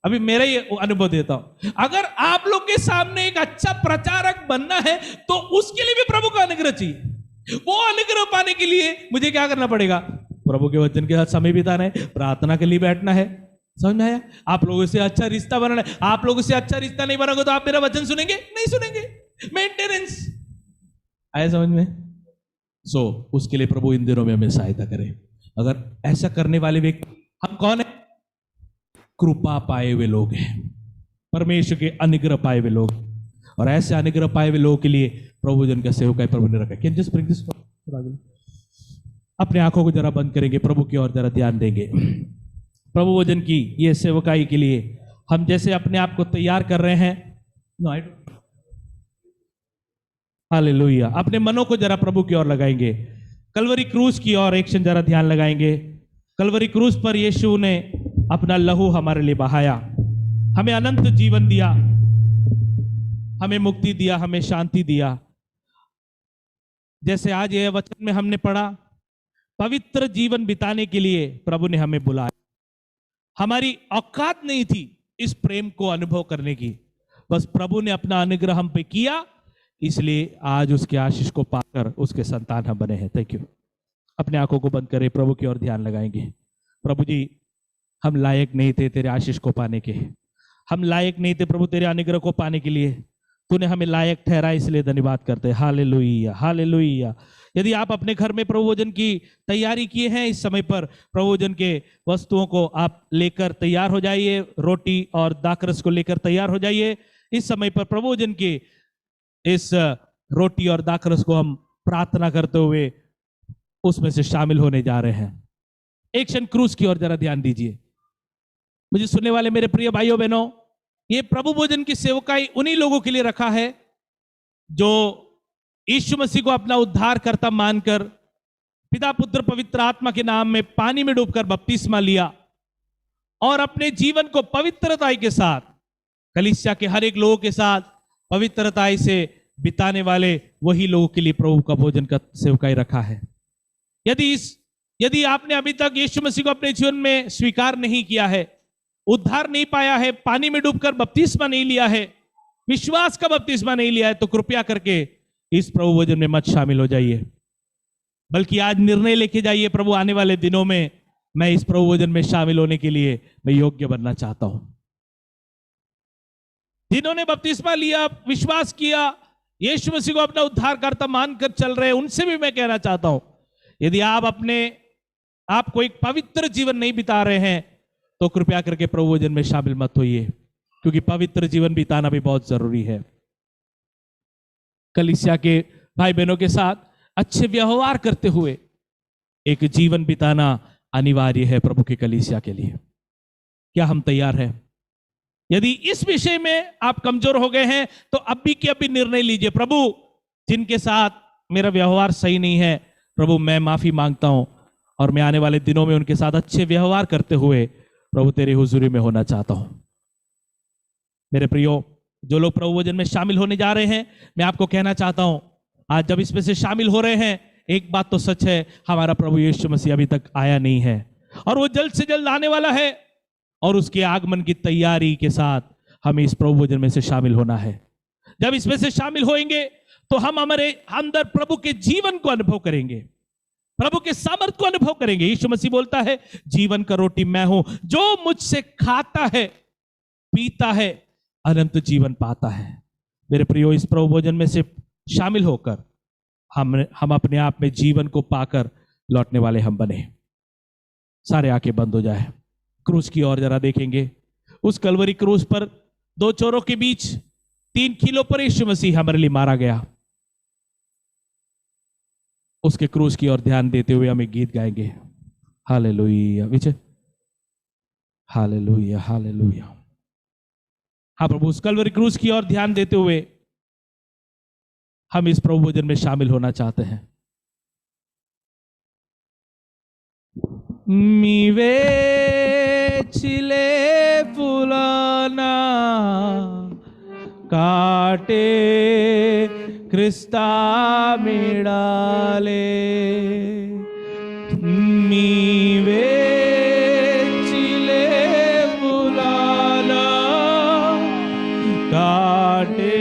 अभी मेरा ही अनुभव देता हूं। अगर आप लोग के सामने एक अच्छा प्रचारक बनना है तो उसके लिए भी प्रभु का अनुग्रह चाहिए। वो अनुग्रह पाने के लिए मुझे क्या करना पड़ेगा? प्रभु के वचन के साथ समय बिताना है, प्रार्थना के लिए बैठना है। समझ में आया? आप लोगों से अच्छा रिश्ता बनाना है। आप लोगों से अच्छा रिश्ता नहीं बनोगे तो आप मेरा वचन सुनेंगे? नहीं सुनेंगे। मेंटेनेंस आया समझ में? उसके लिए प्रभु इन दिनों में हमें सहायता करे। अगर ऐसा करने वाले व्यक्ति, हम कौन है? कृपा पाए हुए लोग हैं, परमेश्वर के अनुग्रह पाए हुए लोग, और ऐसे अनुग्रह पाए हुए लोगों के लिए प्रभु जन का सेवकाई प्रभु ने रखा। Can just bring this? अपने आंखों को जरा बंद करेंगे, प्रभु की ओर जरा ध्यान देंगे। प्रभु भोजन की ये सेवकाई के लिए हम जैसे अपने आप को तैयार कर रहे हैं, हालेलुया, अपने मनों को जरा प्रभु की ओर लगाएंगे, कलवरी क्रूज की ओर एक क्षण जरा ध्यान लगाएंगे। कलवरी क्रूस पर यीशु ने अपना लहू हमारे लिए बहाया, हमें अनंत जीवन दिया, हमें मुक्ति दिया, हमें शांति दिया। जैसे आज यह वचन में हमने पढ़ा, पवित्र जीवन बिताने के लिए प्रभु ने हमें बुलाया। हमारी औकात नहीं थी इस प्रेम को अनुभव करने की, बस प्रभु ने अपना अनुग्रह हम पे किया, इसलिए आज उसके आशीष को पाकर उसके संतान हम बने हैं। Thank you. अपने आंखों को बंद करें, प्रभु की ओर ध्यान लगाएंगे। प्रभु जी, हम लायक नहीं थे तेरे आशीष को पाने के, हम लायक नहीं थे प्रभु तेरे अनुग्रह को पाने के लिए, तूने हमें लायक ठहरा, इसलिए धन्यवाद करते हैं। Hallelujah, hallelujah. यदि आप अपने घर में प्रभु भोजन की तैयारी किए हैं, इस समय पर प्रभु भोजन के वस्तुओं को आप लेकर तैयार हो जाइए, रोटी और दाखरस को लेकर तैयार हो जाइए। इस समय पर प्रभु भोजन की इस रोटी और दाखरस को हम प्रार्थना करते हुए उसमें से शामिल होने जा रहे हैं। एक क्षण क्रूस की ओर जरा ध्यान दीजिए। मुझे सुनने वाले मेरे प्रिय भाइयों बहनों, ये प्रभु भोजन की सेवकाई उन्हीं लोगों के लिए रखा है जो यीशु मसीह को अपना उद्धारकर्ता मानकर पिता पुत्र पवित्र आत्मा के नाम में पानी में डूबकर बपतिस्मा लिया और अपने जीवन को पवित्रता के साथ कलीसिया के हर एक लोगों के साथ पवित्रता से बिताने वाले वही लोगों के लिए प्रभु का भोजन का सेवकाई रखा है। यदि आपने अभी तक यीशु मसीह को अपने जीवन में स्वीकार नहीं किया है, उद्धार नहीं पाया है, पानी में डूबकर बपतिस्मा नहीं लिया है, विश्वास का बपतिस्मा नहीं लिया है, तो कृपया करके इस प्रभु भोजन में मत शामिल हो जाइए, बल्कि आज निर्णय लेके जाइए, प्रभु आने वाले दिनों में मैं इस प्रभु भोजन में शामिल होने के लिए मैं योग्य बनना चाहता हूं। जिन्होंने बपतिस्मा लिया, विश्वास किया, यीशु मसीह को अपना उद्धारकर्ता मानकर चल रहे हैं, उनसे भी मैं कहना चाहता हूं, यदि आप कोई पवित्र जीवन नहीं बिता रहे हैं तो कृपया करके प्रभु भोजन में शामिल मत होइए, क्योंकि पवित्र जीवन बिताना भी बहुत जरूरी है। कलीसिया के भाई बहनों के साथ अच्छे व्यवहार करते हुए एक जीवन बिताना अनिवार्य है प्रभु की कलीसिया के लिए। क्या हम तैयार हैं? यदि इस विषय में आप कमजोर हो गए हैं तो अभी के अभी निर्णय लीजिए, प्रभु जिनके साथ मेरा व्यवहार सही नहीं है, प्रभु मैं माफी मांगता हूं और मैं आने वाले दिनों में उनके साथ अच्छे व्यवहार करते हुए प्रभु तेरी हुजूरी में होना चाहता हूं। मेरे प्रियो, जो लोग प्रभु भोजन में शामिल होने जा रहे हैं, मैं आपको कहना चाहता हूं, आज जब इसमें से शामिल हो रहे हैं, एक बात तो सच है, हमारा प्रभु यीशु मसीह अभी तक आया नहीं है और वो जल्द से जल्द आने वाला है और उसके आगमन की तैयारी के साथ हमें इस प्रभु भोजन में से शामिल होना है। जब इसमें से शामिल होंगे तो हम हमारे अंदर प्रभु के जीवन को अनुभव करेंगे, प्रभु के सामर्थ को अनुभव करेंगे। यीशु मसीह बोलता है, जीवन का रोटी मैं हूं, जो मुझसे खाता है पीता है अनंत जीवन पाता है। मेरे प्रियो, इस प्रभु भोजन में से शामिल होकर हम अपने आप में जीवन को पाकर लौटने वाले हम बने। सारे आंखें बंद हो जाए, क्रूस की ओर जरा देखेंगे। उस कलवरी क्रूस पर दो चोरों के बीच 3 किलो पर यीशु मसीह हमारे लिए मारा गया। उसके क्रूस की ओर ध्यान देते हुए हम एक गीत गाएंगे, हालेलुया। विजय, हालेलुया, हालेलुया। हाँ प्रभु, उस कलवरी क्रूस की ओर ध्यान देते हुए हम इस प्रभु भोजन में शामिल होना चाहते हैं। मीवे चिले पुलाना काटे क्रिस्ता मिडाले, मीवे चिले पुलाना काटे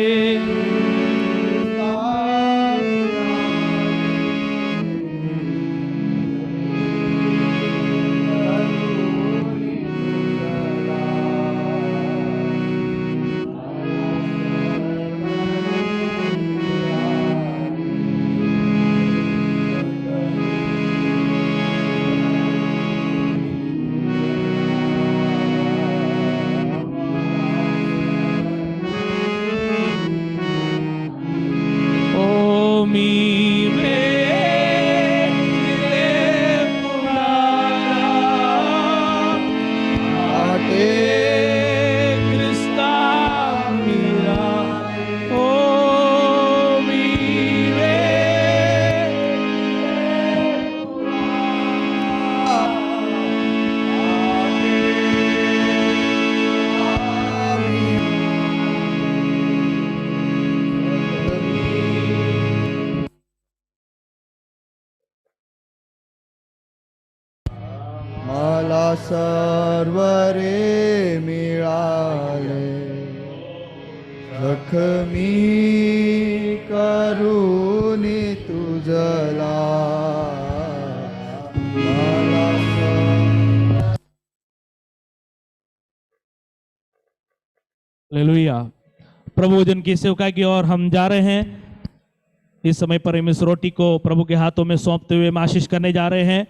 मला सर्वरे मिळाले जखमी करुणी तुझला मला हालेलुया। प्रभु जन की सेवकाई की ओर हम जा रहे हैं। इस समय पर हम इस रोटी को प्रभु के हाथों में सौंपते हुए आशीष करने जा रहे हैं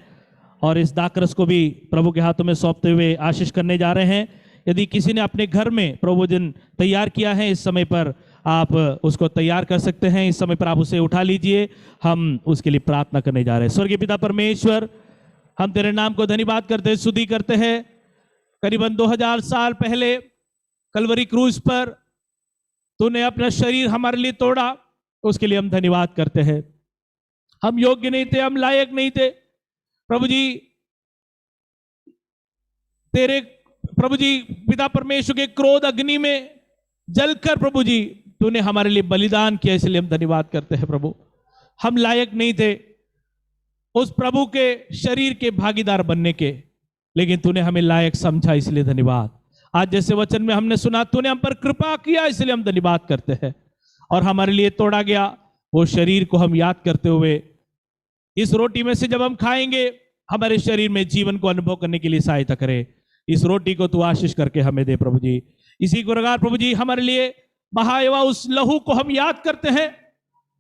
और इस दाखरस को भी प्रभु के हाथों में सौंपते हुए आशीष करने जा रहे हैं। यदि किसी ने अपने घर में प्रभु जन तैयार किया है, इस समय पर आप उसको तैयार कर सकते हैं। इस समय पर आप उसे उठा लीजिए। हम उसके लिए प्रार्थना करने जा रहे हैं। स्वर्गीय पिता परमेश्वर, हम तेरे नाम को धन्यवाद करते हैं, स्तुति करते हैं। करीबन 2000 साल पहले कलवरी क्रूज पर तूने अपना शरीर हमारे लिए तोड़ा, उसके लिए हम धन्यवाद करते हैं। हम योग्य नहीं थे, हम लायक नहीं थे प्रभु जी। तेरे प्रभु जी पिता परमेश्वर के क्रोध अग्नि में जलकर प्रभु जी तूने हमारे लिए बलिदान किया, इसलिए हम धन्यवाद करते हैं प्रभु। हम लायक नहीं थे उस प्रभु के शरीर के भागीदार बनने के, लेकिन तूने हमें लायक समझा, इसलिए धन्यवाद। आज जैसे वचन में हमने सुना, तूने हम पर कृपा किया, इसलिए हम धन्यवाद करते हैं। और हमारे लिए तोड़ा गया वो शरीर को हम याद करते हुए इस रोटी में से जब हम खाएंगे, हमारे शरीर में जीवन को अनुभव करने के लिए सहायता करे। इस रोटी को तू आशीष करके हमें दे प्रभु जी। इसी गुणगार प्रभु जी हमारे लिए बहाया हुआ उस लहू को हम याद करते हैं।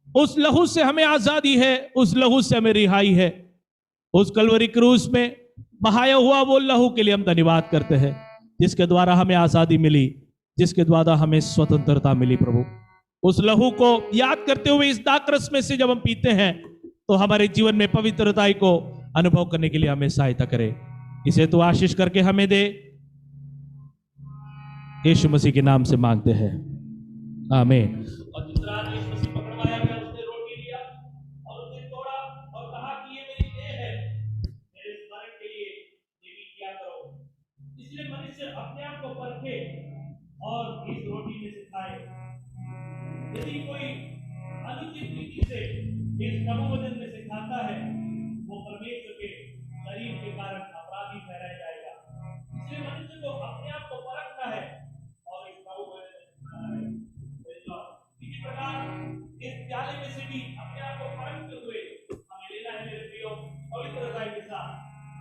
उस लहू से हमें आजादी है, उस लहू से हमें रिहाई है। उस कलवरी क्रूस में बहाया हुआ वो लहू के लिए हम धन्यवाद करते हैं, जिसके द्वारा हमें आजादी मिली, जिसके द्वारा हमें स्वतंत्रता मिली प्रभु। उस लहू को याद करते हुए इस दाखरस में से जब हम पीते हैं, तो हमारे जीवन में पवित्रता को अनुभव करने के लिए हमें सहायता करे। इसे तो आशीष करके हमें दे, यीशु मसीह के नाम से मांगते हैं, आमीन। और दूसरा यीशु मसीह पकड़वाया गया, उसने रोटी लिया और उसने तोड़ा और कहा कि ये मेरी देह है, मेरे स्मरण के लिए ये भी किया करो। इसलिए मनुष्य अपने आप को परखे और इस रोटी में से खाए। यदि कोई अनुचित रीति से इस प्रभु भोजन में से खाता है, वो परमेश्वर के शरीर के कारण अपराधी ठहराया जाएगा। इसलिए मनुष्य को अपने आप को परखना है और इस प्रभु भोजन में से खाना है। इसी प्रकार इस प्याले में से भी अपने आप को परखते हुए हमें लेना है मेरे प्रियो, पवित्रता के साथ।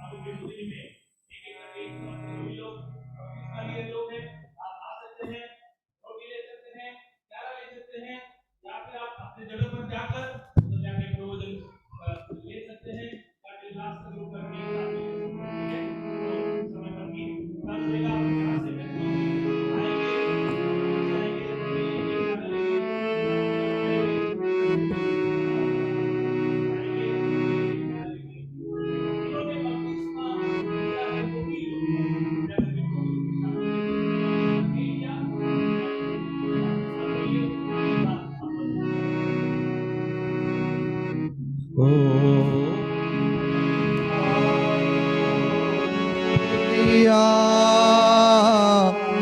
अब के मुद्दे में एक करके सभी लोग इसलिए लोग हैं, आप आ सकते हैं, रोटी ले सकते हैं, प्याला ले सकते हैं, या फिर आप अपने जगह पर जाकर भोजन ले सकते हैं। लास्ट तक रुक करके समय पर भी चलेगा। यहाँ से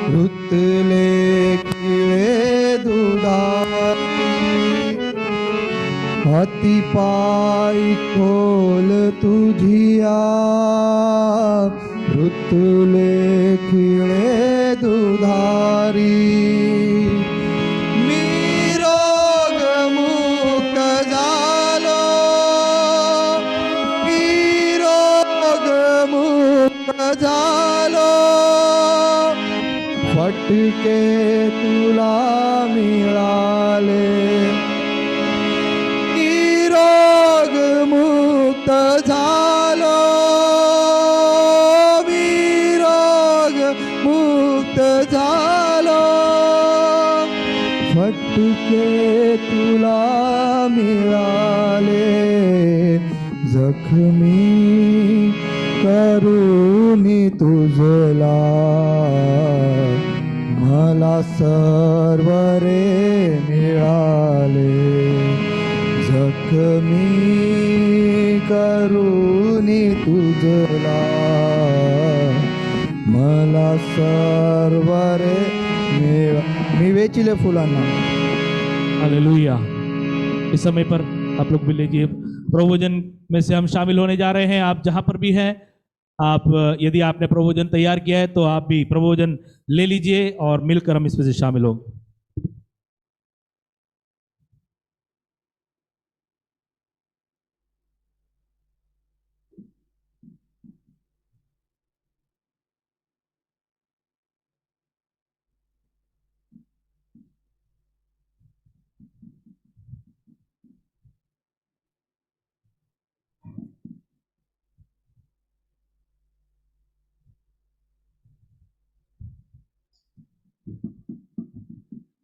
रुतले किळे दुधारी हाती पाय खोल तुझिया रुतले किळे दुधारी मी रोग मुक्त झालो मी रोग मुक्त झालो फटके तुला मिळाले की रोग मुक्त झालो मी रोग मुक्त झालो फटके तुला मिळाले जखमी करुणी तुझला मला सर्व रे मिळाले जखमी करुणी तुझला मला सर्व रे मी वेचिले फुलांना। हालेलुया। इस समय पर आप लोग भी लीजिए, प्रभुजन में से हम शामिल होने जा रहे हैं। आप जहां पर भी हैं, आप यदि आपने प्रभु भोजन तैयार किया है तो आप भी प्रभु भोजन ले लीजिए और मिलकर हम इसमें से शामिल होंगे।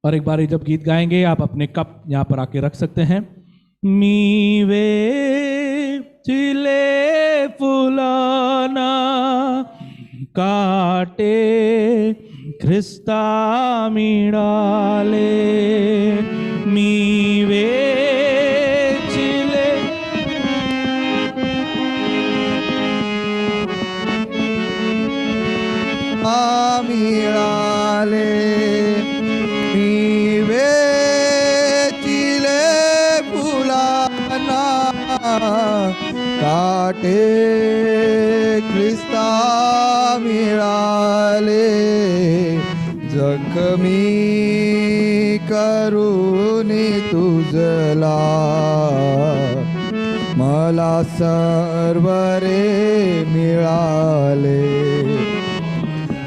और एक बार जब गीत गाएंगे आप अपने कप यहाँ पर आके रख सकते हैं। मीवे चिले फुलाना काटे ख्रिस्ता मिडाले मीवे चिले मिळाले काटे ख्रिस्ता मिळाले जखमी करुणी तुझला मला सर्व रे मिळाले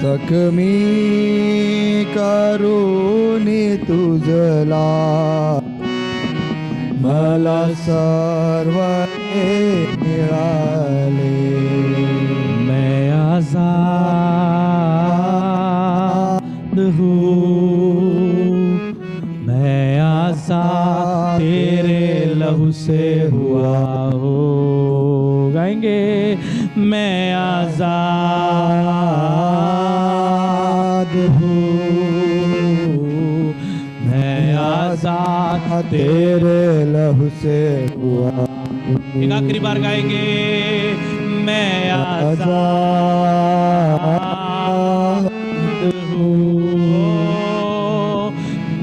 जखमी करुणी तुझला मला सर्व मिळाले मैं आजाद हूँ मैं आजाद तेरे लहू से हुआ हूँ गाएंगे मैं आजाद हूँ मैं आजाद तेरे लहू से हुआ। एक आखिरी बार गाएंगे मैं आजाद हूँ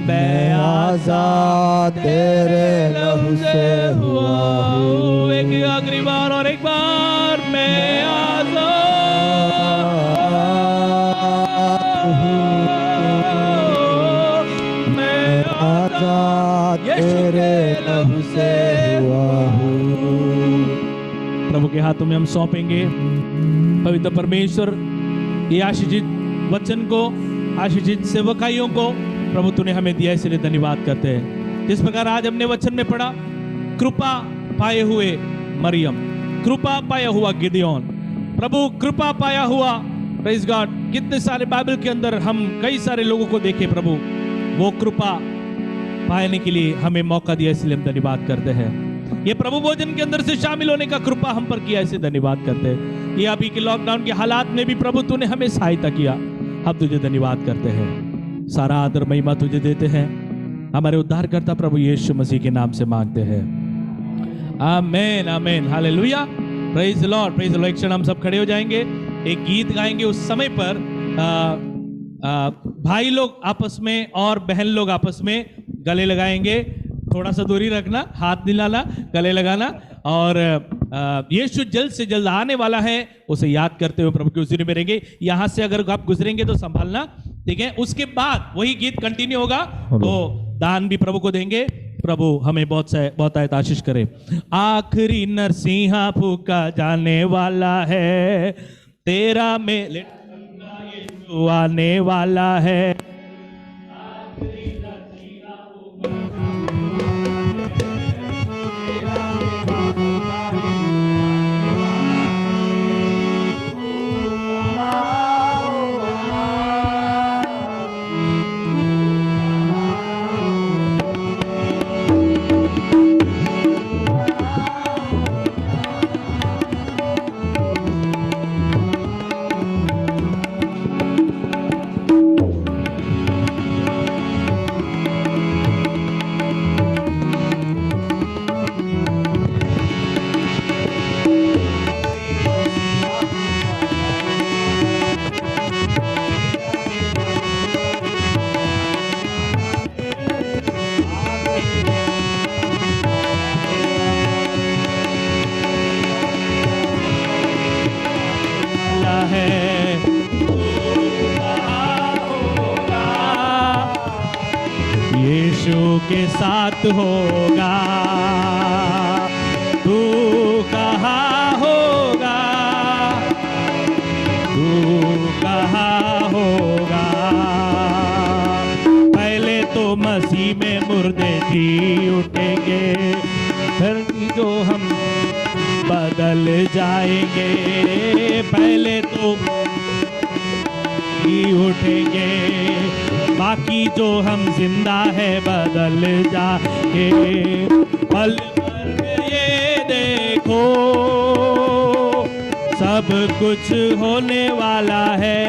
मैं आजाद तेरे लहू से हुआ हूँ। एक आखिरी बार और एक बार मैं आजाद हूँ मैं आजाद तेरे लहू से हुआ हूँ। प्रभु के हाथों में हम सौंपेंगे पवित्र परमेश्वर ये आशीषित वचन को आशीषित सेवकाइयों को प्रभु तूने हमें दिया इसलिए धन्यवाद करते हैं। जिस प्रकार आज हमने वचन में पढ़ा कृपा पाए हुए मरियम कृपा पाया हुआ गिदयोन प्रभु कृपा पाया हुआ प्रेज गॉड कितने सारे बाइबल के अंदर हम कई सारे लोगों को देखे प्रभु वो कृपा पाने के लिए हमें मौका दिया इसलिए हम धन्यवाद करते हैं। ये प्रभु भोजन के अंदर से शामिल होने का कृपा हम पर किया इसे धन्यवाद करते हैं। ये अभी के लॉकडाउन के हालात में भी प्रभु तूने हमें सहायता किया हम तुझे धन्यवाद करते हैं। सारा आदर महिमा तुझे देते हैं हमारे उद्धारकर्ता प्रभु यीशु मसीह के नाम से मांगते हैं amen amen hallelujah praise the Lord praise the Lord. एक क्षण हम सब खड़े हो जाएंगे एक गीत गाएंगे उस समय पर भाई लोग आपस में और बहन लोग आपस में गले लगाएंगे थोड़ा सा दूरी रखना हाथ दिलाना गले लगाना और यीशु जल्द से जल्द आने वाला है उसे याद करते हुए प्रभु की हुजूरी में रहेंगे। यहाँ से अगर आप गुजरेंगे तो संभालना ठीक है। उसके बाद वही गीत कंटिन्यू होगा तो दान भी प्रभु को देंगे। प्रभु हमें बहुत आशीष करे। आखिरी नरसिंहा फूका जाने वाला है तेरा में आने वाला है यीशु के साथ होगा। तू कहाँ होगा, तू कहाँ होगा। पहले तो मसीह में मुर्दे जी उठेंगे, फिर जो हम बदल जाएंगे। पहले तो ही उठेंगे, बाकी जो हम जिंदा है बदल जाएंगे। पल भर में ये देखो सब कुछ होने वाला है।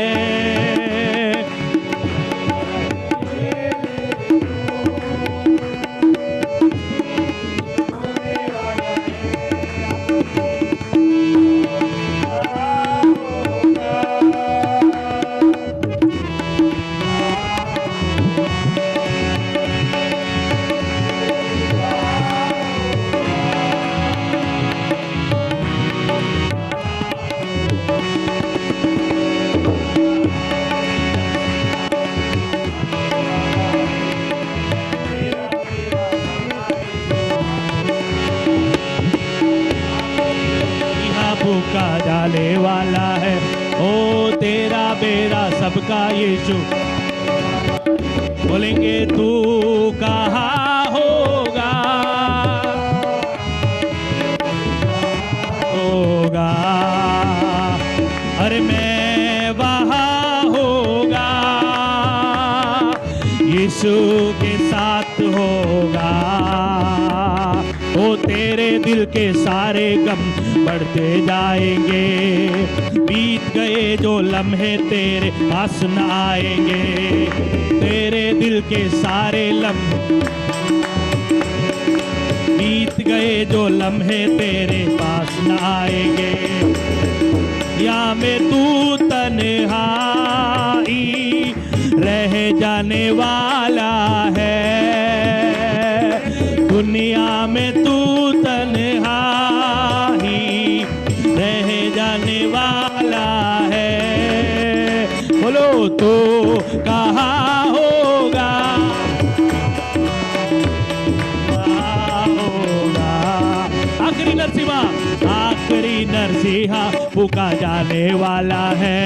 फूका डाले वाला है, ओ तेरा बेरा सबका यीशु। बोलेंगे तू कहाँ होगा, होगा। अरे मैं वहाँ होगा, यीशु के साथ होगा। ओ तेरे दिल के सारे गम बढ़ते जाएंगे, बीत गए जो लम्हे तेरे पास न आएंगे। तेरे दिल के सारे लम्हे बीत गए जो लम्हे तेरे पास न आएंगे। या में तू तन्हाई रह जाने वाला है, दुनिया में तू तन्हाई रह जाने वाला है। बोलो तो कहाँ होगा, कहाँ होगा। आखिरी नरसिम्हा, आखिरी नरसिम्हा फूका जाने वाला है।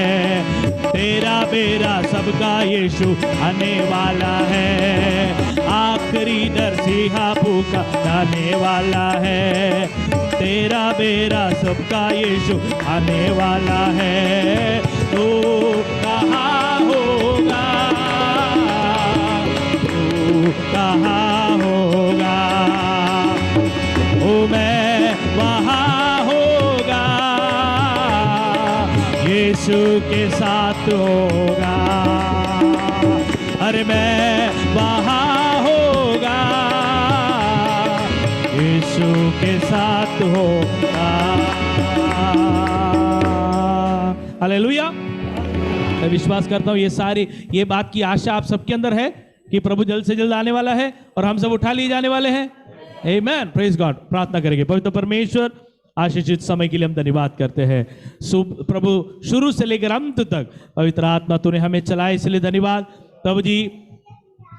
तेरा बेरा सबका यीशु आने वाला है। आखिरी नरसिम्हा फूका जाने वाला है। तेरा बेरा सबका यीशु आने वाला है। तो कहाँ होगा, तो कहाँ होगा। ओ मैं वहाँ होगा, यीशु के साथ होगा। अरे मैं वहाँ होगा, यीशु के साथ होगा। हालेलुया। मैं विश्वास करता हूँ ये बात की आशा आप सबके अंदर है कि प्रभु जल्द से जल्द आने वाला है और हम सब उठा लिए जाने वाले हैं। आमेन, प्रेज गॉड। प्रार्थना करेंगे। पवित्र परमेश्वर, आशीषित समय के लिए हम धन्यवाद करते हैं। प्रभु शुरू से लेकर अंत तक पवित्र आत्मा तूने हमें चलाया, इसलिए धन्यवाद। प्रभु जी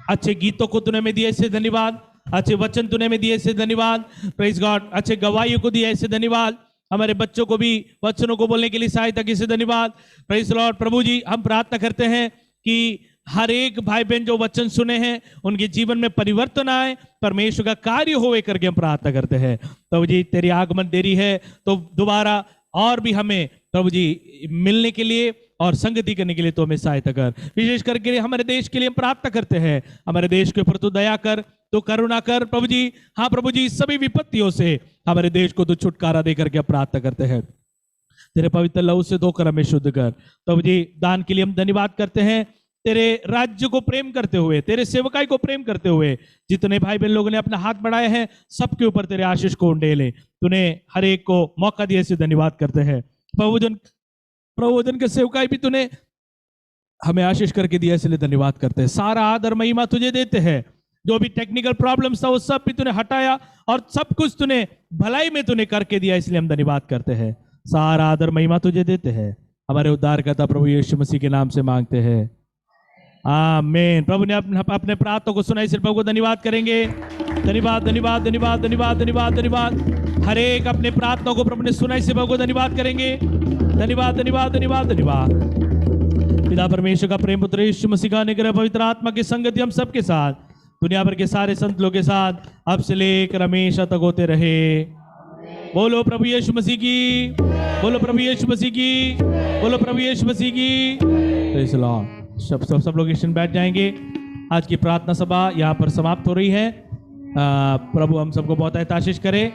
अच्छे गीतों को तूने हमें दिया, इससे धन्यवाद। अच्छे वचन तूने हमें दिए, इससे धन्यवाद। Praise God. अच्छे गवाहियों को दिया, इससे धन्यवाद। हमारे बच्चों को भी वचनों को बोलने के लिए सहायता की, इससे धन्यवाद। Praise Lord. प्रभु जी हम प्रार्थना करते हैं कि हर एक भाई बहन जो वचन सुने हैं उनके जीवन में परिवर्तन आए, परमेश्वर का कार्य होवे करके हम प्रार्थना करते हैं। प्रभु जी तेरी आगमन देरी है तो दोबारा और भी हमें प्रभु जी मिलने के लिए और संगति करने के लिए तो हमें सहायता कर। विशेष करके हमारे देश के लिए हम प्रार्थना करते हैं। हमारे देश के ऊपर तो दया कर, तो करुणा कर प्रभु जी। हाँ प्रभु जी, सभी विपत्तियों से हमारे देश को तो छुटकारा दे करके प्रार्थना करते हैं। तेरे पवित्र लहू से धोकर हमें शुद्ध कर। प्रभु जी दान के लिए हम धन्यवाद करते हैं। तेरे राज्य को प्रेम करते हुए, तेरे सेवकाई को प्रेम करते हुए जितने भाई बहन लोगों ने अपना हाथ बढ़ाए हैं सबके ऊपर तेरे आशीष को उंडेले। तूने हर एक को मौका दिए, से धन्यवाद करते हैं। प्रभुजन के सेवकाई भी तूने हमें आशीष करके दिया, इसलिए धन्यवाद करते हैं। सारा आदर महिमा तुझे देते हैं। जो भी टेक्निकल प्रॉब्लम्स था वो सब भी तूने हटाया और सब कुछ तूने भलाई में तूने करके दिया, इसलिए हम धन्यवाद करते हैं। सारा आदर महिमा तुझे देते हैं। हमारे उद्धारकर्ता प्रभु यीशु मसीह के नाम से मांगते हैं, आमीन। प्रभु ने अपने प्रार्थना को सुना, इसलिए प्रभु को धन्यवाद करेंगे। धन्यवाद धन्यवाद धन्यवाद धन्यवाद धन्यवाद धन्यवाद। हर एक अपने प्रार्थना को प्रभु ने सुना, इसलिए प्रभु को धन्यवाद करेंगे। धन्यवाद धन्यवाद धन्यवाद धन्यवाद। पिता परमेश्वर का प्रेम, पुत्र यीशु मसीह का अनुग्रह, पवित्र आत्मा की संगति हम सबके साथ, दुनिया भर के सारे संत लोगों के साथ अब से लेकर हमेशा तक होते रहे। बोलो प्रभु यीशु मसीह की, बोलो प्रभु यीशु मसीह की, बोलो प्रभु यीशु मसीह की। Praise the Lord. सब लोग बैठ जाएंगे। आज की प्रार्थना सभा यहाँ पर समाप्त हो रही है। प्रभु हम सबको बहुत आशीष करे।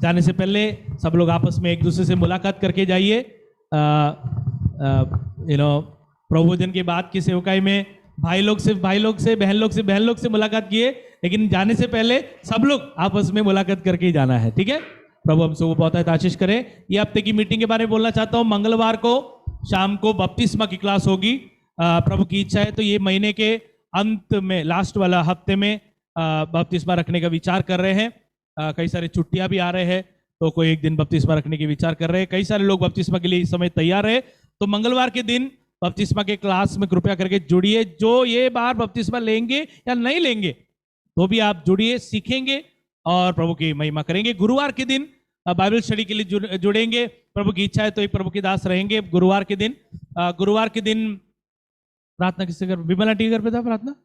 जाने से पहले सब लोग आपस में एक दूसरे से मुलाकात करके जाइए। प्रभु भोजन के बाद की सेवकाई में भाई लोग से बहन लोग से मुलाकात किए, लेकिन जाने से पहले सब लोग आपस में मुलाकात करके ही जाना है, ठीक है। प्रभु हम सबको बहुत आशीष करे। ये हफ्ते की मीटिंग के बारे में बोलना चाहता हूँ। मंगलवार को शाम को बपतिस्मा की क्लास होगी। प्रभु की इच्छा है तो ये महीने के अंत में, लास्ट वाला हफ्ते में बपतिस्मा रखने का विचार कर रहे हैं। कई सारे छुट्टियां भी आ रहे हैं, तो कोई एक दिन बपतिस्मा रखने के विचार कर रहे हैं। कई सारे लोग बपतिस्मा के लिए इस समय तैयार है। तो मंगलवार के दिन बपतिस्मा के क्लास में कृपया करके जुड़िए। जो ये बार बपतिस्मा लेंगे या नहीं लेंगे तो भी आप जुड़िए, सीखेंगे और प्रभु की महिमा करेंगे। गुरुवार के दिन बाइबल स्टडी के लिए जुड़ेंगे। प्रभु की इच्छा है तो एक प्रभु के दास रहेंगे गुरुवार के दिन। प्रार्थना किसके घर? विमल आंटी के घर पे था प्रार्थना?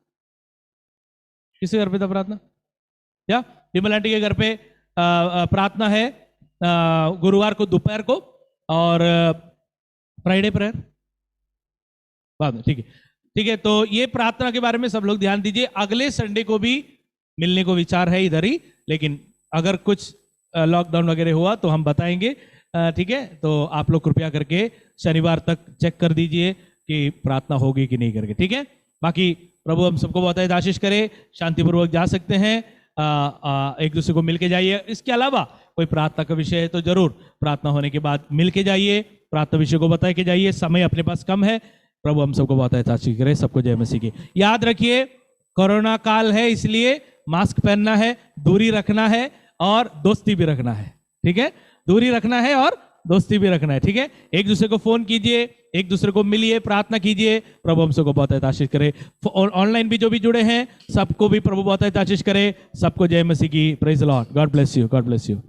किसके घर पे था प्रार्थना? या विमल आंटी के घर पे प्रार्थना है गुरुवार को दोपहर को, और फ्राइडे प्रेयर बाद में, ठीक है। तो ये प्रार्थना के बारे में सब लोग ध्यान दीजिए। अगले संडे को भी मिलने को विचार है इधर ही, लेकिन अगर कुछ लॉकडाउन वगैरह हुआ तो हम बताएंगे, ठीक है। तो आप लोग कृपया करके शनिवार तक चेक कर दीजिए कि प्रार्थना होगी कि नहीं करके, ठीक है। बाकी प्रभु हम सबको बहुत आशीष करे। शांतिपूर्वक जा सकते हैं, एक दूसरे को मिल के जाइए। इसके अलावा कोई प्रार्थना का विषय है तो जरूर प्रार्थना होने के बाद मिल के जाइए, प्रार्थना विषय को बता के जाइए। समय अपने पास कम है। प्रभु हम सबको बहुत आशीष करे। सबको जय मसीह की। याद रखिए कोरोना काल है, इसलिए मास्क पहनना है, दूरी रखना है और दोस्ती भी रखना है, ठीक है। दूरी रखना है और दोस्ती भी रखना है, ठीक है। एक दूसरे को फोन कीजिए, एक दूसरे को मिलिए, प्रार्थना कीजिए। प्रभु हम सबको बहुत आशीष करे। ऑनलाइन भी जो भी जुड़े हैं सबको भी प्रभु बहुत आशीष करे। सबको जय मसीह की। Praise the Lord. God bless you. God bless you.